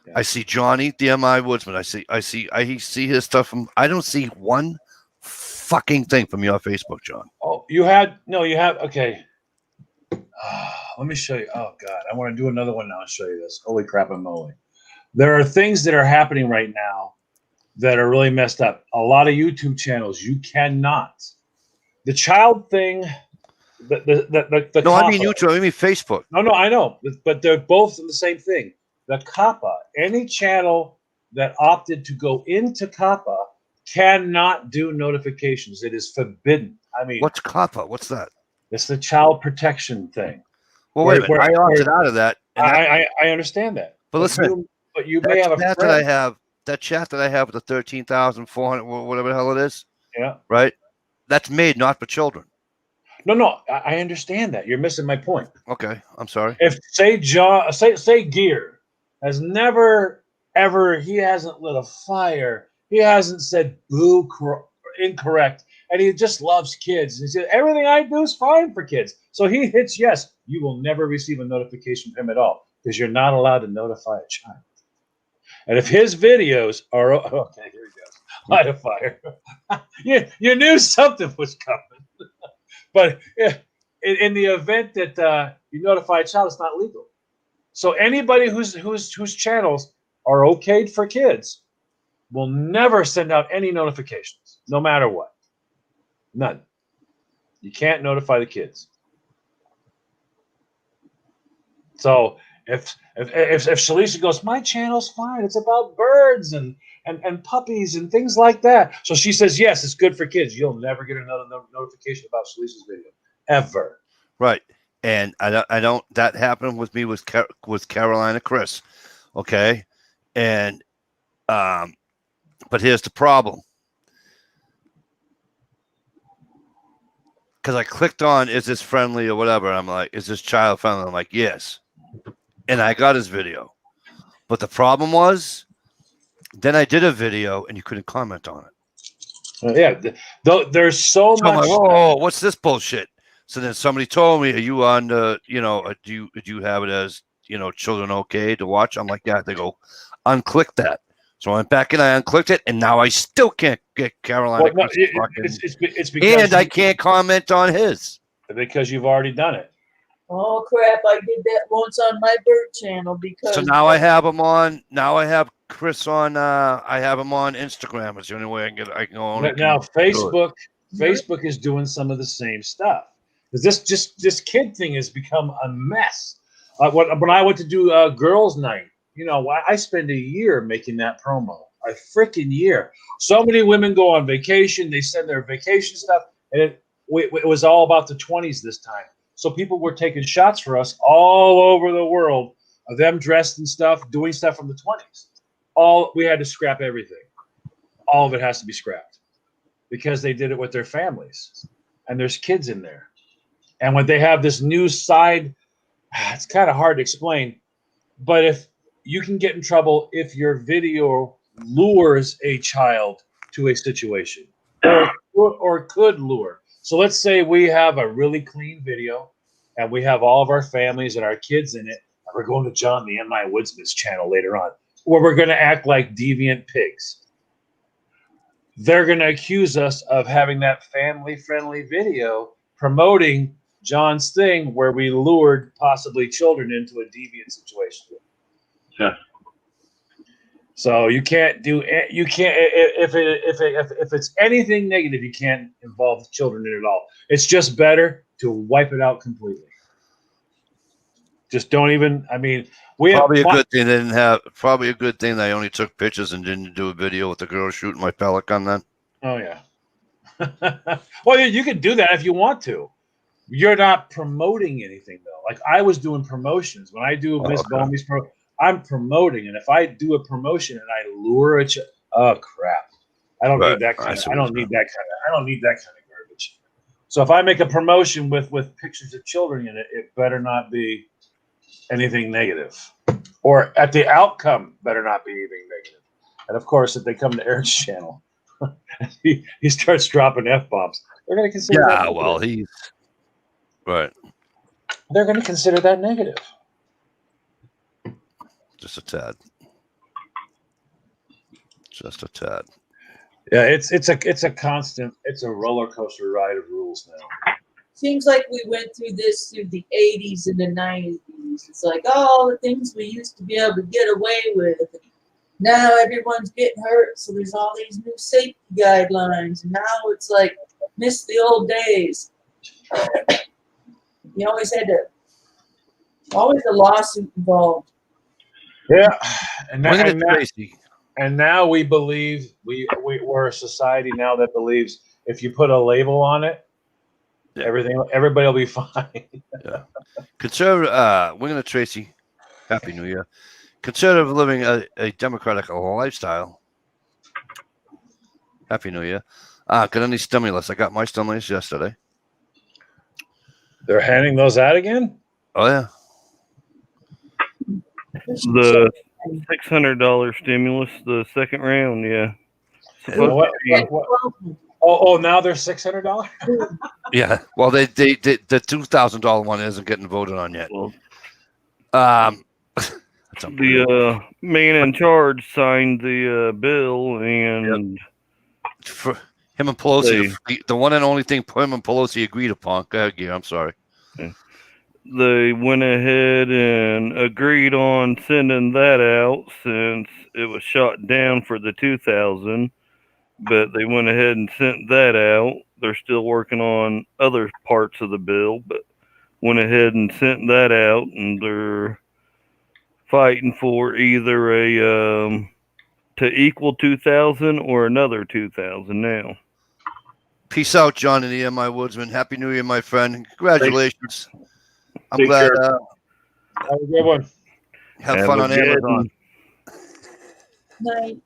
Yeah. I see Johnny DMI Woodsman. I see his stuff from. I don't see one fucking thing from your Facebook, John. Oh, you have. Okay. Let me show you. Oh God, I want to do another one now and show you this. Holy crap and moly! There are things that are happening right now that are really messed up. A lot of YouTube channels you cannot. The child thing. The No, I mean COPPA. YouTube. I mean Facebook. No, I know, but they're both the same thing. The COPPA, any channel that opted to go into COPPA cannot do notifications. It is forbidden. I mean, What's COPPA? What's that? it's the child protection thing. Well, wait a minute. Where- I opted where- out of that. And I understand that. but listen, But you may have a that friend. I have. That chat that I have with the 13,400, whatever the hell it is, Yeah. right? That's made not for children. No, I understand that. You're missing my point. Okay, I'm sorry. If say Gear has never ever, he hasn't lit a fire, he hasn't said boo incorrect, and he just loves kids. He said everything I do is fine for kids. So he hits yes. You will never receive a notification from him at all because you're not allowed to notify a child. And if his videos are okay, here he goes. Light a fire. you knew something was coming. But in the event that you notify a child, it's not legal. So anybody whose channels are okayed for kids will never send out any notifications, no matter what. None. You can't notify the kids. So if Shalisa goes, my channel's fine. It's about birds and puppies and things like that. So she says, yes, it's good for kids. You'll never get another notification about Shalisa's video ever. Right. And I don't. That happened with me with Carolina Chris. Okay. And but here's the problem. Because I clicked on, is this friendly or whatever? And I'm like, is this child friendly? I'm like, yes. And I got his video. But the problem was, then I did a video and you couldn't comment on it. Yeah. There's so So much. I'm like, whoa, what's this bullshit? So then somebody told me, are you on the, do you have it as, children okay to watch? I'm like, yeah. They go, unclick that. So I went back and I unclicked it, and now I still can't get Carolina. Well, no, it's because and I can't comment on his. because you've already done it. Oh crap! I did that once on my bird channel because. So now I have him on. Now I have Chris on. I have him on Instagram. It's the only way I can get. I can only Now can do it. Facebook is doing some of the same stuff. Because this kid thing has become a mess. When I went to do girls' night, I spend a year making that promo. A freaking year. So many women go on vacation. They send their vacation stuff, and it was all about the 20s this time. So people were taking shots for us all over the world of them dressed and stuff, doing stuff from the 20s. We had to scrap everything. All of it has to be scrapped because they did it with their families, and there's kids in there. And when they have this new side, it's kind of hard to explain, but if you can get in trouble if your video lures a child to a situation or could lure. So let's say we have a really clean video and we have all of our families and our kids in it, and we're going to John the M.I. Woodsmith's channel later on, where we're going to act like deviant pigs. They're going to accuse us of having that family-friendly video promoting John's thing where we lured possibly children into a deviant situation. Yeah. So if it's anything negative, you can't involve children in it at all. It's just better to wipe it out completely. Just don't even. I mean, Probably a good thing they didn't have. Probably a good thing they only took pictures and didn't do a video with the girl shooting my pellet gun. Then. Oh yeah. Well, you can do that if you want to. You're not promoting anything though. Like I was doing promotions when I do Miss Bomey's pro. I'm promoting, and if I do a promotion and I lure a oh crap! I don't need that kind of. I don't need that kind of garbage. So if I make a promotion with pictures of children in it, it better not be anything negative, or at the outcome better not be anything negative. And of course, if they come to Eric's channel, he starts dropping F-bombs. They're going to consider that negative. Well, he's right. They're going to consider that negative. Just a tad. Yeah, it's a constant. It's a roller coaster ride of rules now. Seems like we went through this through the 80s and the 90s. It's like all the things we used to be able to get away with. Now everyone's getting hurt, so there's all these new safety guidelines. And now it's like, miss the old days. You always had always a lawsuit involved. Yeah, and now we believe we're a society now that believes if you put a label on it, everybody will be fine. Yeah. Conservative, Winging it, Tracy. Happy New Year. Conservative living a democratic lifestyle. Happy New Year. Got any stimulus? I got my stimulus yesterday. They're handing those out again? Oh yeah. The $600 stimulus, the second round, yeah. Oh, now they're $600? Yeah. Well, the $2,000 one isn't getting voted on yet. Well, the man in charge signed the bill, and for him and Pelosi, the one and only thing him and Pelosi agreed upon. Go ahead, Gear. I'm sorry. They went ahead and agreed on sending that out since it was shot down for the 2000, but they went ahead and sent that out. They're still working on other parts of the bill, but went ahead and sent that out, and they're fighting for either a to equal 2000 or another 2000 now. Peace out, John and the M.I. Woodsman. Happy New Year, my friend. Congratulations. I'm Take glad. care. Have a good one. Have fun on Amazon. Night.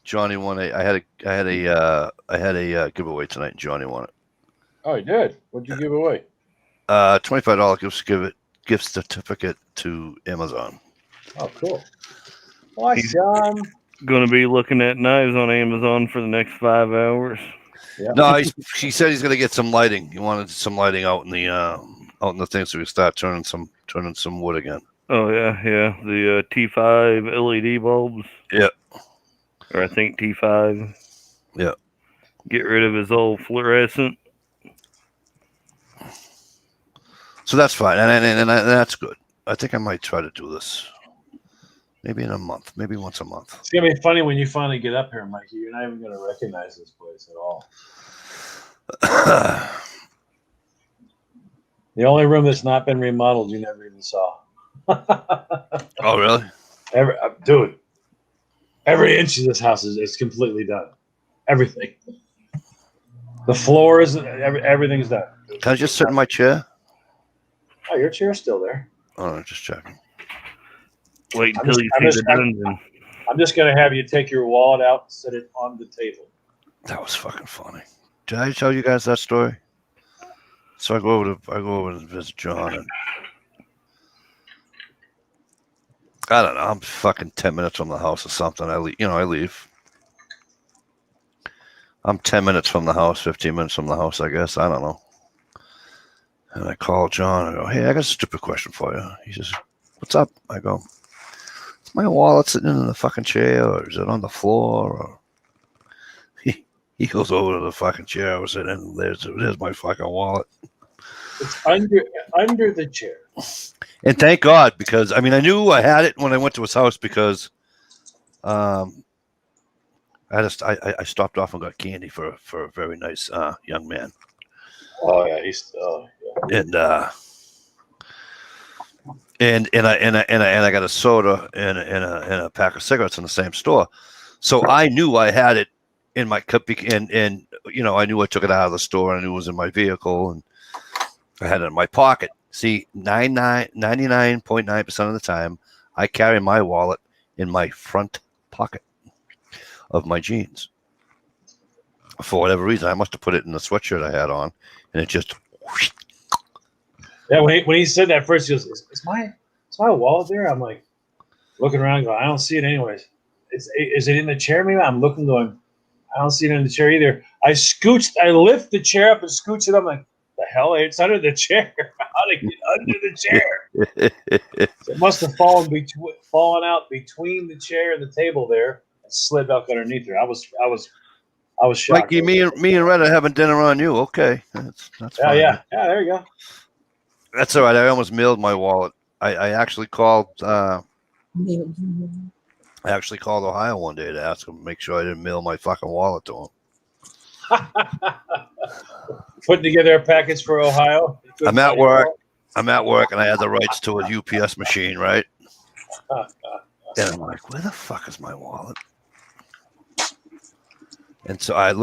Johnny won I had a giveaway tonight. Johnny won it. Oh, he did. What'd you give away? $25 gift certificate to Amazon. Oh, cool. Awesome. Going to be looking at knives on Amazon for the next 5 hours. Yeah. No, he said he's going to get some lighting. He wanted some lighting out in the thing, so we start turning some wood again. Oh yeah. The T5 LED bulbs. Yeah. Or I think T5. Yeah. Get rid of his old fluorescent. So that's fine, and that's good. I think I might try to do this. Maybe in a month, maybe once a month. It's gonna be funny when you finally get up here, Mikey. You're not even gonna recognize this place at all. The only room that's not been remodeled, you never even saw. Oh, really? Dude, every inch of this house is completely done. Everything. The floor is everything's done. Can I just sit in my chair? Oh, your chair's still there. Oh, I'm just checking. Wait I'm until just- you I'm see just- the dungeon. I'm just gonna have you take your wallet out and set it on the table. That was fucking funny. Did I tell you guys that story? So I go over to visit John, and I don't know. I'm fucking 10 minutes from the house or something. I leave. I'm 10 minutes from the house, 15 minutes from the house, I guess. I don't know. And I call John. I go, hey, I got a stupid question for you. He says, what's up? I go, is my wallet sitting in the fucking chair, or is it on the floor? Or he goes over to the fucking chair I was sitting in. There's my fucking wallet. It's under the chair. And thank God, because I mean, I knew I had it when I went to his house because I stopped off and got candy for a very nice young man. Oh yeah, And I got a soda and a pack of cigarettes in the same store, so I knew I had it in my cup, and you know, I knew I took it out of the store, and I knew it was in my vehicle, and I had it in my pocket. See, 99.9% of the time, I carry my wallet in my front pocket of my jeans. For whatever reason, I must have put it in the sweatshirt I had on, and it just. Yeah, when he said that first, he goes, "Is my wallet there?" I'm like, looking around, going, "I don't see it anyways." Is it in the chair? Maybe I'm looking, going, "I don't see it in the chair either." I lift the chair up and scooch it up. I'm like, the hell? It's under the chair. How did it get under the chair? So it must have fallen out between the chair and the table there and slid back underneath there. I was shocked. Mikey, me and Red are having dinner on you. Okay, that's fine. Yeah. There you go. That's all right. I almost mailed my wallet. I actually called. I actually called Ohio one day to ask them to make sure I didn't mail my fucking wallet to them. Putting together a package for Ohio. I'm at work, and I had the rights to a UPS machine, right? And I'm like, where the fuck is my wallet? And so I'm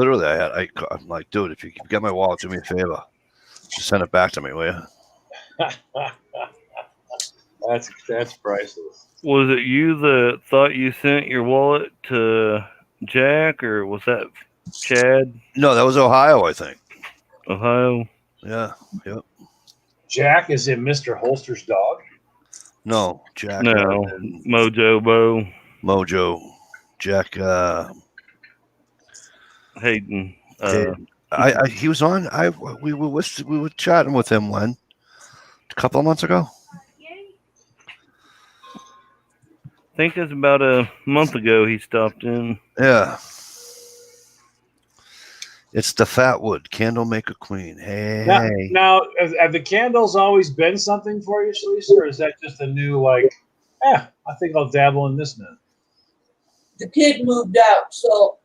like, dude, if you get my wallet, do me a favor. Just send it back to me, will you? That's priceless. Was it you that thought you sent your wallet to Jack, or was that Chad? No, that was Ohio, I think. Ohio? Yeah, yep. Jack is in Mr. Holster's dog. No, Jack. No, Mojo Bo. Mojo. Jack. Hayden. He was on. We were chatting with him a couple of months ago. I think it's about a month ago he stopped in. Yeah. It's the Fatwood Candle Maker Queen. Hey. Now, have the candles always been something for you, Shalisa, or is that just a new, I think I'll dabble in this now? The kid moved out, so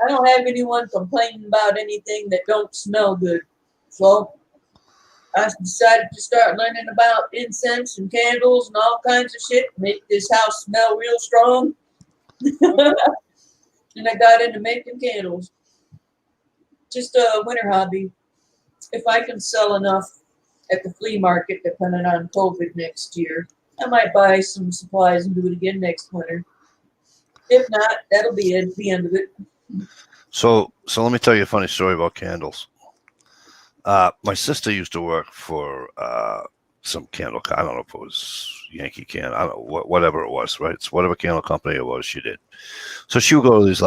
I don't have anyone complaining about anything that don't smell good. So I decided to start learning about incense and candles and all kinds of shit, make this house smell real strong. And I got into making candles. Just a winter hobby. If I can sell enough at the flea market, depending on COVID next year, I might buy some supplies and do it again next winter. If not, that'll be it, the end of it. So let me tell you a funny story about candles. My sister used to work for some candle. I don't know if it was Yankee Candle. I don't know, whatever it was, right? It's whatever candle company it was, she did. So she would go to these,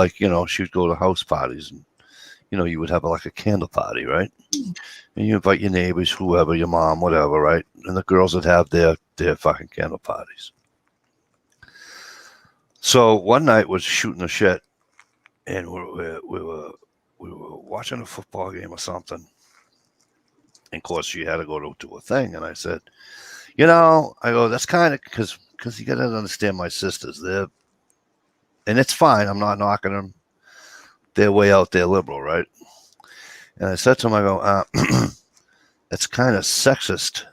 she would go to house parties, and you would have a candle party, right? And you invite your neighbors, whoever, your mom, whatever, right? And the girls would have their fucking candle parties. So one night was shooting the shit, and we were watching a football game or something. And of course, she had to go to a thing. And I said, you know, I go, that's kind of because you got to understand my sisters. They're, and it's fine. I'm not knocking them. They're way out there liberal, right? And I said to him, I go, it's kind of sexist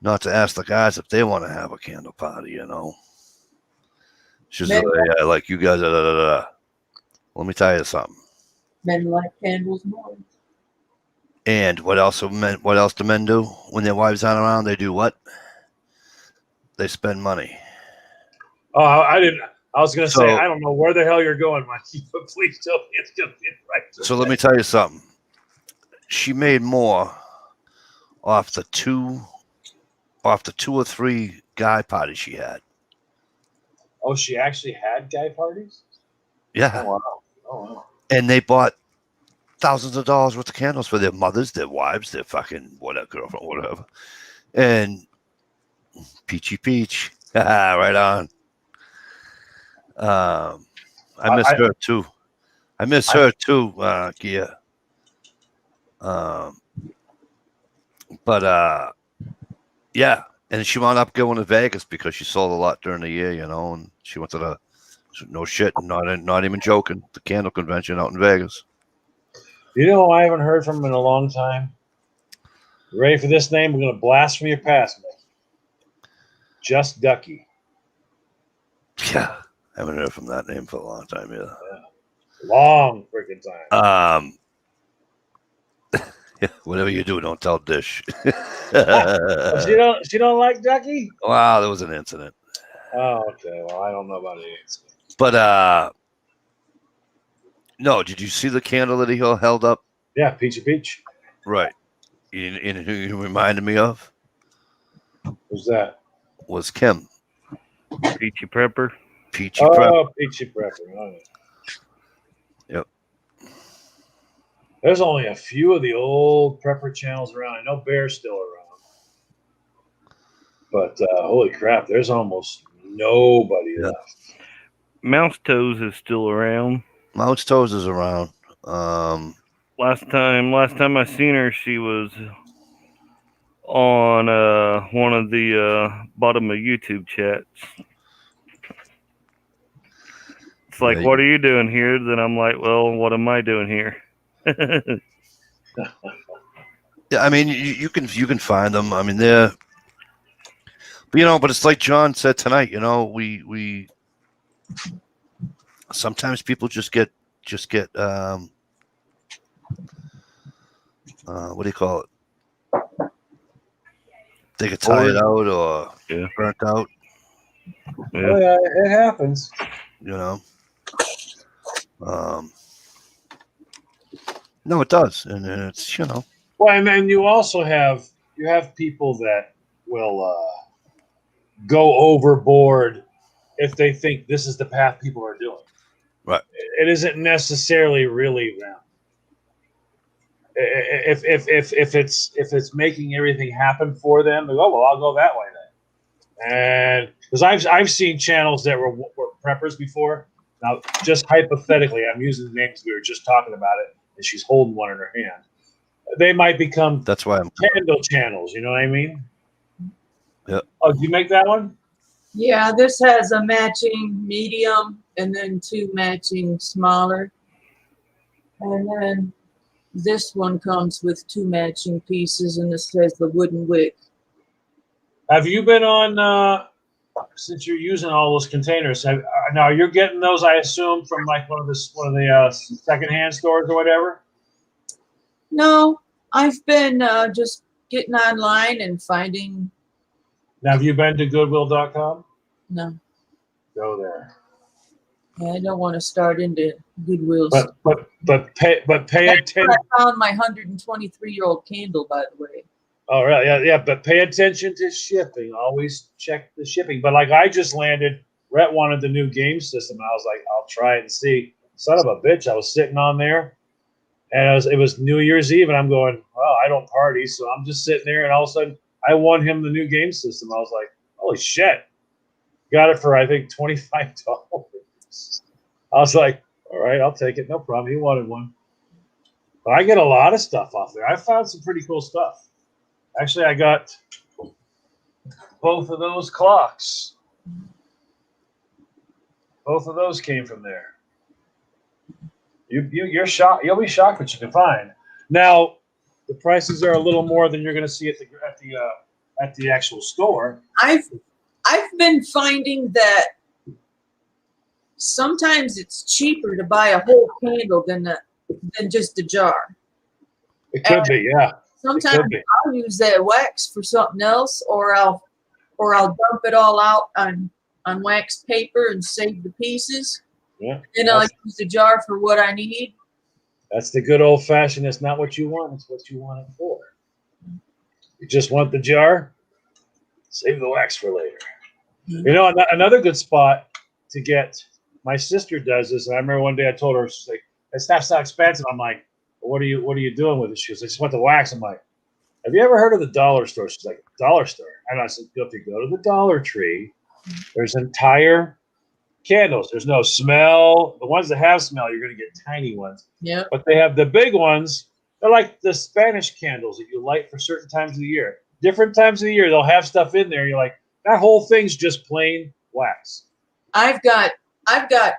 not to ask the guys if they want to have a candle party, you know. She's like, yeah, like you guys, let me tell you something. Men like candles more. And what else do men do when their wives aren't around? They do what? They spend money. Oh, I didn't. I was going to say, So- I don't know where the hell you're going, Mikey, but please tell me it's going to be right. So let me tell you something. She made more off the two or three guy parties she had. Oh, she actually had guy parties? Yeah. Oh, wow. Oh, wow. And they bought thousands of dollars worth of candles for their mothers, their wives, their fucking whatever, girlfriend, whatever. And peachy peach. Right on. I miss her too. I miss her too, Gia. But yeah. And she wound up going to Vegas because she sold a lot during the year, you know, and she went to the no shit, not even joking, the candle convention out in Vegas. You know who I haven't heard from in a long time? You ready for this name? We're going to blast from your past, Mick. Just Ducky. Yeah. I haven't heard from that name for a long time either. Long freaking time. Whatever you do, don't tell Dish. She don't like Ducky? Wow, there was an incident. Oh, okay. Well, I don't know about the incident. But no, did you see the candle that he held up? Yeah, Peachy Peach. Right. And who you reminded me of Who's that? was Kim. Peachy Prepper. Peachy Prep. Oh, Peachy Prepper. Oh, yeah. Yep. There's only a few of the old prepper channels around. I know Bear's still around. But holy crap, there's almost nobody left. Mouse Toes is still around. Mouse Toes is around. Last time I seen her, she was on one of the bottom of YouTube chats. It's like, Yeah, what are you doing here? Then I'm like, well, what am I doing here? yeah, I mean, you can find them. I mean, they're, but you know, but it's like John said tonight. You know, we sometimes people just get what do you call it? They get tired out or burnt out. Yeah. Oh, yeah, it happens. You know. No, it does, and it's, you know. Well, and then you also have people that will go overboard if they think this is the path people are doing. Right. It isn't necessarily really them. If it's making everything happen for them, they go, well, I'll go that way then. And because I've seen channels that were preppers before. Now, just hypothetically, I'm using the names we were just talking about it, and she's holding one in her hand. They might become That's why I'm candle channels. You know what I mean? Yeah. Oh, did you make that one? Yeah, this has a matching medium and then two matching smaller. And then this one comes with two matching pieces, and this has the wooden wick. Have you been on? Since you're using all those containers, now you're getting those, I assume, from like one of the secondhand stores or whatever. No, I've been just getting online and finding. Now, have you been to Goodwill.com? No, Go there. I don't want to start into Goodwill's. But pay That's attention. where I found my 123-year-old candle, by the way. Oh, right, yeah. But pay attention to shipping. Always check the shipping. But like, I just landed. Rhett wanted the new game system. And I was like, I'll try it and see. Son of a bitch! I was sitting on there, and it was New Year's Eve, and I'm going, well, I don't party, so I'm just sitting there, and all of a sudden, I won him the new game system. I was like, holy shit! Got it for I think $25. I was like, all right, I'll take it, no problem. He wanted one. But I get a lot of stuff off there. I found some pretty cool stuff. Actually, I got both of those clocks. Both of those came from there. You're shocked. You'll be shocked what you can find. Now, the prices are a little more than you're going to see at the actual store. I've been finding that sometimes it's cheaper to buy a whole candle than just a jar. It could be, yeah. Sometimes I'll use that wax for something else, or I'll dump it all out on wax paper and save the pieces. Yeah. And I'll use the jar for what I need. That's the good old fashioned. It's not what you want, it's what you want it for. You just want the jar, save the wax for later. You know, another good spot to get, my sister does this, and I remember one day I told her, she's like, that stuff's not expensive. I'm like, well, what are you doing with it? She goes, I just want the wax. I'm like, have you ever heard of the dollar store? She's like, dollar store. And I said, if you go to the Dollar Tree, there's entire candles. There's no smell. The ones that have smell, you're going to get tiny ones. Yeah. But they have the big ones. They're like the Spanish candles that you light for certain times of the year. Different times of the year, they'll have stuff in there. You're like, that whole thing's just plain wax. I've got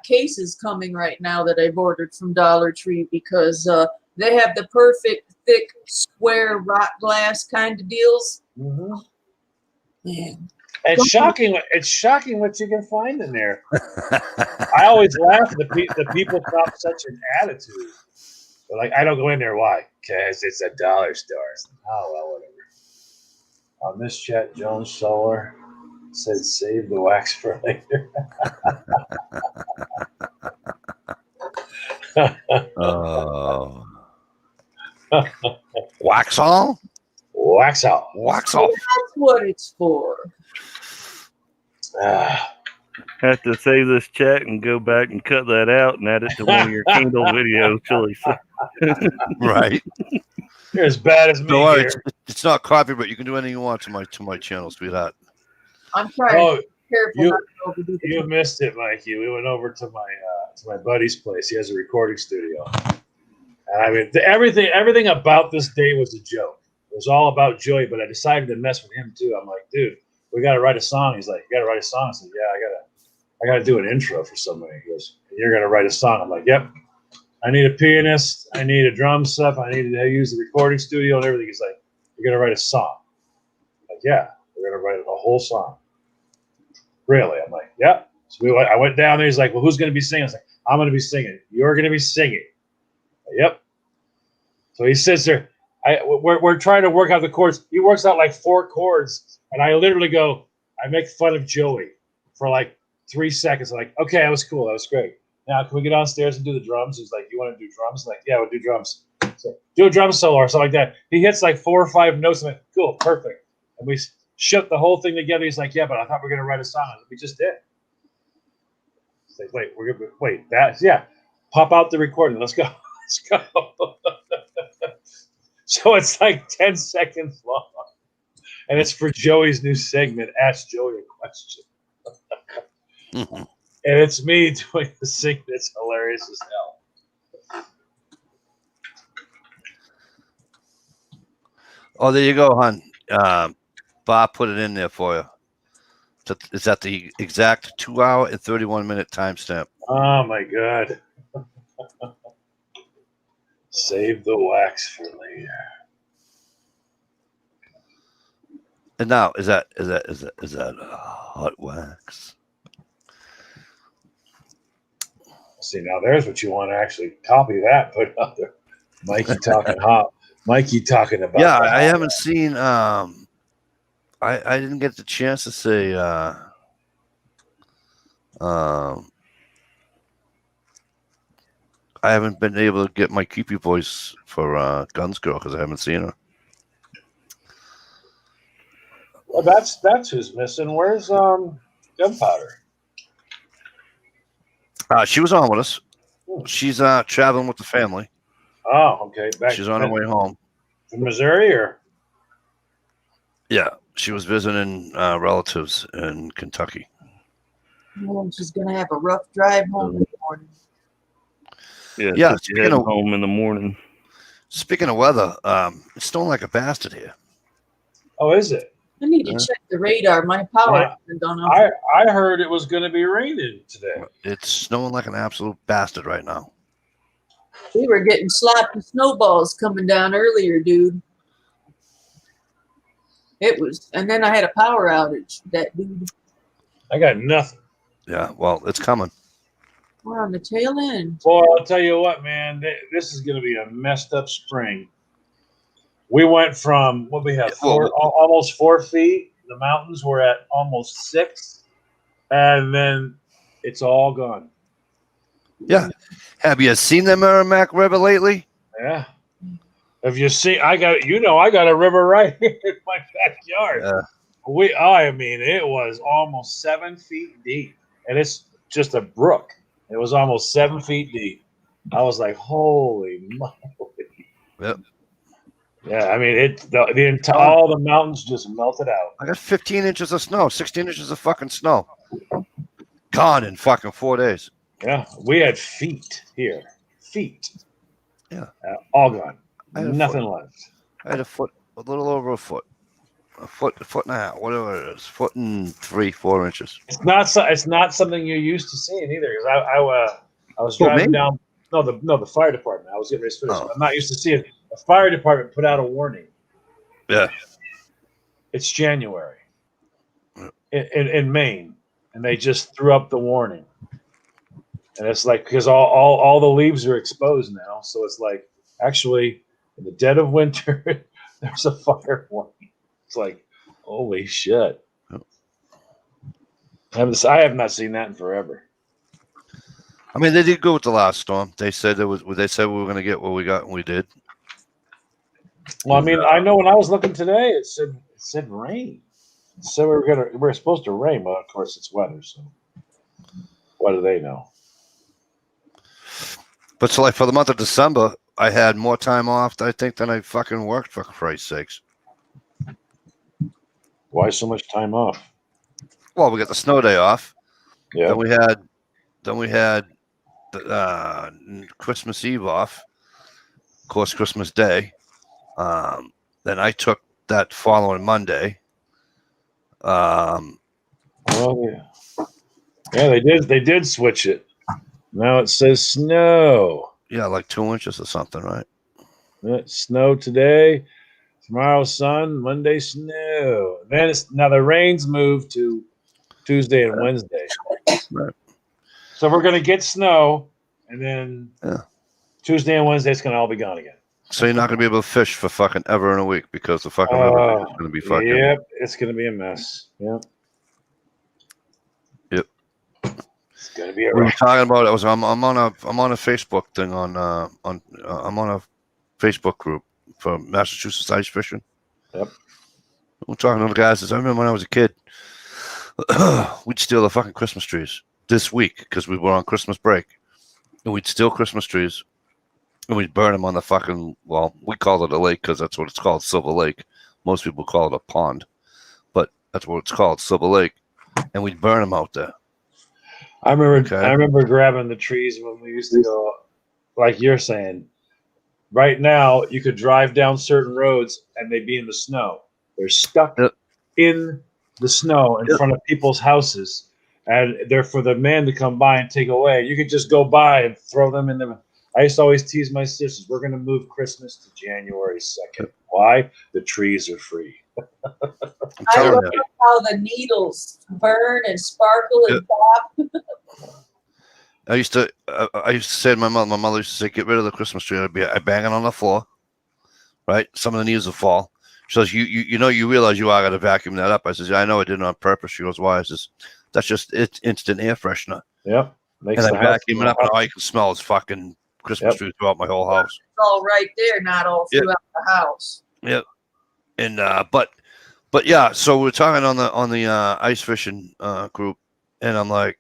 cases coming right now that I've ordered from Dollar Tree because they have the perfect thick square rock glass kind of deals. Mm-hmm. Yeah. It's shocking what you can find in there. I always laugh at the people got such an attitude. They're like, I don't go in there. Why? Because it's a dollar store. Oh, well, whatever. On this Chet Jones Solar said, save the wax for later. Oh. Wax on? Wax off. Wax off. That's what it's for. Have to save this chat and go back and cut that out and add it to one of your Kindle videos, Chili. Right. You're as bad as me. No, Here. it's not copyright. You can do anything you want to my channel, sweetheart. I'm trying to be careful not to overdo the You missed it, Mikey. We went over to my buddy's place. He has a recording studio. And I mean, everything about this day was a joke. It was all about Joey, but I decided to mess with him too. I'm like, dude, we got to write a song. He's like, you got to write a song. I said, yeah, I got to do an intro for somebody. He goes, you're going to write a song. I'm like, yep. I need a pianist. I need a drum set. I need to use the recording studio and everything. He's like, you're going to write a song. I'm like, yeah, we're going to write a whole song. Really? I'm like, yeah. So I went down there. He's like, well, who's going to be singing? I was like, I'm going to be singing. You're going to be singing. Yep. So he sits there. We're trying to work out the chords. He works out like 4 chords, and I literally go, I make fun of Joey for like 3 seconds. I'm like, okay, that was cool. That was great. Now, can we get downstairs and do the drums? He's like, you want to do drums? I'm like, yeah, we'll do drums. So do a drum solo or something like that. He hits like 4 or 5 notes. I'm like, cool, perfect. And we shook the whole thing together. He's like, yeah, but I thought we were going to write a song. We just did. He's like, wait, yeah. Pop out the recording. Let's go. Let's go. So it's like 10 seconds long. And it's for Joey's new segment, Ask Joey a Question. And it's me doing the sing that's hilarious as hell. Oh, there you go, hon. Bob put it in there for you. It's at the exact 2 hour and 31 minute timestamp. Oh my God. Save the wax for later. And now, is that hot wax? See, now there's what you want to actually copy that, put out there. Mikey talking hot. Mikey talking about. Yeah, I haven't seen. I didn't get the chance to say. I haven't been able to get my creepy voice for Guns Girl because I haven't seen her. Well, that's who's missing. Where's Gunpowder? She was on with us. She's traveling with the family. Oh, okay. She's on her way home. From Missouri, or? Yeah, she was visiting relatives in Kentucky. Well, she's gonna have a rough drive home in the morning. Yeah, Yeah, she's heading home in the morning. Speaking of weather, it's snowing like a bastard here. Oh, is it? I need to check the radar. My power hasn't gone off. I heard it was going to be raining today. It's snowing like an absolute bastard right now. We were getting sloppy snowballs coming down earlier, dude. It was, and then I had a power outage. That dude. I got nothing. Yeah, well, it's coming. We're on the tail end. Boy, I'll tell you what, man. This is going to be a messed up spring. We went from what we have almost 4 feet. The mountains were at almost 6, and then it's all gone. Yeah. Have you seen the Merrimack River lately? Yeah. Have you seen? I got a river right here in my backyard. I mean, it was almost 7 feet deep, and it's just a brook. It was almost 7 feet deep. I was like, holy moly. Yep. Yeah, I mean, all the mountains just melted out. I got 15 inches of snow, 16 inches of fucking snow. Gone in fucking 4 days. Yeah, we had feet here. Feet. Yeah. All gone. Nothing left. I had a little over a foot. A foot and a half, whatever it is. 3-4 inches. It's not something you're used to seeing either. Because I was driving down. No, the fire department. I was getting ready to finish. Oh. I'm not used to seeing the fire department put out a warning. Yeah. It's January in Maine, and they just threw up the warning. And it's like, because all the leaves are exposed now, so it's like, actually, in the dead of winter, there's a fire warning. It's like, holy shit! I have not seen that in forever. I mean, they did go with the last storm. They said we were going to get what we got, and we did. Well, I mean, I know when I was looking today, it said rain. It said we're supposed to rain, but of course it's weather. So, what do they know? But so, like, for the month of December, I had more time off, I think, than I fucking worked, for Christ's sakes. Why so much time off? Well, we got the snow day off. Yeah. Then we had the Christmas Eve off. Of course, Christmas Day. Then I took that following Monday. Well, yeah, they did switch it. Now it says snow. Yeah, like 2 inches or something, right? Snow today, tomorrow sun, Monday snow. Then now the rains move to Tuesday and Wednesday. Right. So we're gonna get snow, and then Tuesday and Wednesday it's gonna all be gone again. So you're not gonna be able to fish for fucking ever in a week because the fucking river is gonna be fucking. Yep, it's gonna be a mess. Yep. It's gonna be a We were talking about it. I'm on a Facebook thing I'm on a Facebook group for Massachusetts ice fishing. Yep. We're talking to the guys. I remember when I was a kid, we'd steal the fucking Christmas trees this week because we were on Christmas break, and we'd steal Christmas trees and we'd burn them on the fucking. Well, we call it a lake because that's what it's called, Silver Lake. Most people call it a pond, but that's what it's called, Silver Lake, and we'd burn them out there. I remember grabbing the trees when we used to go, like you're saying. Right now, you could drive down certain roads and they'd be in the snow. They're stuck in the snow in front of people's houses, and they're for the man to come by and take away. You could just go by and throw them in the. I used to always tease my sisters, we're going to move Christmas to January 2nd. Why? The trees are free. I love how the needles burn and sparkle and pop. I used to say to my mother used to say, get rid of the Christmas tree. I'd bang it on the floor, right? Some of the needles will fall. She says, you realize you are going to vacuum that up. I says, yeah, I know I did it on purpose. She goes, why? I says, that's just instant air freshener. Yep. And I vacuum it up, and all you can smell is fucking Christmas tree throughout my whole house. It's all right there, not all throughout the house. Yep. And but yeah, so we're talking on the ice fishing group, and I'm like,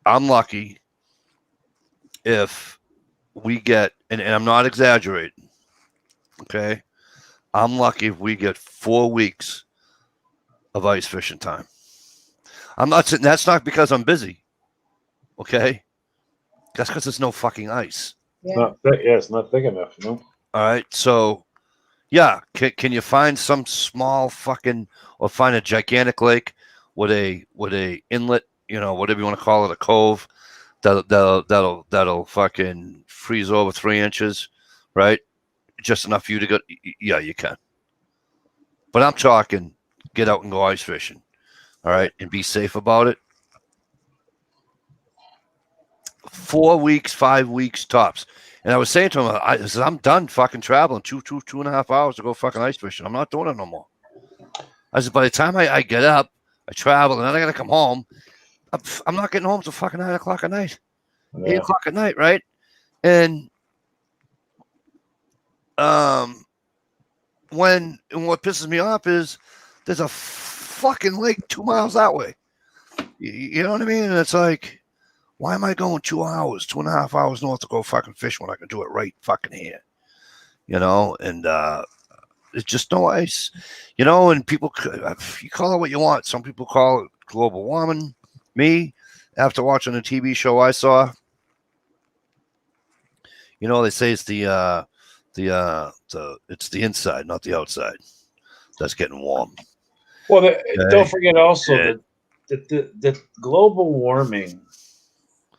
I'm lucky if we get, and I'm not exaggerating, okay? I'm lucky if we get 4 weeks of ice fishing time. I'm not saying that's not because I'm busy, okay? That's because there's no fucking ice. Yeah. It's not thick enough, you know? All right. So, yeah, can you find some small fucking or find a gigantic lake with a inlet, whatever you want to call it, a cove that'll fucking freeze over 3 inches, right? Just enough for you to go. Yeah, you can. But I'm talking, get out and go ice fishing, all right, and be safe about it. 4 weeks, 5 weeks tops. And I was saying to him, I said, I'm done fucking traveling 2.5 hours to go fucking ice fishing. I'm not doing it no more. I said, by the time I get up, I travel, and then I got to come home. I'm not getting home till fucking 9 o'clock at night, 8 o'clock at night, right? And what pisses me off is there's a fucking lake 2 miles that way. You know what I mean? And it's like, why am I going 2 hours, 2.5 hours north to go fucking fish when I can do it right fucking here? And it's just no ice. And people, you call it what you want. Some people call it global warming. Me, after watching a TV show I saw, they say it's it's the inside, not the outside, that's getting warm. Well, don't forget also that the global warming,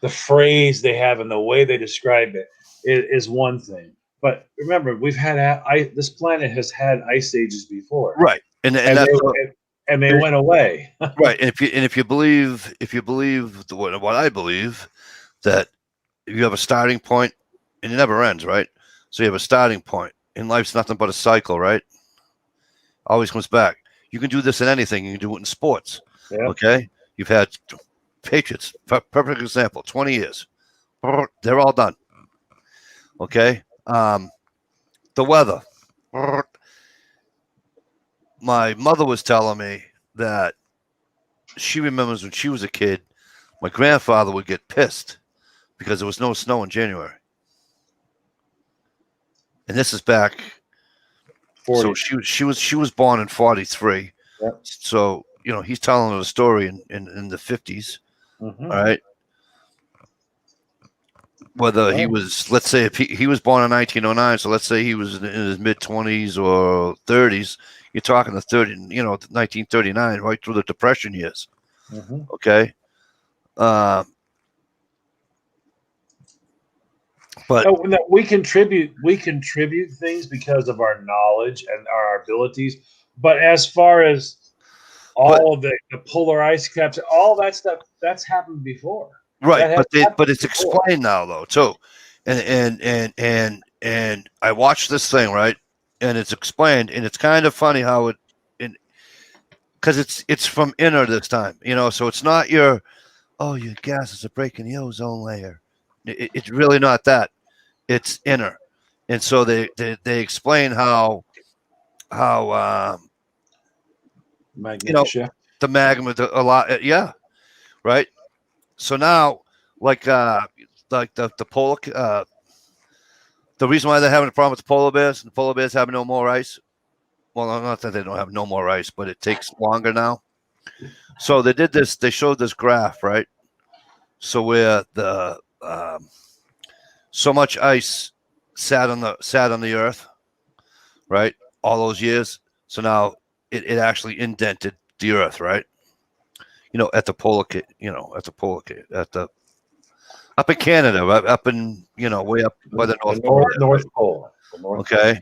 the phrase they have and the way they describe it is one thing. But remember, we've had this planet has had ice ages before, right? And they went away, right? And if you believe what I believe, that you have a starting point and it never ends, right? So you have a starting point. In life's nothing but a cycle, right? Always comes back. You can do this in anything. You can do it in sports. Yeah. Okay. You've had Patriots, perfect example, 20 years. They're all done. Okay. The weather. My mother was telling me that she remembers when she was a kid, my grandfather would get pissed because there was no snow in January. And this is back. 40. So she was born in 43. Yep. So he's telling her the story in the 50s. Mm-hmm. All right. Whether he was, let's say, if he was born in 1909, so let's say he was in his mid 20s or 30s. You're talking the 1939, right through the Depression years. Mm-hmm. Okay. But we contribute things because of our knowledge and our abilities. But as far as all of the polar ice caps, all that stuff, that's happened before. Right, but it's explained now though too, and I watched this thing, right, and it's explained, and it's kind of funny how because it's from inner this time, so it's not your gases are breaking the ozone layer. It's really not that. It's inner, and so they explain how magnetic shift, the magma a lot, right. So now, like the polar, the reason why they're having a problem with the polar bears, and the polar bears have no more ice. Well, not that they don't have no more ice, but it takes longer now. So they did this. They showed this graph, right? So where the so much ice sat on the earth, right? All those years. So now it actually indented the earth, right? At the polar, up in Canada, up in, way up by the North Pole. Okay.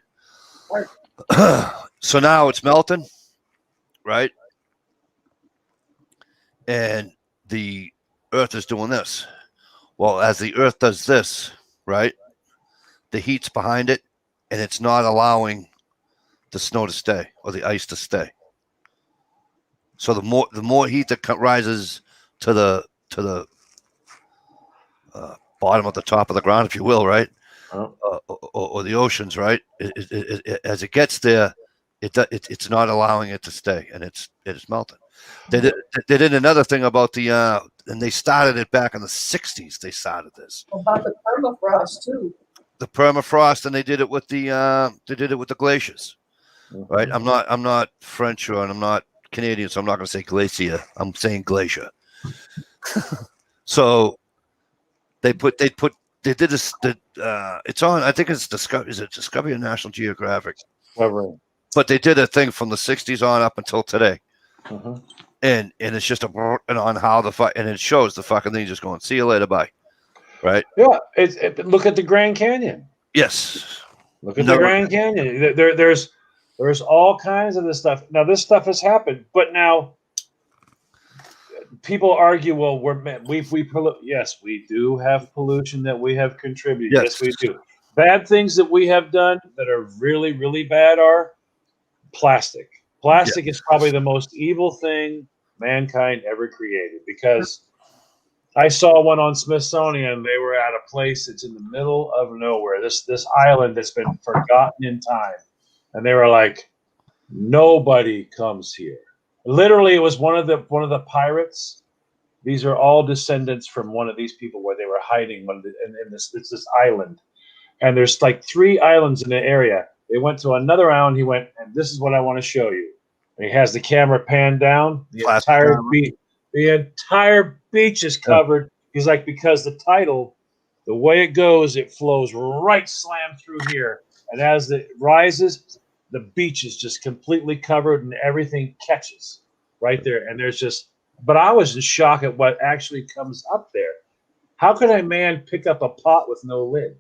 So now it's melting, right? And the earth is doing this. Well, as the earth does this, right, the heat's behind it, and it's not allowing the snow to stay or the ice to stay. So the more heat that rises to the bottom of the top of the ground, if you will, right, or the oceans, right, as it gets there, it's not allowing it to stay, and it's melting. They did another thing about and they started it back in the 60s. They started this about the permafrost too. The permafrost, and they did it with the glaciers, right? I'm not French and I'm not Canadian, so I'm not going to say glacier. I'm saying glacier. So they put they did this. It's on. I think it's Discovery. Is it Discovery or National Geographic? Whatever. But they did a thing from the '60s on up until today, Uh-huh. and it's just and on how and it shows the fucking thing just going. See you later, bye. Right? Yeah. Look at the Grand Canyon. Yes. Look at the Grand Canyon. There's all kinds of this stuff. Now this stuff has happened, but now people argue, well, yes, we do have pollution that we have contributed. Yes, we do. Bad things that we have done that are really, really bad are plastic. Plastic is probably the most evil thing mankind ever created, because I saw one on Smithsonian. They were at a place that's in the middle of nowhere. This island that's been forgotten in time, and they were like, nobody comes here. Literally, it was one of the pirates. These are all descendants from one of these people where they were hiding in this island, and there's like 3 islands in the area. They went to another island. He went, and this is what I want to show you. And he has the camera panned down. The entire beach is covered. He's like, because the tidal, the way it goes, it flows right slam through here, and as it rises, the beach is just completely covered, and everything catches right there. And there's just, but I was in shock at what actually comes up there. How could a man pick up a pot with no lid?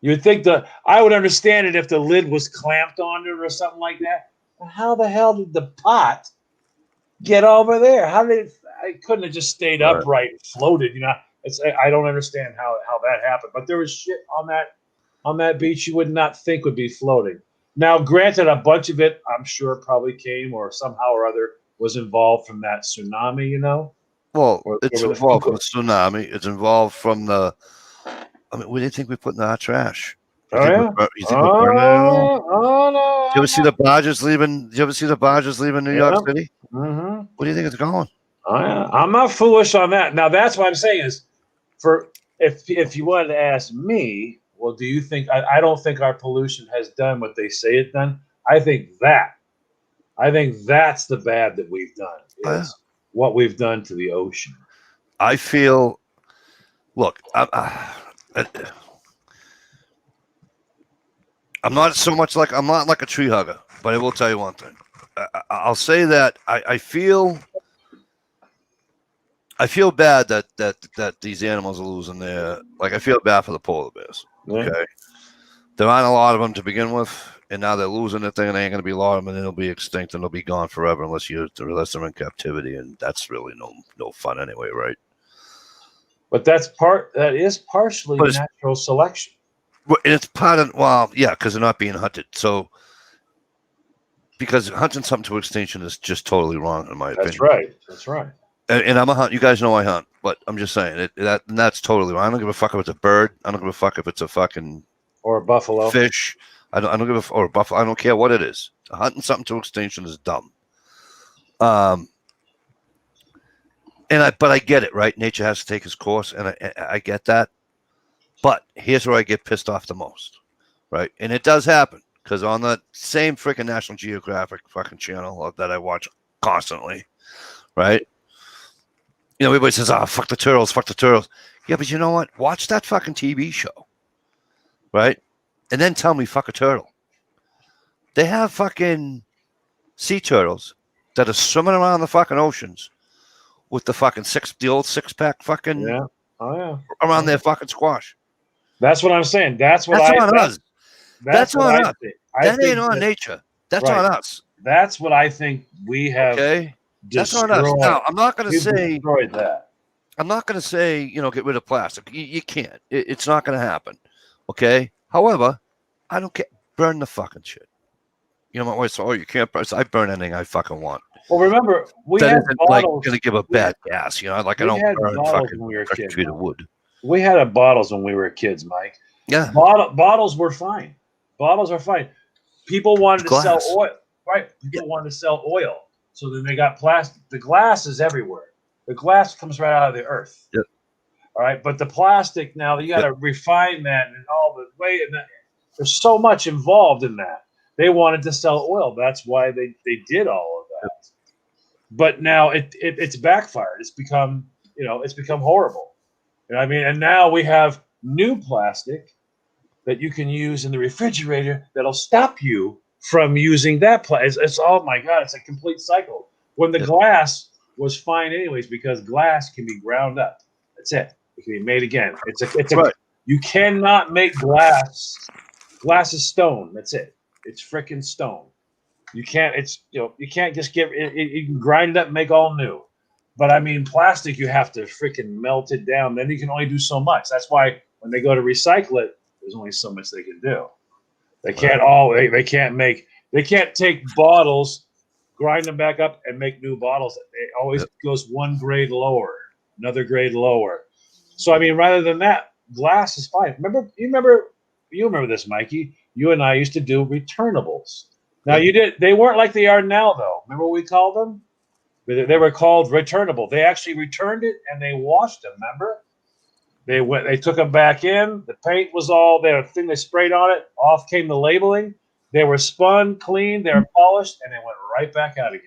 You'd think I would understand it if the lid was clamped onto it or something like that. How the hell did the pot get over there? I couldn't have just stayed upright and floated, you know? I don't understand how that happened. But there was shit on that beach you would not think would be floating. Now, granted, a bunch of it, I'm sure, probably came or somehow or other was involved from that tsunami, you know? Well, it's involved from the tsunami. It's involved from the. I mean, what do you think we put in our trash? You think we burn it all? No. You ever see the barges leaving? Did you ever see the barges leaving New York City? Mm-hmm. Where do you think it's going? I'm not foolish on that. Now, that's what I'm saying is, if you wanted to ask me, well, do you think I don't think our pollution has done what they say it's done? I think that's the bad that we've done is what we've done to the ocean. I feel. Look, I'm not like a tree hugger, but I will tell you one thing. I'll say that I feel bad that these animals are losing their. Like, I feel bad for the polar bears. Okay, there aren't a lot of them to begin with, and now they're losing their thing, and there ain't going to be a lot of them, and they'll be extinct, and they'll be gone forever unless they're in captivity, and that's really no fun anyway, right? But that is partially natural selection. It's part of because they're not being hunted. So because hunting something to extinction is just totally wrong in my opinion. That's right. And I'm a hunt. You guys know I hunt, but I'm just saying that's totally wrong. I don't give a fuck if it's a bird. I don't give a fuck if it's a fucking or a buffalo fish. I don't give or a buffalo. I don't care what it is. Hunting something to extinction is dumb. But I get it, right? Nature has to take its course, and I get that. But here's where I get pissed off the most, right? And it does happen, because on the same freaking National Geographic fucking channel that I watch constantly, right? You know, everybody says, fuck the turtles, fuck the turtles. Yeah, but you know what? Watch that fucking TV show, right? And then tell me fuck a turtle. They have fucking sea turtles that are swimming around the fucking oceans with the fucking the old 6-pack fucking around their fucking squash. That's what I'm saying. That's on us. That's on us. That ain't on nature. That's on us. That's what I think we have. Okay. That's on us. Now, I'm not going to say destroyed that. I'm not going to say, get rid of plastic. You can't. It's not going to happen. Okay. However, I don't care. Burn the fucking shit. You know, my wife said, you can't burn. So I burn anything I fucking want. Well, remember, we that had isn't bottles. Like going to give a bad gas. I don't burn fucking treated wood. We had bottles when we were kids, Mike. Yeah. Bottles were fine. Bottles are fine. People wanted to sell oil. Right. People wanted to sell oil. So then they got plastic. The glass is everywhere. The glass comes right out of the earth. Yep. All right. But the plastic, now you got to refine that and all the way. And there's so much involved in that. They wanted to sell oil. That's why they did all of that. But now it's backfired. It's become horrible. You know what I mean? And now we have new plastic that you can use in the refrigerator that'll stop you from using that plastic. It's oh my God, it's a complete cycle. When the glass was fine anyways, because glass can be ground up. That's it. It can be made again. It's a Right. You cannot make glass. Glass is stone. That's it. It's freaking stone. You can't. You can't just get it. You can grind it up and make all new. But I mean, plastic, you have to freaking melt it down. Then you can only do so much. That's why when they go to recycle it, there's only so much they can do. They can't they can't take bottles, grind them back up, and make new bottles. It always goes one grade lower, another grade lower. So I mean, rather than that, glass is fine. You remember this, Mikey. You and I used to do returnables. Now they weren't like they are now, though. Remember what we called them? They were called returnable. They actually returned it and they washed them. Remember? They took them back in. The paint was all there. The thing they sprayed on it. Off came the labeling. They were spun, cleaned, they were polished, and they went right back out again.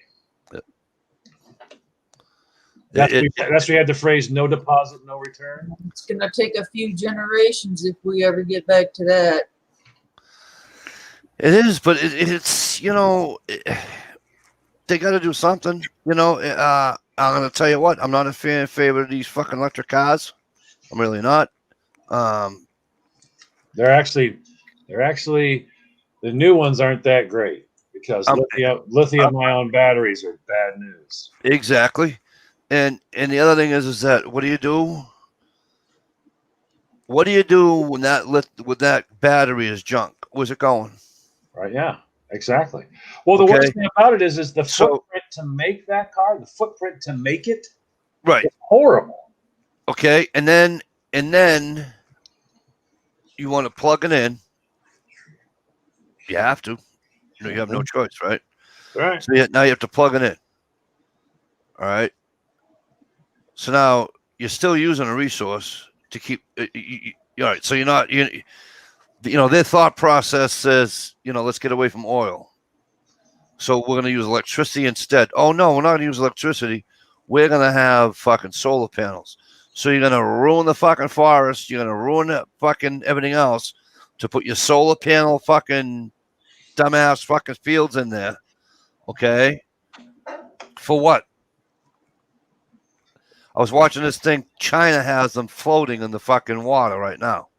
That's where we had the phrase "no deposit, no return." It's going to take a few generations if we ever get back to that. It is, but it's they got to do something. I'm going to tell you what. I'm not in favor of these fucking electric cars. I'm really not. They're actually the new ones aren't that great because lithium-ion batteries are bad news. Exactly. And the other thing is that what do you do? What do you do when that battery is junk? Where's it going? Right? Yeah. Exactly. Well, the worst thing about it is the footprint to make that car, the footprint to make it, right? It's horrible. Okay, and then you want to plug it in. You have to. You have no choice, right? Right. So now you have to plug it in. All right. So now you're still using a resource to keep. All right. So you're not. Their thought process says, let's get away from oil. So we're going to use electricity instead. Oh no, we're not going to use electricity. We're going to have fucking solar panels. So you're going to ruin the fucking forest. You're going to ruin the fucking everything else to put your solar panel fucking dumbass fucking fields in there. Okay. For what? I was watching this thing. China has them floating in the fucking water right now.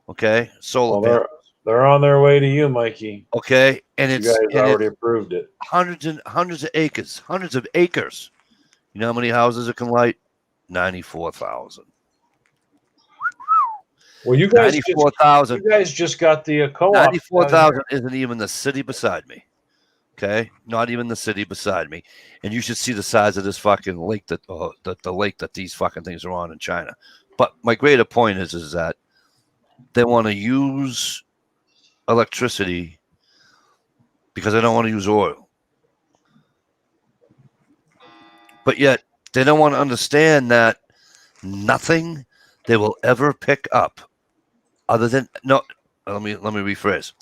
Okay. Solar panels. They're on their way to you, Mikey. Okay. And you guys already approved it. Hundreds of acres. You know how many houses it can light? 94,000. Well, you guys 94,000. You guys just got the co-op. 94,000 isn't even the city beside me. Okay, not even the city beside me. And you should see the size of this fucking lake the lake that these fucking things are on in China. But my greater point is that they want to use electricity because they don't want to use oil. But yet they don't want to understand that nothing they will ever pick up other than let me rephrase.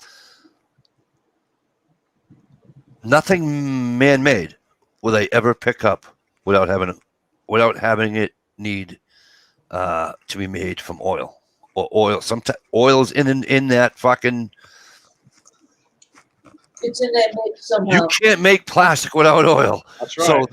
Nothing man-made will they ever pick up without having it need to be made from oil or oil. Sometimes oil is in that fucking. It's in that mix somehow. You can't make plastic without oil. That's right. So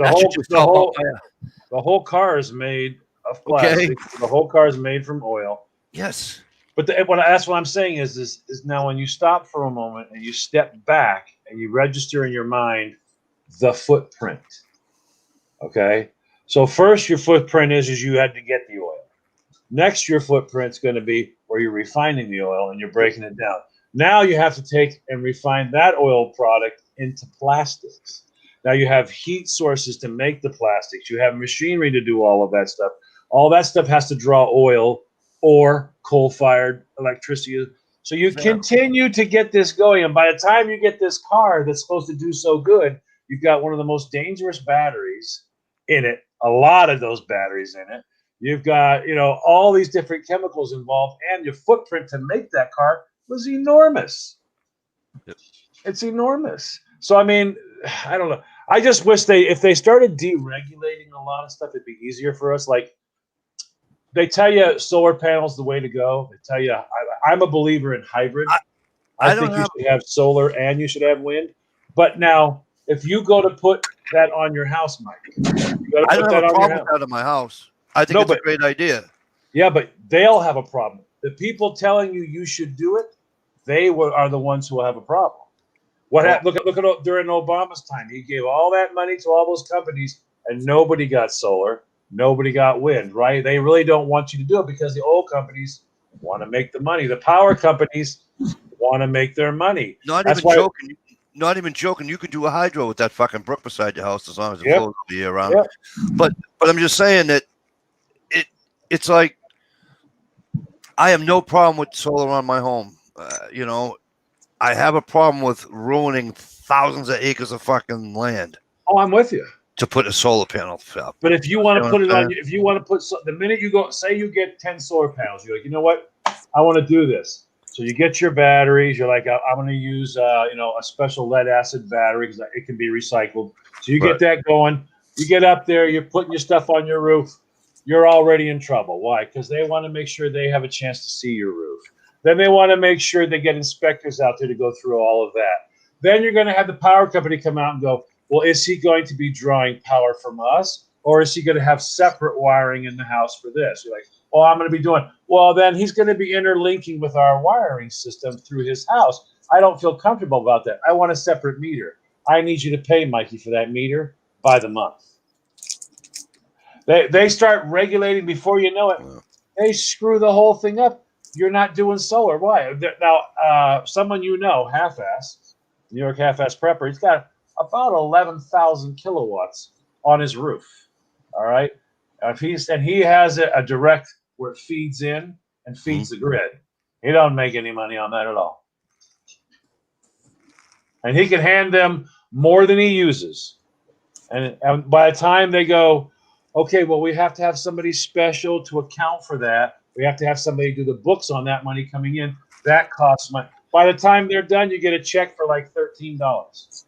the whole car is made of plastic. Okay. The whole car is made from oil. Yes. But that's what I'm saying is now when you stop for a moment and you step back and you register in your mind the footprint. Okay? So first your footprint is you had to get the oil. Next your footprint's going to be where you're refining the oil and you're breaking it down. Now you have to take and refine that oil product into plastics. Now you have heat sources to make the plastics. You have machinery to do all of that stuff. All that stuff has to draw oil or coal-fired electricity. So you continue to get this going. And by the time you get this car that's supposed to do so good, you've got one of the most dangerous batteries in it, a lot of those batteries in it. You've got, all these different chemicals involved, and your footprint to make that car was enormous. Yep. It's enormous. So, I mean, I don't know. I just wish if they started deregulating a lot of stuff, it'd be easier for us. Like they tell you solar panels the way to go. They tell you I'm a believer in hybrid. I think you should have solar and you should have wind. But now, if you go to put that on your house, Mike, you got I to don't put have that a on your problem house. with that in my house. I think No, it's a but- great idea. Yeah, but they'll have a problem. The people telling you should do it, are the ones who will have a problem. Look at during Obama's time, he gave all that money to all those companies, and nobody got solar, nobody got wind. Right? They really don't want you to do it because the oil companies want to make the money. The power companies want to make their money. Not even joking. You could do a hydro with that fucking brook beside your house as long as it flows all year round. Yep. But I'm just saying that it's like I have no problem with solar on my home. I have a problem with ruining thousands of acres of fucking land Oh, I'm with you. to put a solar panel up. But if you want to You know put what it I'm on, if you want to put, the minute you go, say you get 10 solar panels, you're like, you know what, I want to do this. So you get your batteries. You're like, I'm going to use, a special lead acid battery because it can be recycled. So you get that going. You get up there. You're putting your stuff on your roof. You're already in trouble. Why? Because they want to make sure they have a chance to see your roof. Then they want to make sure they get inspectors out there to go through all of that. Then you're going to have the power company come out and go, well, is he going to be drawing power from us? Or is he going to have separate wiring in the house for this? You're like, well, I'm going to be doing, well, then he's going to be interlinking with our wiring system through his house. I don't feel comfortable about that. I want a separate meter. I need you to pay, Mikey, for that meter by the month. They start regulating before you know it. They screw the whole thing up. You're not doing solar. Why? Now, someone Half-Ass, New York Half-Ass Prepper, he's got about 11,000 kilowatts on his roof. All right? He has a direct where it feeds in and feeds the grid. He don't make any money on that at all. And he can hand them more than he uses. And by the time they go, okay, well, we have to have somebody special to account for that. We have to have somebody do the books on that money coming in. That costs money. By the time they're done, you get a check for like $13.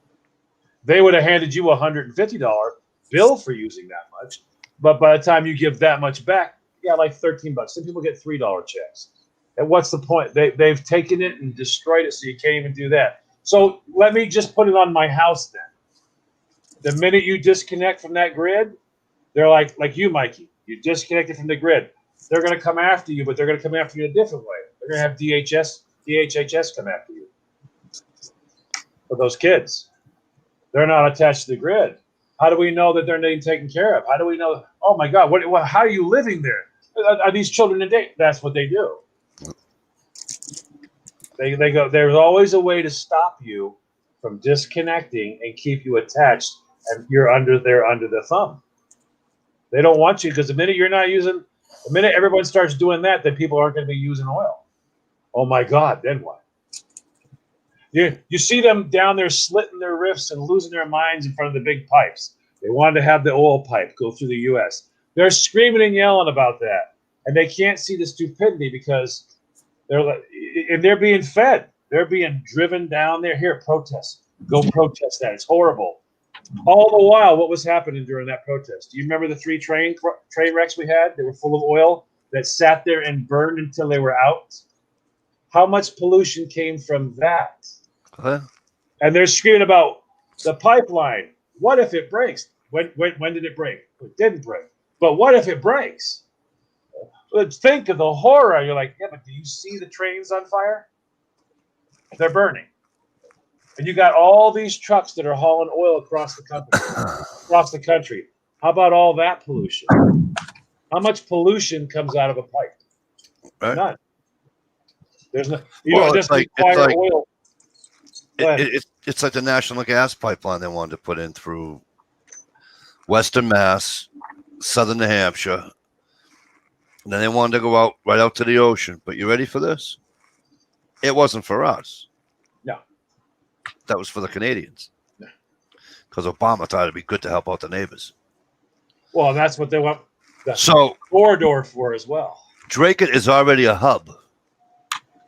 They would have handed you a $150 bill for using that much. But by the time you give that much back, you got like $13. Some people get $3 checks. And what's the point? They've taken it and destroyed it, so you can't even do that. So let me just put it on my house then. The minute you disconnect from that grid, they're like you, Mikey. You disconnected from the grid. They're going to come after you, but they're going to come after you a different way. They're going to have DHHS come after you. For those kids. They're not attached to the grid. How do we know that they're being taken care of? How do we know? Oh, my God. How are you living there? Are these children in date? That's what they do. They go, there's always a way to stop you from disconnecting and keep you attached, and you're under the thumb. They don't want you because the minute everyone starts doing that, then people aren't going to be using oil. Oh my God, then what? You see them down there slitting their wrists and losing their minds in front of the big pipes. They wanted to have the oil pipe go through the U.S. They're screaming and yelling about that, and they can't see the stupidity because they're being fed. They're being driven down there. Here, protest. Go protest that. It's horrible. All the while, what was happening during that protest? Do you remember the 3 train wrecks we had? They were full of oil that sat there and burned until they were out. How much pollution came from that? Huh? And they're screaming about the pipeline. What if it breaks? When did it break? It didn't break. But what if it breaks? Let's think of the horror. You're like, yeah, but do you see the trains on fire? They're burning. And you got all these trucks that are hauling oil across the country. How about all that pollution? How much pollution comes out of a pipe? Right. None. There's no. It's like oil. it's like the national gas pipeline they wanted to put in through Western Mass, Southern New Hampshire, and then they wanted to go right out to the ocean. But you ready for this? It wasn't for us. No. That was for the Canadians. Because Obama thought it'd be good to help out the neighbors. Well, that's what they want the corridor for as well. Drake is already a hub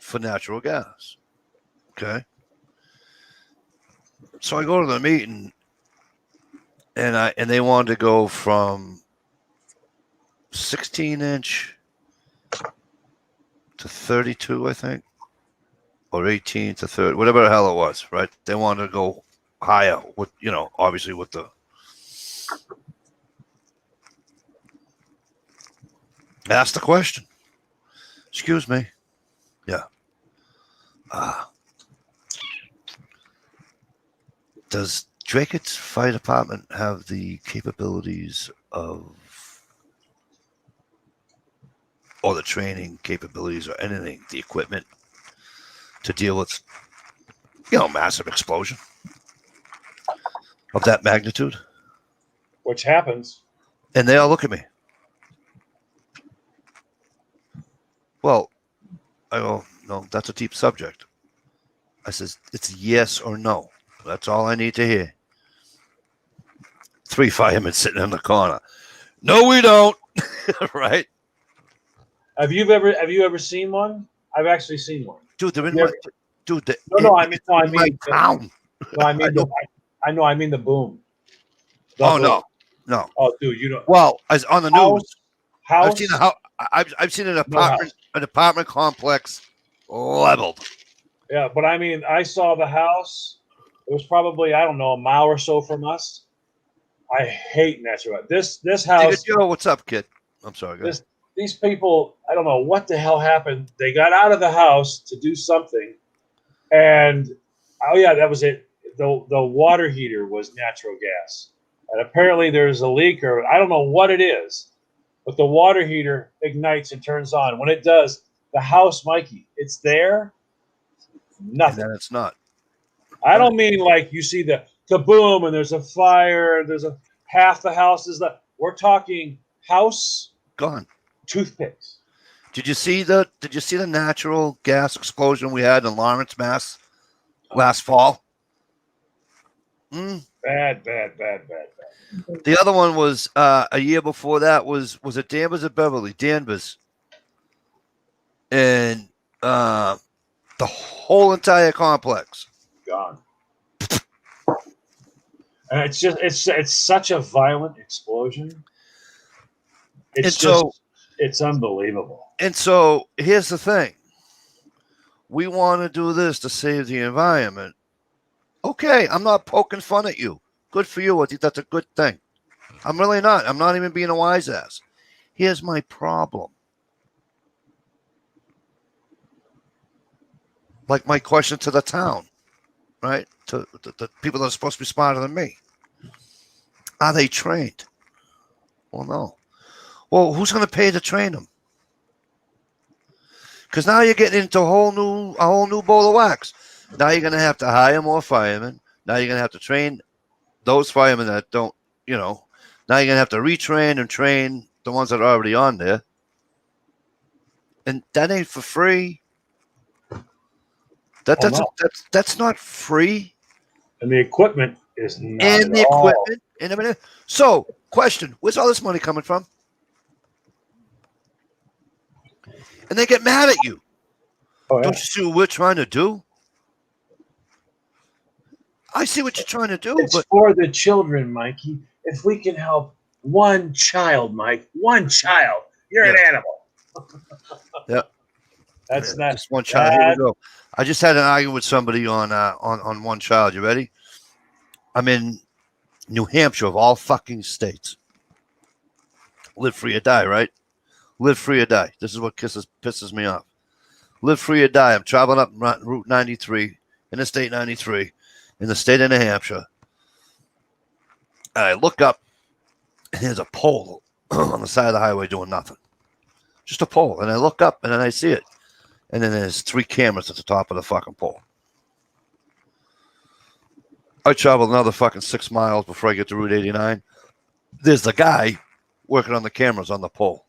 for natural gas. Okay. So I go to the meeting and they wanted to go from 16-inch to 32, I think, or 18 to 30, whatever the hell it was, right? They wanted to go higher with, obviously with the. Ask the question. Excuse me. Yeah. Does Drake's Fire Department have the capabilities of, or the training capabilities or anything, the equipment to deal with, massive explosion of that magnitude? Which happens. And they all look at me. Well, I go, no, that's a deep subject. I says, it's yes or no. That's all I need to hear. 3 firemen sitting in the corner. No, we don't. Right? Have you ever seen one? I've actually seen one. Dude, they're in Yeah. my dude. I mean my town. I mean the boom. The Oh boom. no. Oh, dude, you know. Well, as on the news, House. I've seen an apartment complex leveled. Yeah, but I mean, I saw the house. It was probably, I don't know, a mile or so from us. I hate natural. This house. Yo, what's up, kid? I'm sorry. Go ahead. These people, I don't know what the hell happened. They got out of the house to do something, and oh yeah, that was it. The water heater was natural gas, and apparently there's a leak, or I don't know what it is, but the water heater ignites and turns on. When it does, the house, Mikey, it's there. Nothing. And then it's not. I don't mean like you see the kaboom and there's a fire. There's half the house is left. We're talking house Gone. Toothpicks. Did you see the natural gas explosion we had in Lawrence, Mass, last fall? Bad. The other one was a year before that. Was it Danvers or Beverly? Danvers. And the whole entire complex Gone. And it's such a violent explosion. It's unbelievable. And so here's the thing. We want to do this to save the environment. Okay, I'm not poking fun at you. Good for you. I think that's a good thing. I'm really not. I'm not even being a wise ass. Here's my problem. Like my question to the town, right? To the people that are supposed to be smarter than me. Are they trained? Well, no. Well, who's going to pay to train them? Because now you're getting into a whole new bowl of wax. Now you're going to have to hire more firemen. Now you're going to have to train those firemen that don't, Now you're going to have to retrain and train the ones that are already on there. And that ain't for free. That's not free. And the equipment is not. And the equipment and everything. So, question: where's all this money coming from? And they get mad at you. Oh, yeah. Don't you see what we're trying to do? I see what you're trying to do, It's for the children, Mikey. If we can help one child, Mike, one child, you're an animal. Yeah. That's not just one child. Here we go. I just had an argument with somebody on one child. You ready? I'm in New Hampshire of all fucking states. Live free or die, right? Live free or die. This is what pisses me off. Live free or die. I'm traveling up Route 93, Interstate 93, in the state of New Hampshire. And I look up, and there's a pole on the side of the highway doing nothing. Just a pole. And I look up, and then I see it. And then there's 3 cameras at the top of the fucking pole. I traveled another fucking 6 miles before I get to Route 89. There's the guy working on the cameras on the pole.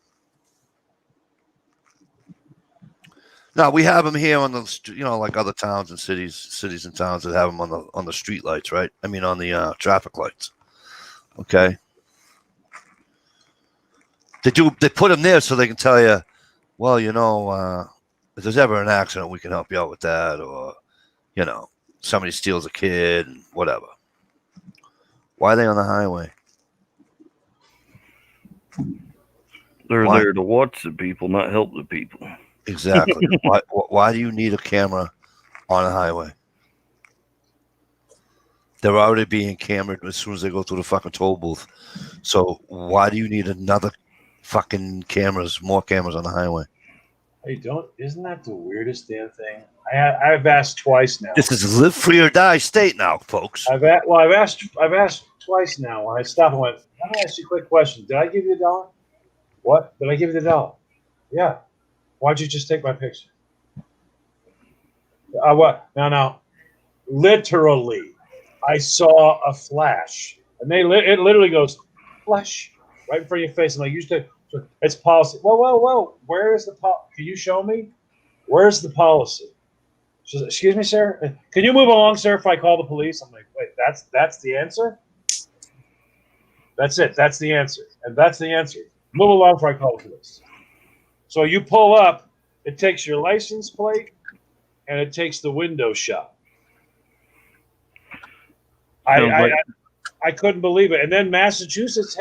Now we have them here on the, like other towns and cities and towns that have them on the street lights, right? I mean, on the traffic lights. Okay. They put them there so they can tell you, well, if there's ever an accident, we can help you out with that, or, somebody steals a kid and whatever. Why are they on the highway? They're Why? there to watch the people, not help the people. Exactly. Why do you need a camera on a highway? They're already being cameraed as soon as they go through the fucking toll booth. So why do you need another fucking more cameras on the highway? Hey, isn't that the weirdest damn thing? I've asked twice now. This is live free or die state now, folks. I've asked twice now. When I stopped and went, let me ask you a quick question. Did I give you $1? What? Did I give you the $1? Yeah. Why'd you just take my picture? What? No. Literally, I saw a flash, and it literally goes flash right in front of your face. I'm like, it's policy. Whoa. Where is the policy? Can you show me? Where's the policy? She says, excuse me, sir. Can you move along, sir, if I call the police? I'm like, wait, that's the answer? That's it. That's the answer. And that's the answer. Move along before I call the police. So you pull up, it takes your license plate, and it takes the window shot. I couldn't believe it. And then Massachusetts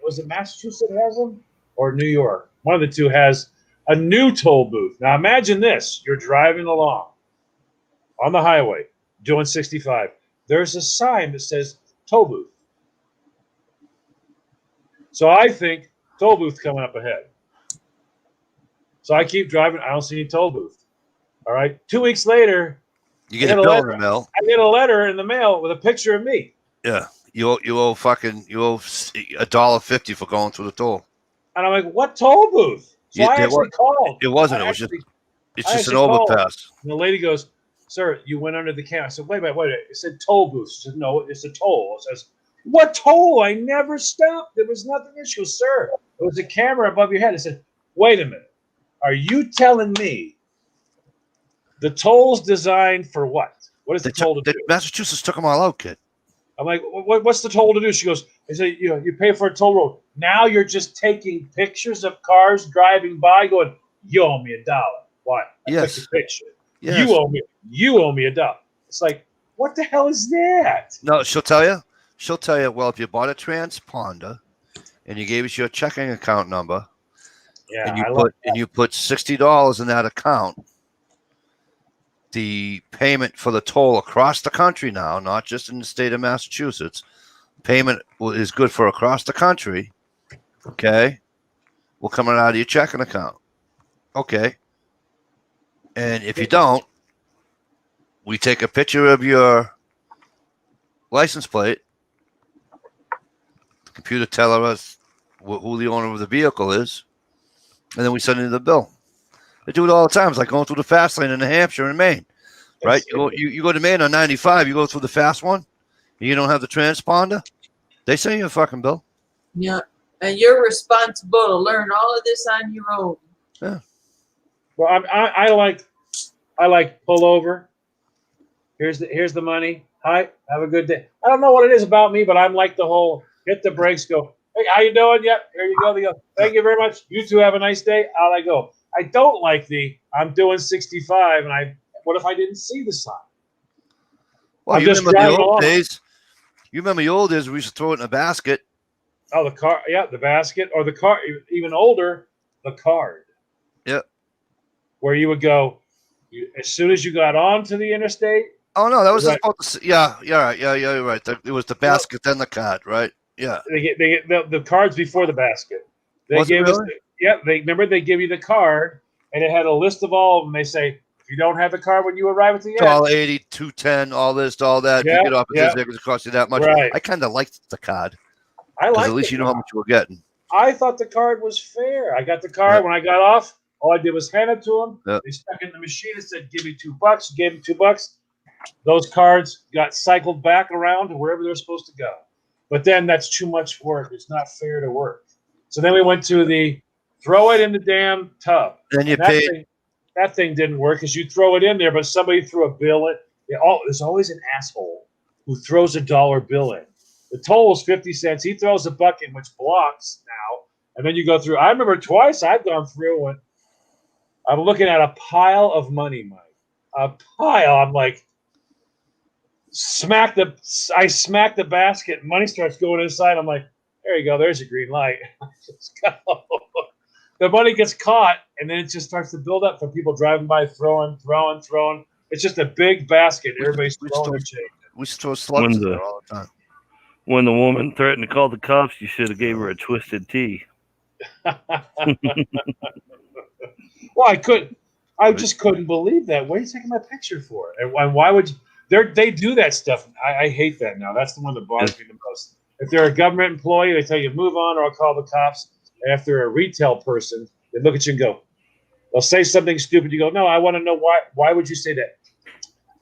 was it Massachusetts has them? Or New York? One of the two has a new toll booth. Now imagine this. You're driving along on the highway, doing 65. There's a sign that says toll booth. So I think toll booth coming up ahead. So I keep driving. I don't see any toll booth. All right. 2 weeks later, you get a bill in the mail. I get a letter in the mail with a picture of me. Yeah. You owe $1.50 for going through the toll. And I'm like, what toll booth? So I actually called. It wasn't. It's just an overpass. And the lady goes, sir, you went under the camera. I said, wait. It said toll booth. She said, no, it's a toll. It says, what toll? I never stopped. There was nothing there. She goes, sir, it was a camera above your head. I said, wait a minute. Are you telling me the toll's designed for what? What is the toll to do? Massachusetts took them all out, kid. I'm like, what's the toll to do? She goes, I say, you pay for a toll road. Now you're just taking pictures of cars driving by going, you owe me $1. Why? Yes. Took a picture. Yes. You owe me $1. It's like, what the hell is that? No, she'll tell you, well, if you bought a transponder and you gave us your checking account number, and you put $60 in that account, the payment for the toll across the country now, not just in the state of Massachusetts, payment is good for across the country. Okay. Will come out of your checking account. Okay. And if you don't, we take a picture of your license plate. The computer tells us who the owner of the vehicle is. And then we send you the bill. They do it all the time. It's like going through the fast lane in New Hampshire and Maine, right? You go to Maine on 95. You go through the fast one, and you don't have the transponder. They send you a fucking bill. Yeah, and you're responsible to learn all of this on your own. Yeah. Well, I like pull over. Here's the money. Hi, have a good day. I don't know what it is about me, but I'm like the whole hit the brakes, go. Hey, how you doing? Yep, here you go. Thank you very much. You two have a nice day. Out I go. I don't like I'm doing 65, and what if I didn't see the sign? Well, you remember the old days? You remember the old days we used to throw it in a basket. Oh, the car. Yeah, the basket. Or the car, even older, the card. Yep. Where you would go, as soon as you got onto the interstate. Oh, no, that was right. Yeah, you're right. It was the basket, then the card, right? Yeah. They get the cards before the basket. They gave us. They give you the card, and it had a list of all of them. They say, if you don't have the card when you arrive at the end, $1.80, $2.10, all this, all that. You get off it doesn't cost you that much. Right. I kind of liked the card. Because at least you know how much you were getting. I thought the card was fair. I got the card when I got off. All I did was hand it to them. Yep. They stuck it in the machine and said, "Give me $2." Gave them $2. Those cards got cycled back around to wherever they're supposed to go. But then that's too much work. It's not fair to work. So then we went to the throw it in the damn tub. Then you paid. That thing didn't work because you throw it in there, but somebody threw a bill in. There's always an asshole who throws a $1 bill in. The toll is 50 cents. He throws a buck in, which blocks now. And then you go through. I remember twice I've gone through when I'm looking at a pile of money, Mike. A pile. I'm like, I smack the basket. Money starts going inside. I'm like, there you go. There's a green light. Let's go. The money gets caught, and then it just starts to build up for people driving by, throwing. It's just a big basket. Everybody's throwing their change. We throw slugs in there all the time. When the woman threatened to call the cops, you should have gave her a twisted tea. Well, I just couldn't believe that. What are you taking my picture for? And why would you? They do that stuff. I hate that now. That's the one that bothers me the most. If they're a government employee, they tell you move on or I'll call the cops. And if they're a retail person, they look at you and go, they'll say something stupid. You go, no, I want to know why. Why would you say that?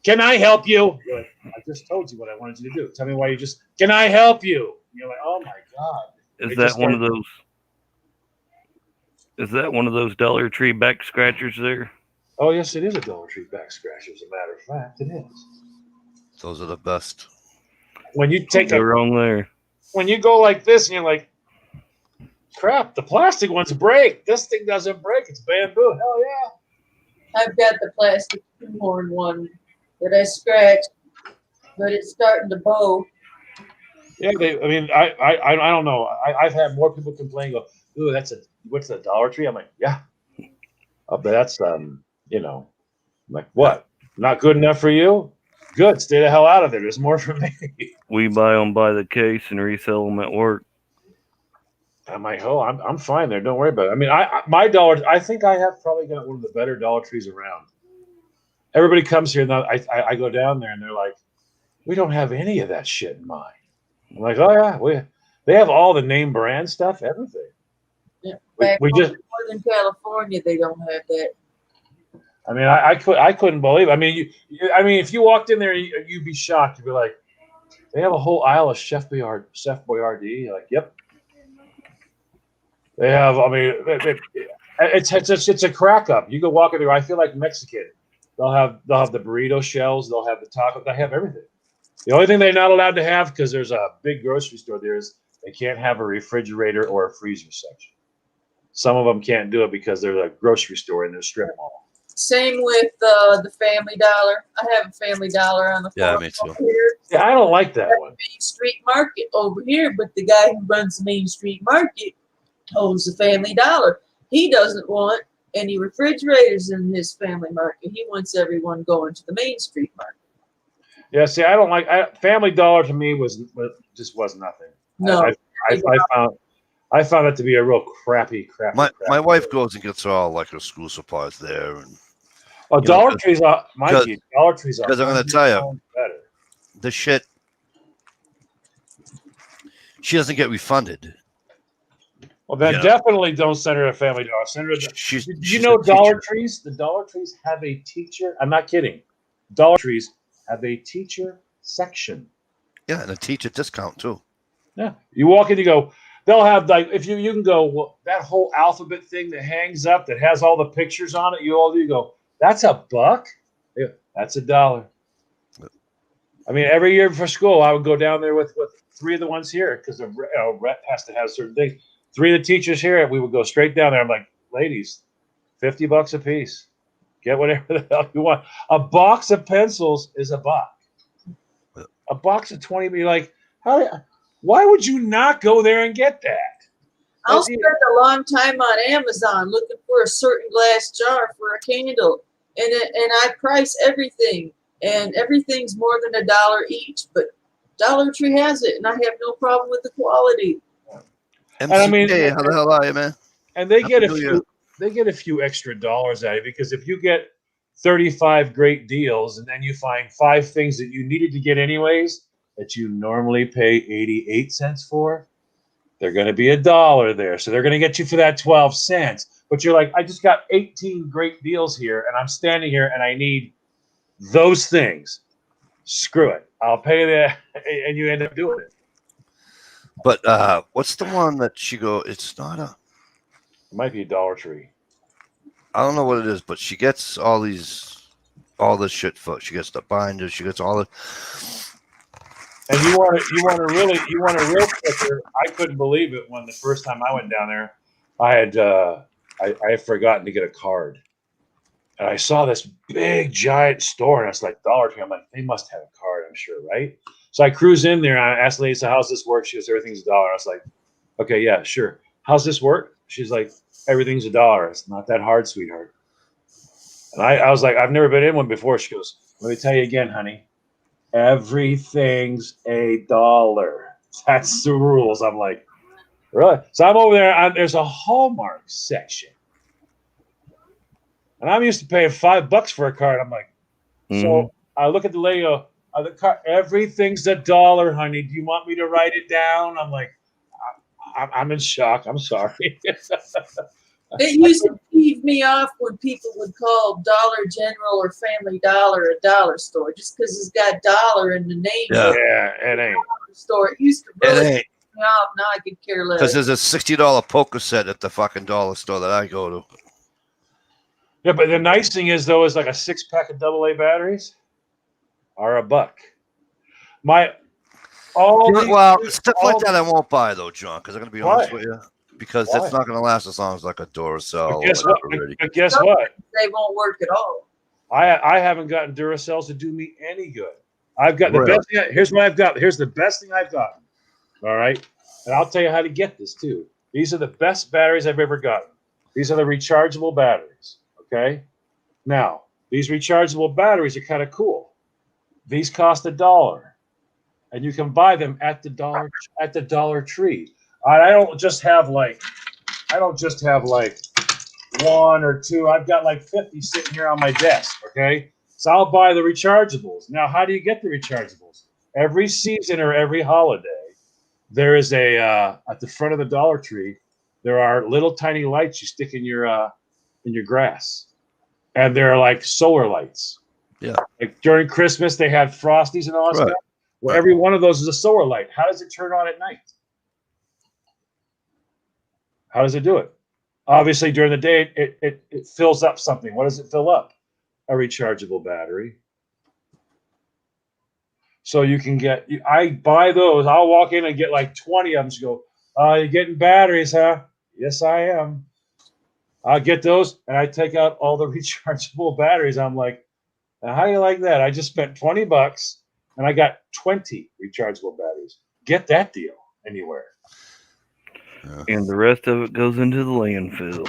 Can I help you? You're like, I just told you what I wanted you to do. Tell me why you just. Can I help you? You're like, oh my god. Is that one of those? Is that one of those Dollar Tree back scratchers there? Oh yes, it is a Dollar Tree back scratcher. As a matter of fact, it is. Those are the best. When you take Go wrong there. When you go like this and you're like, crap, the plastic ones break. This thing doesn't break. It's bamboo. Hell yeah. I've got the plastic shoehorn one that I scratched, but it's starting to bow. Yeah, I don't know. I've had more people complain. Go, ooh, what's the Dollar Tree? I'm like, yeah, but that's you know, I'm like what? Not good enough for you? Good, stay the hell out of there. There's more for me. We buy them by the case and resell them at work. I'm like, oh, I'm fine there. Don't worry about it. I mean, my Dollar. I think I have probably got one of the better Dollar Trees around. Everybody comes here, and I go down there, and they're like, we don't have any of that shit in mind. I'm like, oh yeah, they have all the name brand stuff, everything. Yeah, we just Northern California, they don't have that. I mean, I couldn't believe it. I mean, if you walked in there, you'd be shocked. You'd be like, they have a whole aisle of Chef Boyardee. You're like, yep. They have. I mean, it's a crack up. You go walk in there. I feel like Mexican. They'll have the burrito shells. They'll have the taco. They have everything. The only thing they're not allowed to have, because there's a big grocery store there, is they can't have a refrigerator or a freezer section. Some of them can't do it because they're a grocery store in their strip mall. Same with the Family Dollar. I have a Family Dollar on the Yeah, farm me too. over here. Yeah, I don't like that one. Main Street Market over here, but the guy who runs the Main Street Market owns the Family Dollar. He doesn't want any refrigerators in his Family Market. He wants everyone going to the Main Street Market. Yeah, see, I don't like Family Dollar. To me, just was nothing. No, I found it to be a real crappy. My wife goes and gets all like her school supplies there, and Dollar Trees are Dollar Trees are. Because I'm going to tell you, better. the shit, she doesn't get refunded. Well, then definitely don't send her a Family Dollar. Send her. Did you know Dollar Trees? The Dollar Trees have a teacher. I'm not kidding. Dollar Trees have a teacher section. Yeah, and a teacher discount too. Yeah, you walk in, you go. They'll have like if you can go well, that whole alphabet thing that hangs up that has all the pictures on it. You go. That's $1. Yeah, that's $1. I mean, every year for school, I would go down there with 3 of the ones here because the rep has to have certain things. 3 of the teachers here, we would go straight down there. I'm like, ladies, $50 a piece. Get whatever the hell you want. A box of pencils is $1. A box of 20. You're like, why would you not go there and get that? I'll spend a long time on Amazon looking for a certain glass jar for a candle, and I price everything, and everything's more than $1 each. But Dollar Tree has it, and I have no problem with the quality. And I mean, hey, how the hell are you, man? And they get a few extra dollars out of it because if you get 35 great deals and then you find 5 things that you needed to get anyways that you normally pay 88 cents for, they're going to be $1 there. So they're going to get you for that 12 cents. But you're like, I just got 18 great deals here and I'm standing here and I need those things. Screw it. I'll pay that. And you end up doing it. But what's the one that she go? It's not a. It might be a Dollar Tree. I don't know what it is, but she gets all this shit for. She gets the binders. She gets all the. And you want a real quicker. I couldn't believe it when the first time I went down there, I had forgotten to get a card, and I saw this big giant store, and it's like Dollar Tree. I'm like, they must have a card, I'm sure, right? So I cruise in there, and I asked the lady, so how's this work? She goes, everything's $1. I was like, okay, yeah, sure. How's this work? She's like, everything's $1. It's not that hard, sweetheart. And I was like, I've never been in one before. She goes, let me tell you again, honey. Everything's $1. That's the rules. I'm like, really? So I'm over there. There's a Hallmark section. And I'm used to paying $5 for a card. I'm like, so I look at the lady, the card, everything's $1, honey. Do you want me to write it down? I'm like, I'm in shock. I'm sorry. It used to peeve me off when people would call Dollar General or Family Dollar a dollar store just because it's got dollar in the name. Yeah. Yeah, it ain't. Store. It used to It really ain't. piss me off. Now I could care less. Because there's a $60 poker set at the fucking dollar store that I go to. Yeah, but the nice thing is, though, is like a 6-pack of AA batteries are $1. Stuff like that I won't buy, though, John, because I'm going to be honest with you. Because Why? that's not going to last as long as like a Duracell. But guess what? They won't work at all. I haven't gotten Duracells to do me any good. I've got the best thing. Here's what I've got. Here's the best thing I've gotten. All right, and I'll tell you how to get this too. These are the best batteries I've ever gotten. These are the rechargeable batteries. Okay. Now these rechargeable batteries are kind of cool. These cost $1, and you can buy them at the Dollar Tree. I don't just have like one or two. I've got like 50 sitting here on my desk. Okay. So I'll buy the rechargeables. Now, how do you get the rechargeables? Every season or every holiday, there is at the front of the Dollar Tree, there are little tiny lights you stick in your grass. And they're like solar lights. Yeah. Like during Christmas, they had Frosties and all that stuff. Well, every one of those is a solar light. How does it turn on at night? How does it do it? Obviously, during the day, it fills up something. What does it fill up? A rechargeable battery. So you can get, I buy those. I'll walk in and get like 20 of them. She go, you're getting batteries, huh? Yes, I am. I'll get those, and I take out all the rechargeable batteries. I'm like, how do you like that? I just spent $20, and I got 20 rechargeable batteries. Get that deal anywhere. And the rest of it goes into the landfill.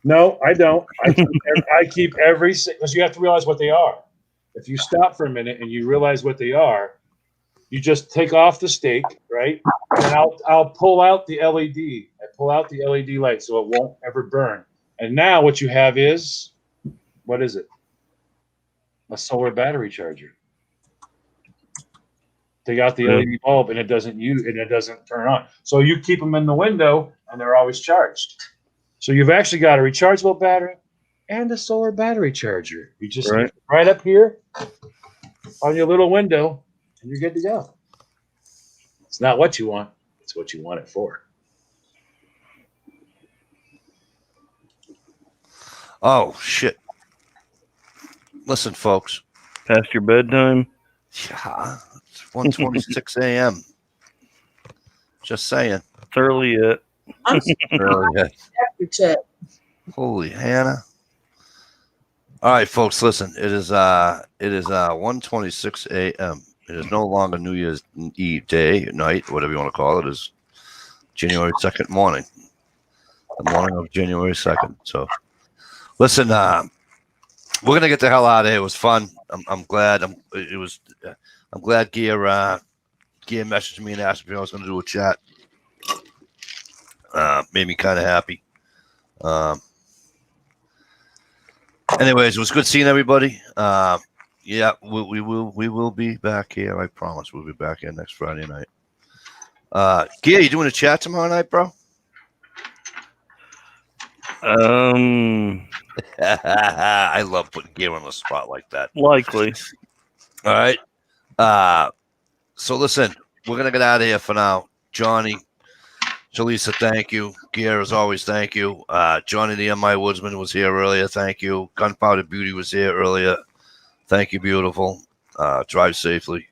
No, I don't. I keep every, because you have to realize what they are. If you stop for a minute and you realize what they are, you just take off the stake, right? And I'll pull out the LED. I pull out the LED light so it won't ever burn. And now what you have is, what is it? A solar battery charger. Take out the LED bulb and it doesn't turn on. So you keep them in the window and they're always charged. So you've actually got a rechargeable battery and a solar battery charger. You just right up here on your little window and you're good to go. It's not what you want. It's what you want it for. Oh, shit. Listen, folks. Past your bedtime? Yeah, it's 1:26 a.m. Just saying. It's early yet. I'm Early yet. after check. Holy Hannah. All right, folks, listen. It is 1:26 a.m. It is no longer New Year's Eve day, night, whatever you want to call it. It is January 2nd morning. The morning of January 2nd. So listen, we're gonna get the hell out of here. It was fun. I'm glad. I'm glad Gear messaged me and asked me if I was gonna do a chat. Made me kind of happy. Anyways, it was good seeing everybody. Yeah, we will be back here. I promise we'll be back here next Friday night. Gear, you doing a chat tomorrow night, bro? I love putting Gear on the spot like that. Likely. All right. So listen, we're gonna get out of here for now. Johnny, Jaleesa, thank you. Gear, as always, thank you. Johnny the M.I. Woodsman was here earlier. Thank you. Gunpowder Beauty was here earlier. Thank you, beautiful. Drive safely.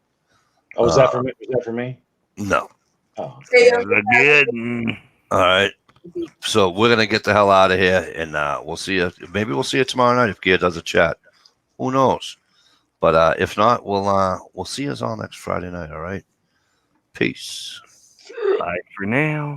Oh, was that for me? Was that for me? No. Oh. I did. All right. So we're gonna get the hell out of here, and we'll see you. Maybe we'll see you tomorrow night if Gear does a chat. Who knows? But if not, we'll see you all next Friday night. All right. Peace. Bye for now.